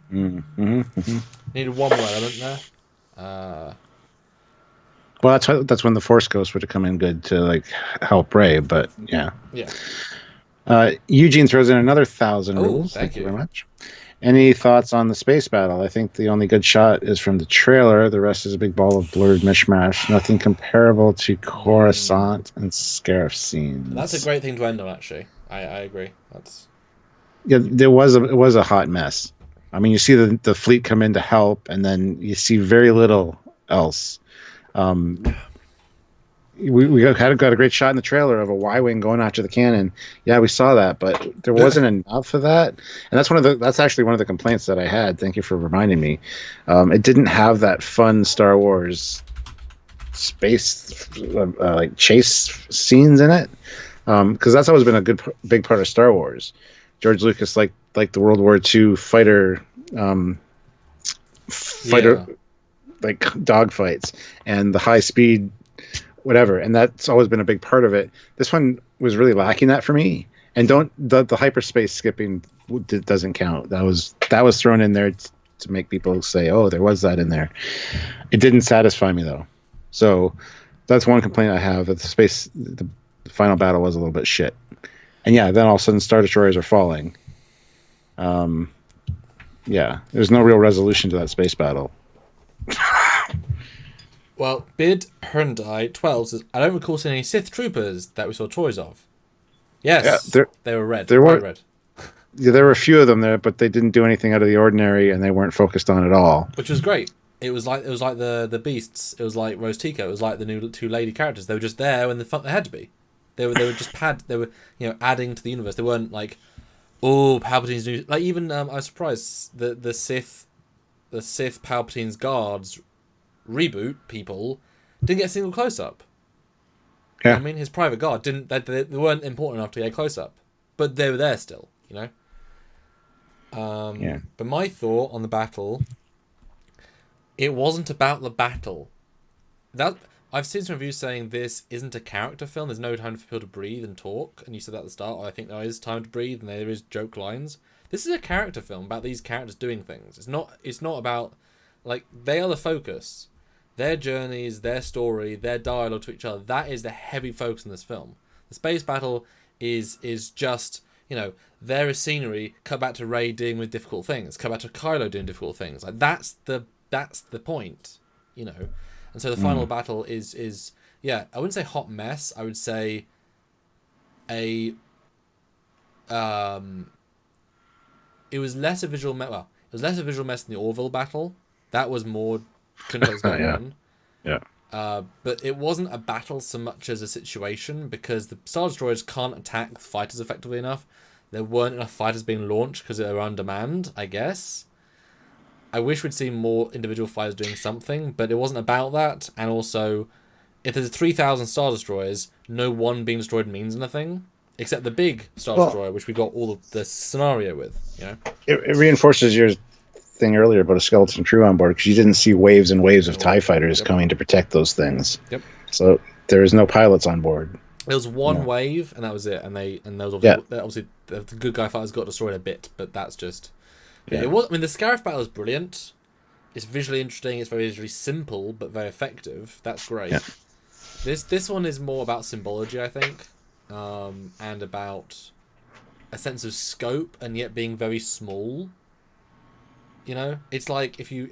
Needed one more element there. Well, that's when the Force Ghost would have come in good to, like, help Rey, but yeah. Yeah. Eugene throws in another 1,000 rules. Thank you Very much. Any thoughts on the space battle? I think the only good shot is from the trailer. The rest is a big ball of blurred mishmash. Nothing comparable to Coruscant and Scarif scenes. That's a great thing to end on, actually. I agree. Yeah, it was a hot mess. I mean, you see the fleet come in to help, and then you see very little else. We got a great shot in the trailer of a Y-wing going after the cannon. Yeah, we saw that, but there wasn't enough of that. And that's actually one of the complaints that I had. Thank you for reminding me. It didn't have that fun Star Wars space like chase scenes in it, because that's always been a big part of Star Wars. George Lucas liked the World War II fighter like dogfights and the high speed whatever, and that's always been a big part of it. This one was really lacking that for me. And the hyperspace skipping doesn't count. That was thrown in there to make people say, oh, there was that in there. It didn't satisfy me though. So that's one complaint I have, that the final battle was a little bit shit. And yeah, then all of a sudden Star Destroyers are falling. Yeah, there's no real resolution to that space battle. Well, Bid Herndai 12 says, I don't recall seeing any Sith troopers that we saw toys of. Yes, yeah, they were red. There were red. Yeah, there were a few of them there, but they didn't do anything out of the ordinary, and they weren't focused on at all. Which was great. It was like the beasts. It was like Rose Tico. It was like the new two lady characters. They were just there when they had to be. They were just They were adding to the universe. They weren't like, oh, Palpatine's new. Like even I was surprised the Sith Palpatine's guards reboot people didn't get a single close up. Yeah, You know what I mean, his private guard didn't. They weren't important enough to get a close up, but they were there still. Yeah. But my thought on the battle, it wasn't about the battle. That I've seen some reviews saying this isn't a character film. There's no time for people to breathe and talk. And you said that at the start. I think there is time to breathe and there is joke lines. This is a character film about these characters doing things. It's not about, like, they are the focus. Their journeys, their story, their dialogue to each other. That is the heavy focus in this film. The space battle is just, there is scenery, cut back to Rey dealing with difficult things, cut back to Kylo doing difficult things. Like that's the point, And so the final battle is I wouldn't say hot mess. I would say it was less a visual mess. Well, it was less a visual mess than the Orville battle. That was more controls going on. Yeah. But it wasn't a battle so much as a situation, because the Star Destroyers can't attack fighters effectively enough. There weren't enough fighters being launched because they were on demand, I guess. I wish we'd seen more individual fighters doing something, but it wasn't about that. And also, if there's 3,000 Star Destroyers, no one being destroyed means anything, except the big Star Destroyer, which we got all of the scenario with. It reinforces your thing earlier about a skeleton crew on board, because you didn't see waves and waves of TIE fighters coming to protect those things. Yep. So there is no pilots on board. There was one wave, and that was it. And there was obviously the good guy fighters got destroyed a bit, but that's just. Yeah. It was. I mean, the Scarif battle is brilliant. It's visually interesting. It's very visually simple, but very effective. That's great. Yeah. This one is more about symbology, I think, and about a sense of scope, and yet being very small. It's like if you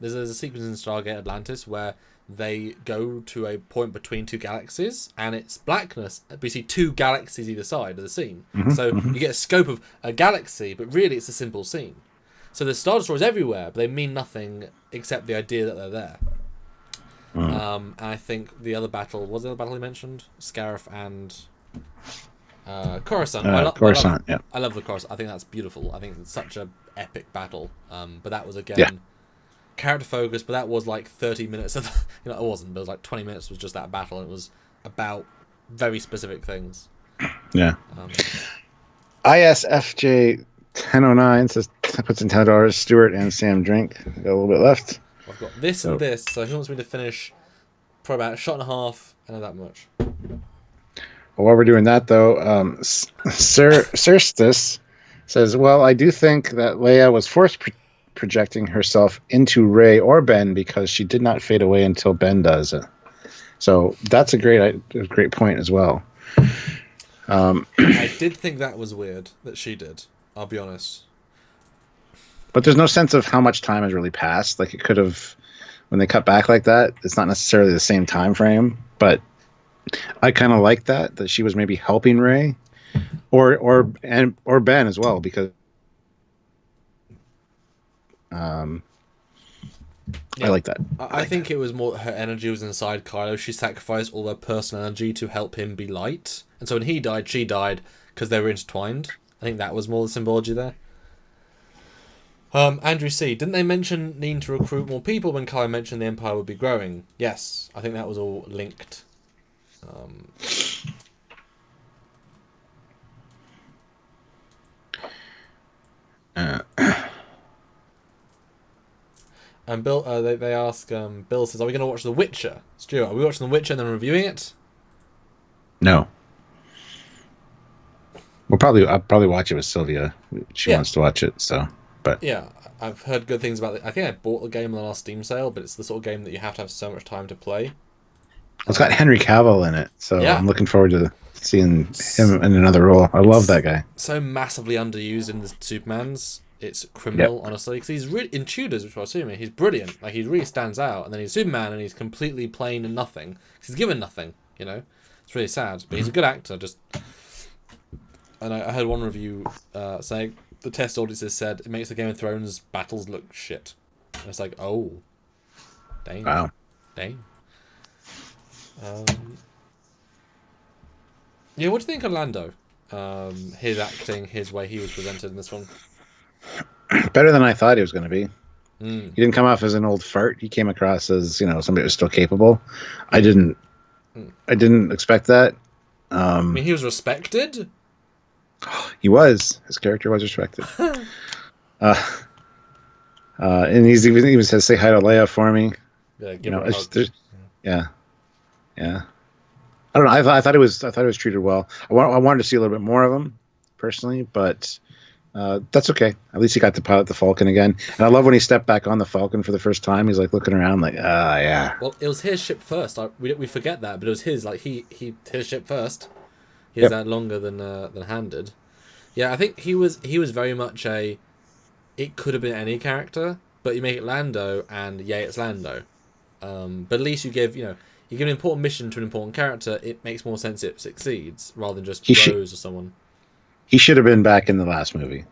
there's a sequence in Stargate Atlantis where they go to a point between two galaxies and it's blackness, but you see two galaxies either side of the scene. You get a scope of a galaxy, but really it's a simple scene. So there's Star Destroyers everywhere, but they mean nothing except the idea that they're there. And I think the other battle, what was the other battle he mentioned? Scarif and Coruscant. Coruscant, I love the Coruscant. I think that's beautiful. I think it's such a epic battle. But that was again character focused. But that was like 30 minutes of it wasn't. But it was like 20 minutes was just that battle. And it was about very specific things. Yeah. ISFJ 1009 says puts in $10. Stuart and Sam drink. Got a little bit left. I've got this and this. So he wants me to finish probably about a shot and a half, and not that much. Well, while we're doing that, though, Cerstis says, well, I do think that Leia was forced projecting herself into Rey or Ben because she did not fade away until Ben does. So that's a great point as well. I did think that was weird that she did. I'll be honest. But there's no sense of how much time has really passed. Like, it could have, when they cut back like that, it's not necessarily the same time frame, but I kind of like that she was maybe helping Rey or Ben as well, because I like that. I think it was more that her energy was inside Kylo. She sacrificed all her personal energy to help him be light. And so when he died, she died because they were intertwined. I think that was more the symbology there. Andrew C. Didn't they mention needing to recruit more people when Kylo mentioned the Empire would be growing? Yes, I think that was all linked. And Bill, they ask, Bill says, are we going to watch The Witcher? Stuart, are we watching The Witcher and then reviewing it? No. I'll probably watch it with Sylvia. She wants to watch it, so. But yeah, I've heard good things about it. I think I bought the game on the last Steam sale, but it's the sort of game that you have to have so much time to play. It's got Henry Cavill in it, so yeah. I'm looking forward to seeing him in another role. I love that guy. So massively underused in the Supermans. It's criminal, honestly, because he's really in Tudors, which I was assuming he's brilliant. Like he really stands out, and then he's Superman, and he's completely plain and nothing. He's given nothing, you know. It's really sad, but he's a good actor. And I heard one review saying the test audiences said it makes the Game of Thrones battles look shit. And it's like, oh, dang, wow, dang. Yeah, what do you think of Lando? His acting, his way he was presented in this one. Better than I thought he was going to be. Mm. He didn't come off as an old fart. He came across as somebody who was still capable. I didn't expect that. I mean, he was respected. He was. His character was respected. And he even says, "Say hi to Leia for me." Yeah, give her a hug. Yeah. I don't know. I thought it was treated well. I wanted to see a little bit more of him personally, but that's okay. At least he got to pilot the Falcon again. And I love when he stepped back on the Falcon for the first time. He's like looking around, like, yeah. Well, it was his ship first. We forget that, but it was his. Like his ship first. He was that longer than handed. Yeah, I think he was very much a. It could have been any character, but you make it Lando, and it's Lando. But at least you give you give an important mission to an important character. It makes more sense it succeeds rather than just Rose or someone. He should have been back in the last movie.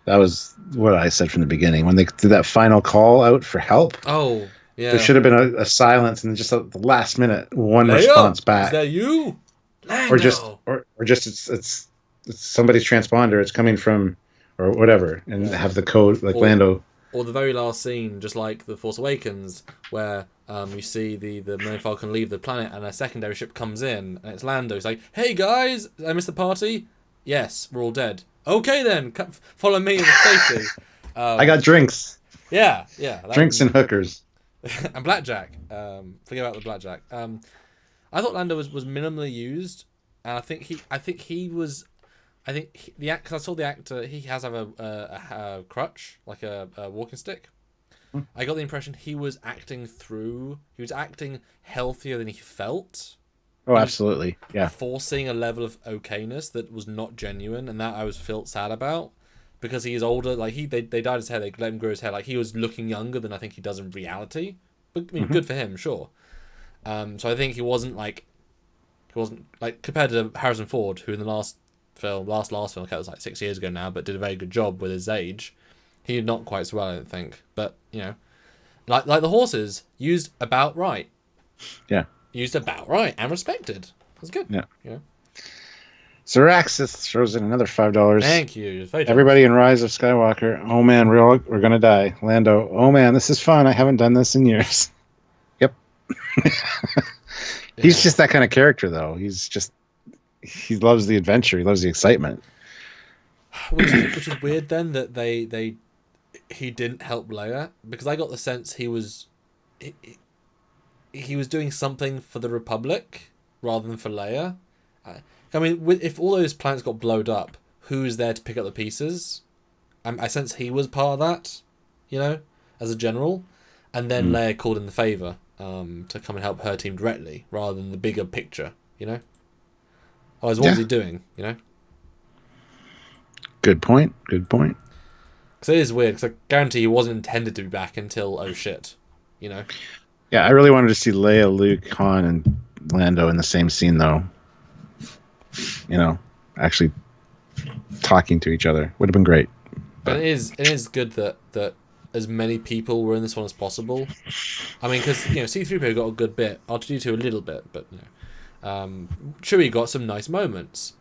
That was what I said from the beginning when they did that final call out for help. Oh, yeah. There should have been a silence and just at the last minute one Leia, response back. Is that you? Lando. Or just it's somebody's transponder. It's coming from or whatever, and have the code like Lando. Or the very last scene, just like The Force Awakens, where you see the Millennium Falcon leave the planet and a secondary ship comes in and it's Lando. He's like, "Hey guys, I missed the party. Yes, we're all dead. Okay then, follow me with safety." I got drinks. Yeah. Drinks and hookers. And blackjack. Forget about the blackjack. I thought Lando was minimally used, and I think the actor. Cause I saw the actor. He has a crutch, like a walking stick. I got the impression he was acting healthier than he felt. Oh, absolutely. Yeah. Forcing a level of okayness that was not genuine, and that I felt sad about because he is older. Like they dyed his hair, they let him grow his hair. Like he was looking younger than I think he does in reality. But I mean, good for him, sure. So I think he wasn't like compared to Harrison Ford, who in the last film, okay, it was like 6 years ago now, but did a very good job with his age. He did not quite so well, I don't think. But like the horses used about right. Yeah. Used about right and respected. That's good. Yeah. Zeraxis throws in another $5. Thank you. Everybody in Rise of Skywalker. Oh man, we're gonna die. Lando. Oh man, this is fun. I haven't done this in years. Yep. He's just that kind of character, though. He loves the adventure. He loves the excitement. Which is weird then that he didn't help Leia, because I got the sense he was doing something for the Republic rather than for Leia. I mean, if all those planets got blowed up, who's there to pick up the pieces? I sense he was part of that, as a general, and then Leia called in the favor to come and help her team directly rather than the bigger picture. Otherwise, what was he doing? Good point. Because it is weird. Because I guarantee he wasn't intended to be back until oh shit. Yeah, I really wanted to see Leia, Luke, Han, and Lando in the same scene, though. Actually talking to each other would have been great. But it is good that as many people were in this one as possible. I mean, because C-3PO got a good bit, R2-D2 a little bit, but Chewie got some nice moments.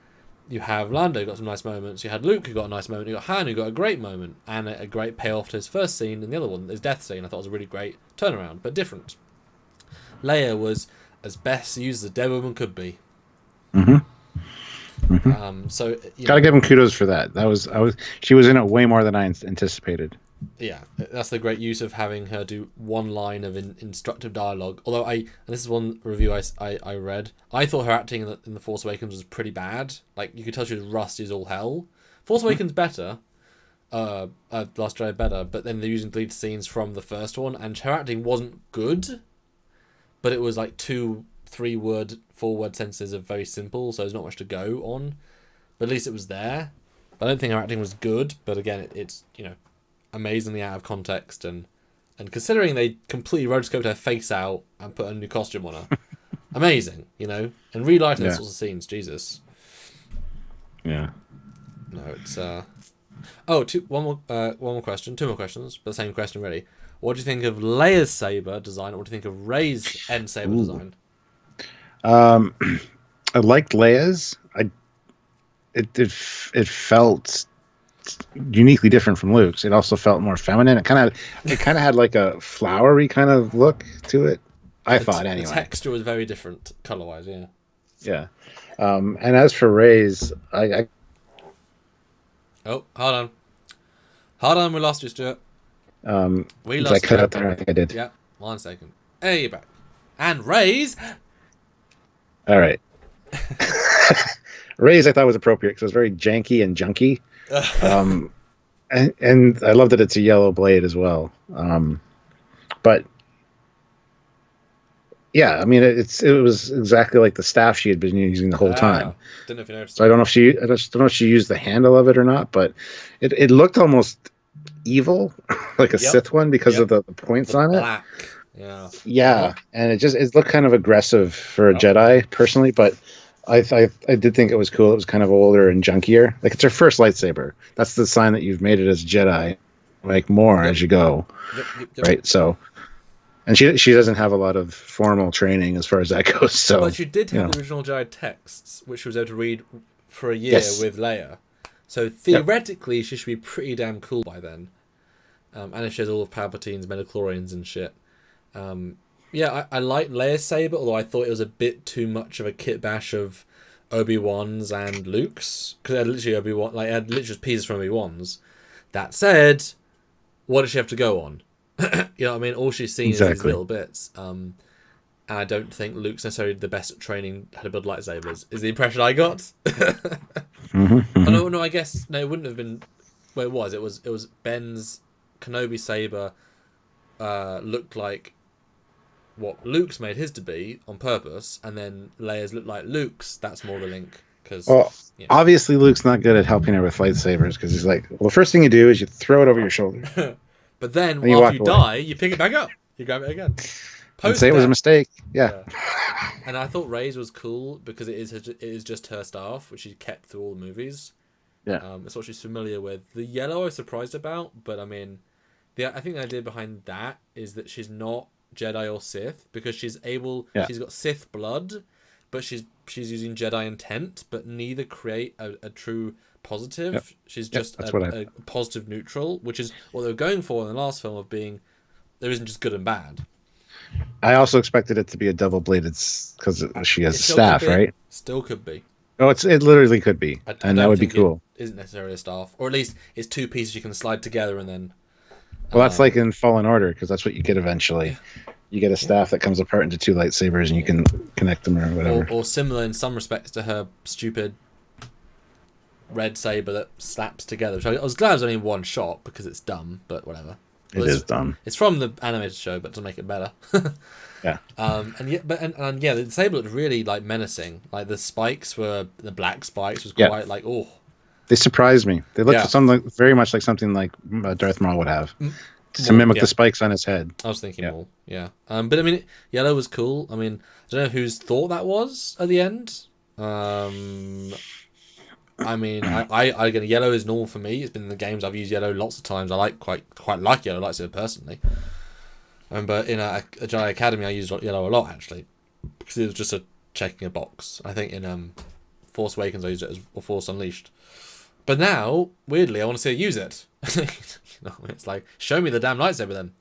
You have Lando got some nice moments. You had Luke who got a nice moment. You got Han who got a great moment and a great payoff to his first scene. And the other one, his death scene, I thought was a really great turnaround, but different. Leia was as best used as a dead woman could be. So gotta give him kudos for that. She was in it way more than I anticipated. Yeah, that's the great use of having her do one line of instructive dialogue. Although and this is one review I read, I thought her acting in the Force Awakens was pretty bad. Like, you could tell she was rusty as all hell. Force Awakens better, Last Jedi better, but then they're using deleted scenes from the first one, and her acting wasn't good, but it was like 2, 3 word, 4 word sentences of very simple, so there's not much to go on. But at least it was there. But I don't think her acting was good. But again, it's amazingly out of context, and considering they completely rotoscoped her face out and put a new costume on her, amazing, and relighting those sorts of scenes, Jesus. Yeah. No, it's one more question, 2 more questions, but the same question really. What do you think of Leia's saber design? What do you think of Rey's end saber design? I liked Leia's. It felt uniquely different from Luke's. It also felt more feminine. It kind of had like a flowery kind of look to it. I thought anyway. The texture was very different color wise. Yeah. Yeah. And as for Rey's, Oh, hold on. We lost you, Stuart. We lost. I cut out there. I think I did. Yeah. 1 second. Hey, you're back. And Rey's. All right. Rey's I thought was appropriate because it was very janky and junky. And I love that it's a yellow blade as well. But yeah, I mean, it was exactly like the staff she had been using the whole time. Didn't know if you noticed. So I just don't know if she used the handle of it or not, but it looked almost evil, like a Sith one because of the points on black. it. Yeah, and it looked kind of aggressive for a Jedi personally, but I did think it was cool. It was kind of older and junkier. Like, it's her first lightsaber. That's the sign that you've made it as Jedi. Like, more as you go, right? So, and she doesn't have a lot of formal training as far as that goes. So, but she did have the original Jedi texts, which she was able to read for a year with Leia. So theoretically, she should be pretty damn cool by then. And if she has all of Palpatine's midichlorians and shit. I like Leia's saber, although I thought it was a bit too much of a kit bash of Obi-Wan's and Luke's, because it had literally Obi-Wan, like, it had literally pieces from Obi-Wan's. That said, what does she have to go on? You know what I mean? All she's seen is these little bits. And I don't think Luke's necessarily the best at training how to build lightsabers, is the impression I got. Oh, no, I guess it wouldn't have been. Well, it was. It was Ben's Kenobi saber. Looked like what Luke's made his to be on purpose, and then Leia's looked like Luke's. That's more the link. Because obviously Luke's not good at helping her with lightsabers, because he's like, well, the first thing you do is you throw it over your shoulder. But then after you die, you pick it back up. You grab it again. And say it was a mistake. Yeah. And I thought Rey's was cool because it is just her staff, which she kept through all the movies. Yeah. It's what she's familiar with. The yellow I was surprised about, but I mean, I think the idea behind that is that she's not Jedi or Sith, because she's got Sith blood, but she's using Jedi intent, but neither create a true positive. Yep. She's just a positive neutral, which is what they were going for in the last film, of being there isn't just good and bad. I also expected it to be a double-bladed, because she has a staff, right? Still could be. Oh, it literally could be, and that would be cool. It isn't necessarily a staff, or at least it's 2 pieces you can slide together and then. Well, that's like in Fallen Order, because that's what you get eventually. Yeah. You get a staff that comes apart into 2 lightsabers, and you can connect them or whatever. Or similar in some respects to her stupid red saber that slaps together. Which I was glad it was only 1 shot, because it's dumb, but whatever. It is dumb. It's from the animated show, but to make it better. Yeah. The saber looked really like menacing. Like the black spikes was quite like They surprised me. They looked very much like something like Darth Maul would have to mimic the spikes on his head. I was thinking more. Yeah. But I mean, yellow was cool. I mean, I don't know whose thought that was at the end. I mean, I again, yellow is normal for me. It's been in the games. I've used yellow lots of times. I like quite like yellow lightsaber personally. I remember in a Jedi Academy, I used yellow a lot actually, because it was just checking a box. I think in Force Awakens I used it as Force Unleashed. But now, weirdly, I want to see her use it. It's like, show me the damn lightsaber then.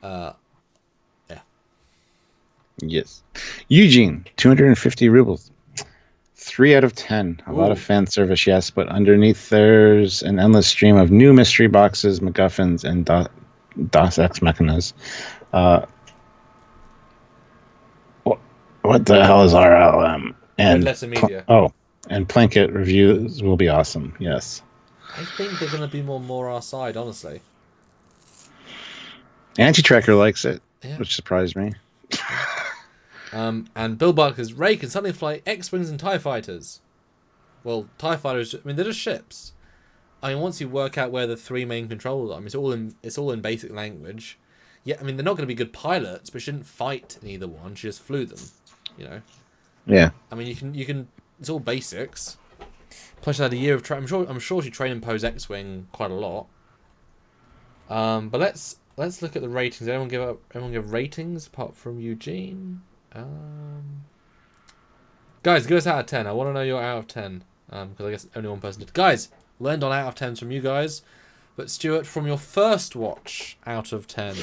Yeah. Yes. Eugene, 250 rubles. 3 out of 10. A lot of Ooh. fan service, yes, but underneath there's an endless stream of new mystery boxes, MacGuffins, and DOS Ex Machinas. What the hell is RLM? Red And Letter Media. and Planket reviews will be awesome. Yes. I think they're going to be more our side, honestly. Anti-Tracker likes it, Yeah. which surprised me. And Bill Barker's Rey can suddenly fly X-Wings and TIE Fighters. Well, TIE Fighters, I mean, they're just ships. I mean, once you work out where the 3 main controls are, I mean, it's all in basic language. Yeah, I mean, they're not going to be good pilots, but she didn't fight in either one. She just flew them, you know. Yeah. I mean, you can. It's all basics. Plus, she had a year of training. I'm sure she trained in Poe's X-Wing quite a lot. But let's look at the ratings. Anyone give ratings apart from Eugene? Guys, give us out of 10. I want to know your out of 10. Because I guess only one person did. Guys, we'll end on out of 10s from you guys. But Stuart, from your first watch, out of 10.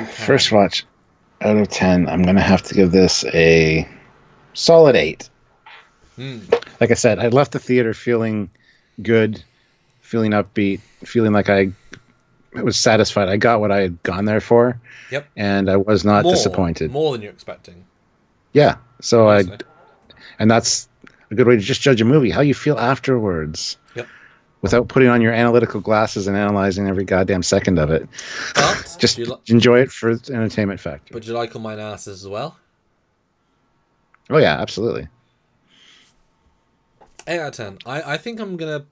First watch, out of 10, I'm going to have to give this a solid 8. Like I said, I left the theater feeling good, feeling upbeat, feeling like I was satisfied. I got what I had gone there for. Yep. And I was not disappointed. More than you're expecting. Yeah. So Honestly. and that's a good way to just judge a movie, how you feel afterwards. Yep. Without putting on your analytical glasses and analyzing every goddamn second of it. But just enjoy it for its entertainment factor. But do you like all my analysis as well? Oh yeah, absolutely. 8 out of 10. I think I'm gonna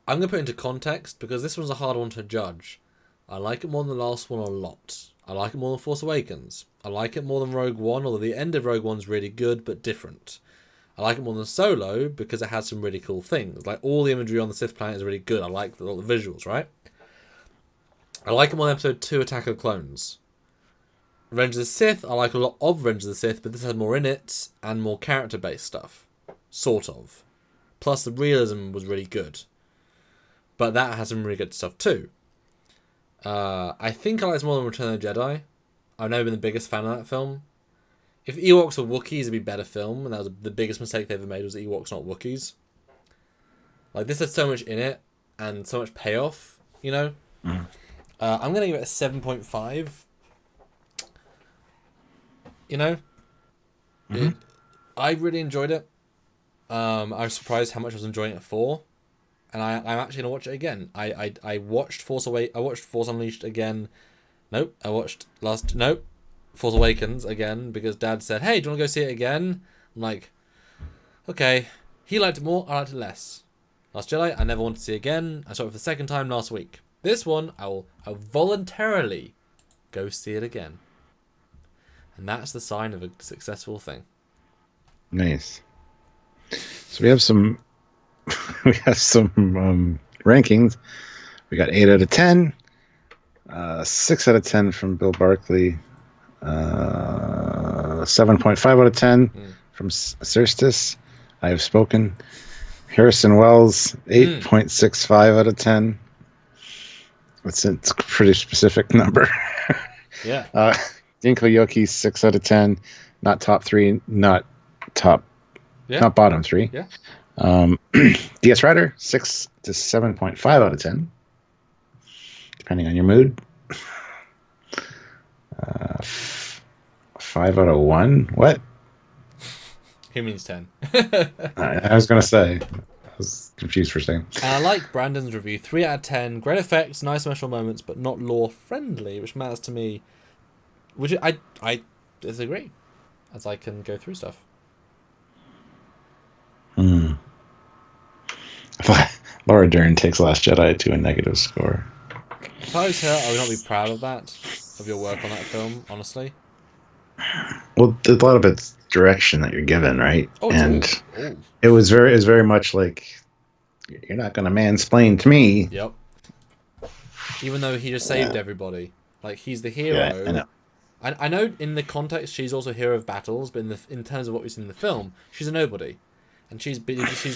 put it into context because this one's a hard one to judge. I like it more than the last one a lot. I like it more than Force Awakens. I like it more than Rogue One, although the end of Rogue One's really good but different. I like it more than Solo because it has some really cool things. Like all the imagery on the Sith planet is really good. I like all the visuals, right? I like it more than Episode 2, Attack of the Clones. Revenge of the Sith, I like a lot of Revenge of the Sith, but this has more in it and more character-based stuff. Sort of. Plus the realism was really good. But that has some really good stuff too. I think I like this more than Return of the Jedi. I've never been the biggest fan of that film. If Ewoks were Wookiees, it'd be a better film, and that was the biggest mistake they ever made was Ewoks, not Wookiees. Like, this has so much in it, and so much payoff, you know? Mm. I'm going to give it a 7.5. You know? Mm-hmm. I really enjoyed it. I was surprised how much I was enjoying it for. And I'm actually gonna watch it again. I watched Force Unleashed again. Nope. Force Awakens again because Dad said, "Hey, do you want to go see it again?" I'm like, "Okay." He liked it more. I liked it less. Last Jedi, I never wanted to see again. I saw it for the second time last week. This one, I'll voluntarily go see it again. And that's the sign of a successful thing. Nice. So we have some rankings. We got 8 out of 10, 6 out of 10 from Bill Barkley, 7.5 out of 10 from Cerstis. I have spoken. Harrison Wells, 8.65 out of 10. It's a pretty specific number. Yeah. Dinko Yoki, 6 out of 10. Not top 3, not bottom 3. Yeah. DS Rider, 6 to 7.5 out of 10, depending on your mood. 5 out of 1. What? He means 10. I was gonna say. I was confused for a second. And I like Brandon's review. 3 out of 10. Great effects, nice special moments, but not lore friendly, which matters to me. Which I disagree, as I can go through stuff. Laura Dern takes Last Jedi to a negative score. If I was her, I would not be proud of that, of your work on that film, honestly. Well, a lot of it's direction that you're given, right? Oh, and ooh. it was very much like, you're not going to mansplain to me. Yep. Even though he just saved everybody, like he's the hero. Yeah, I know. I know in the context she's also a hero of battles, but in terms of what we see in the film, she's a nobody, and she's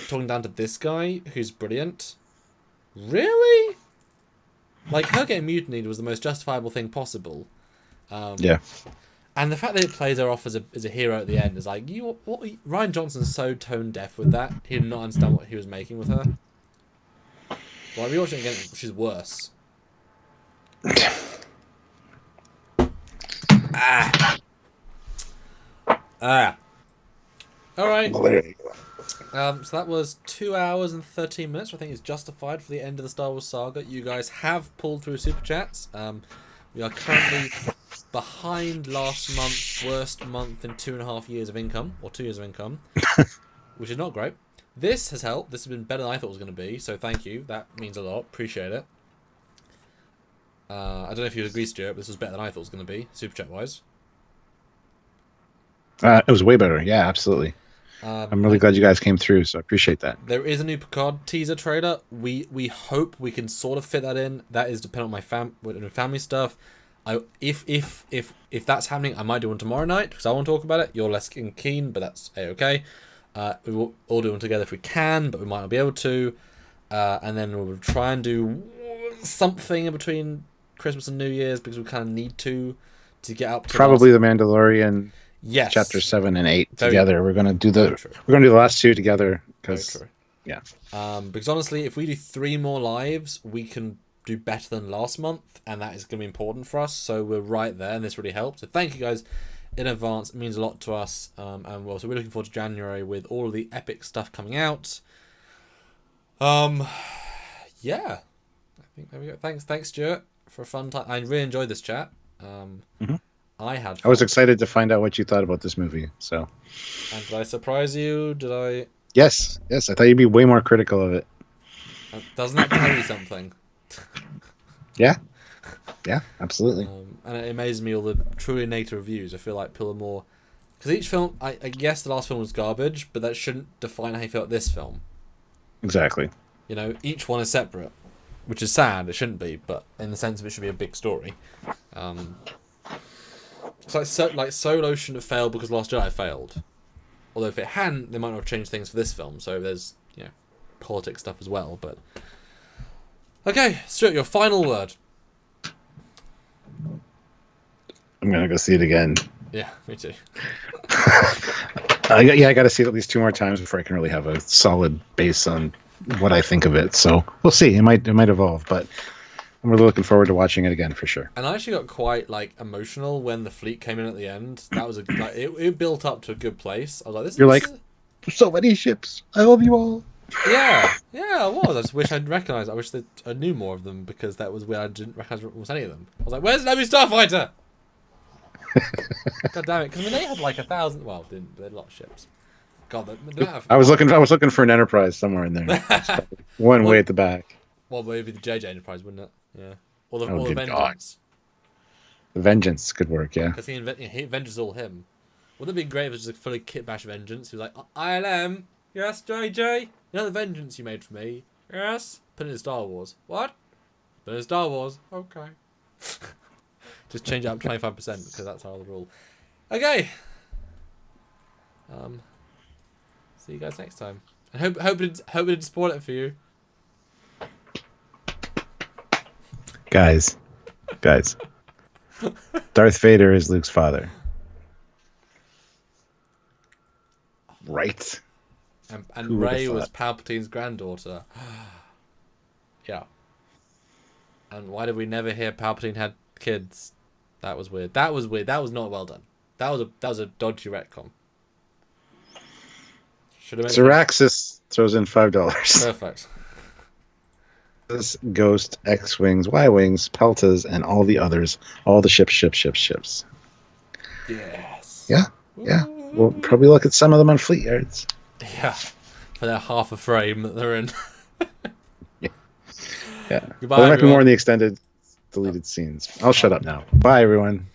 talking down to this guy who's brilliant. Really? Like, her getting mutinied was the most justifiable thing possible. Yeah. And the fact that it plays her off as a hero at the end is like, Rian Johnson's so tone deaf with that. He did not understand what he was making with her. Well, rewatching it again, she's worse. Alright. So that was 2 hours and 13 minutes, which I think is justified for the end of the Star Wars saga. You guys have pulled through Super Chats. We are currently behind last month's worst month in 2.5 years of income, or 2 years of income, which is not great. This has helped. This has been better than I thought it was going to be, so thank you. That means a lot. Appreciate it. I don't know if you agree, Stuart, but this was better than I thought it was going to be, Super Chat-wise. It was way better. Yeah, absolutely. I'm really glad you guys came through, so I appreciate that. There is a new Picard teaser trailer. We hope we can sort of fit that in. That is dependent on my family stuff. If that's happening, I might do one tomorrow night because I want to talk about it. You're less keen, but that's okay. We will all do one together if we can, but we might not be able to. And then we'll try and do something in between Christmas and New Year's because we kind of need to get up to probably the Mandalorian. Yes. Chapter 7 and 8 together. We're gonna do the last two together because because honestly, if we do 3 more lives, we can do better than last month, and that is gonna be important for us. So we're right there, and this really helps. So thank you guys in advance. It means a lot to us. And well, so we're looking forward to January with all of the epic stuff coming out. Yeah, I think there we go. Thanks, Stuart, for a fun time. I really enjoyed this chat. I was excited to find out what you thought about this movie. So, and did I surprise you? Did I? Yes. I thought you'd be way more critical of it. Doesn't that tell you something? Yeah, absolutely. And it amazes me all the truly negative reviews. I feel like people are more because each film. I guess the last film was garbage, but that shouldn't define how you feel about this film. Exactly. You know, each one is separate, which is sad. It shouldn't be, but in the sense of it should be a big story. It's like Solo shouldn't have failed because Last Jedi failed. Although if it hadn't, they might not have changed things for this film. So there's politics stuff as well. But okay, Stuart, your final word. I'm gonna go see it again. Yeah, me too. I got to see it at least 2 more times before I can really have a solid base on what I think of it. So we'll see. It might evolve, but I'm really looking forward to watching it again for sure. And I actually got quite emotional when the fleet came in at the end. That was it built up to a good place. I was like, there's so many ships. I love you all. Yeah, I was. I just wish I'd recognised. I wish that I knew more of them because that was where I didn't recognise almost any of them. I was like, where's Naboo Starfighter? God damn it! Because they had 1,000. Well, they had a lot of ships. God, I was looking for an Enterprise somewhere in there. Way at the back. Well, maybe the JJ Enterprise, wouldn't it? Yeah. Or the Vengeance. God. The Vengeance could work, yeah. Because Vengeance is all him. Wouldn't it be great if it was just a fully kit bash Vengeance? He was like, ILM, yes, JJ. You know the Vengeance you made for me? Yes. Put it in Star Wars. What? Put it in Star Wars. Okay. Just change it up 25% because that's how the rule. Okay. See you guys next time. And hope it didn't spoil it for you. Guys. Darth Vader is Luke's father. Right. And Rey was Palpatine's granddaughter. Yeah. And why did we never hear Palpatine had kids? That was weird. That was not well done. That was a dodgy retcon. Zeraxis throws in $5. Perfect. Ghost, X-Wings, Y-Wings, Peltas, and all the others. All the ships. Yes. Yeah. We'll probably look at some of them on Fleet Yards. Yeah. For that half a frame that they're in. Yeah. Goodbye, there might be more in the extended deleted scenes. I'll shut up now. Bye, everyone.